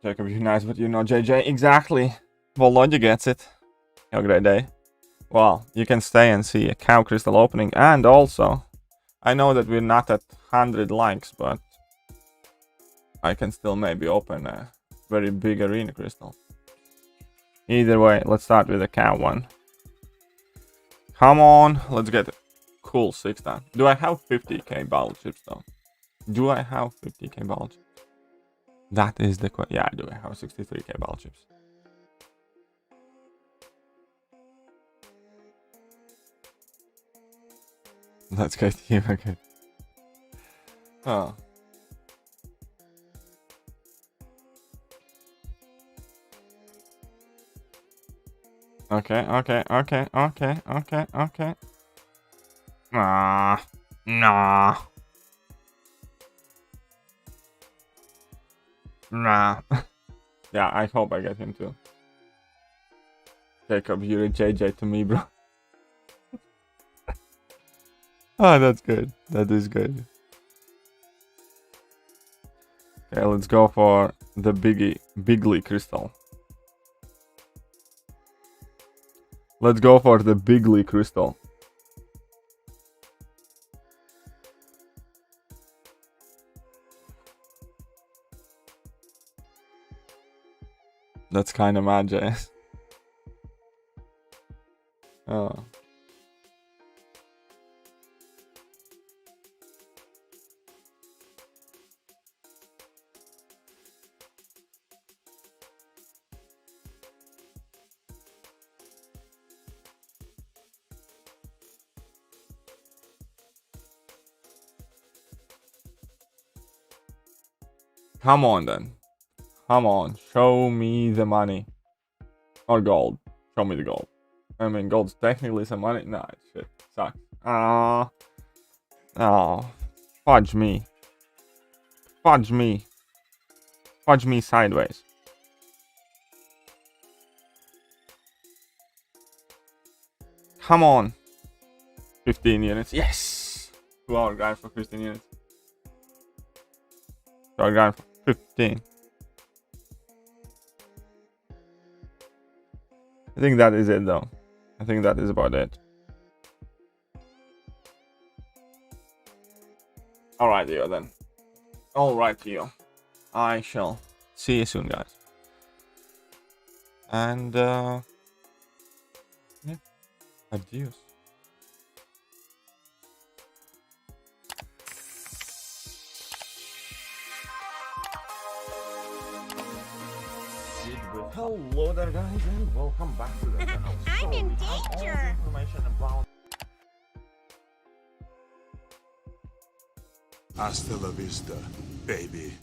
Jacob, you're nice, but you're not JJ. Exactly. Volodya gets it. Have a great day. Well, you can stay and see a cow crystal opening, and also, I know that we're not at 100 likes, but I can still maybe open a very big arena crystal. Either way, let's start with the cow one. Come on, let's get it. Cool 6 down. Do I have 50k battle chips though? Do I have 50k battle chips? That is the question. Yeah, I do. I have 63k battle chips. Let's get you again. Oh. Okay. Nah. Yeah, I hope I get him too. Jacob, you're a JJ to me, bro. Oh, that's good. That is good. Okay, let's go for the bigly crystal. Let's go for the bigly crystal. That's kind of mad, JS. Oh. Come on then. Come on. Show me the money. Or gold. Show me the gold. I mean, gold's technically some money. Nah, shit. Sucks. Oh. Fudge me. Fudge me. Fudge me sideways. Come on. 15 units. Yes! 2 hour grind for 15 units. 2 hour grind for 15. I think that is it though. I think that is about it. Alright, Theo then. Alright, Theo. I shall see you soon, guys. And yeah. Adios. Hello there, guys, and welcome back to the channel. I'm in danger. Information about Hasta la vista, baby.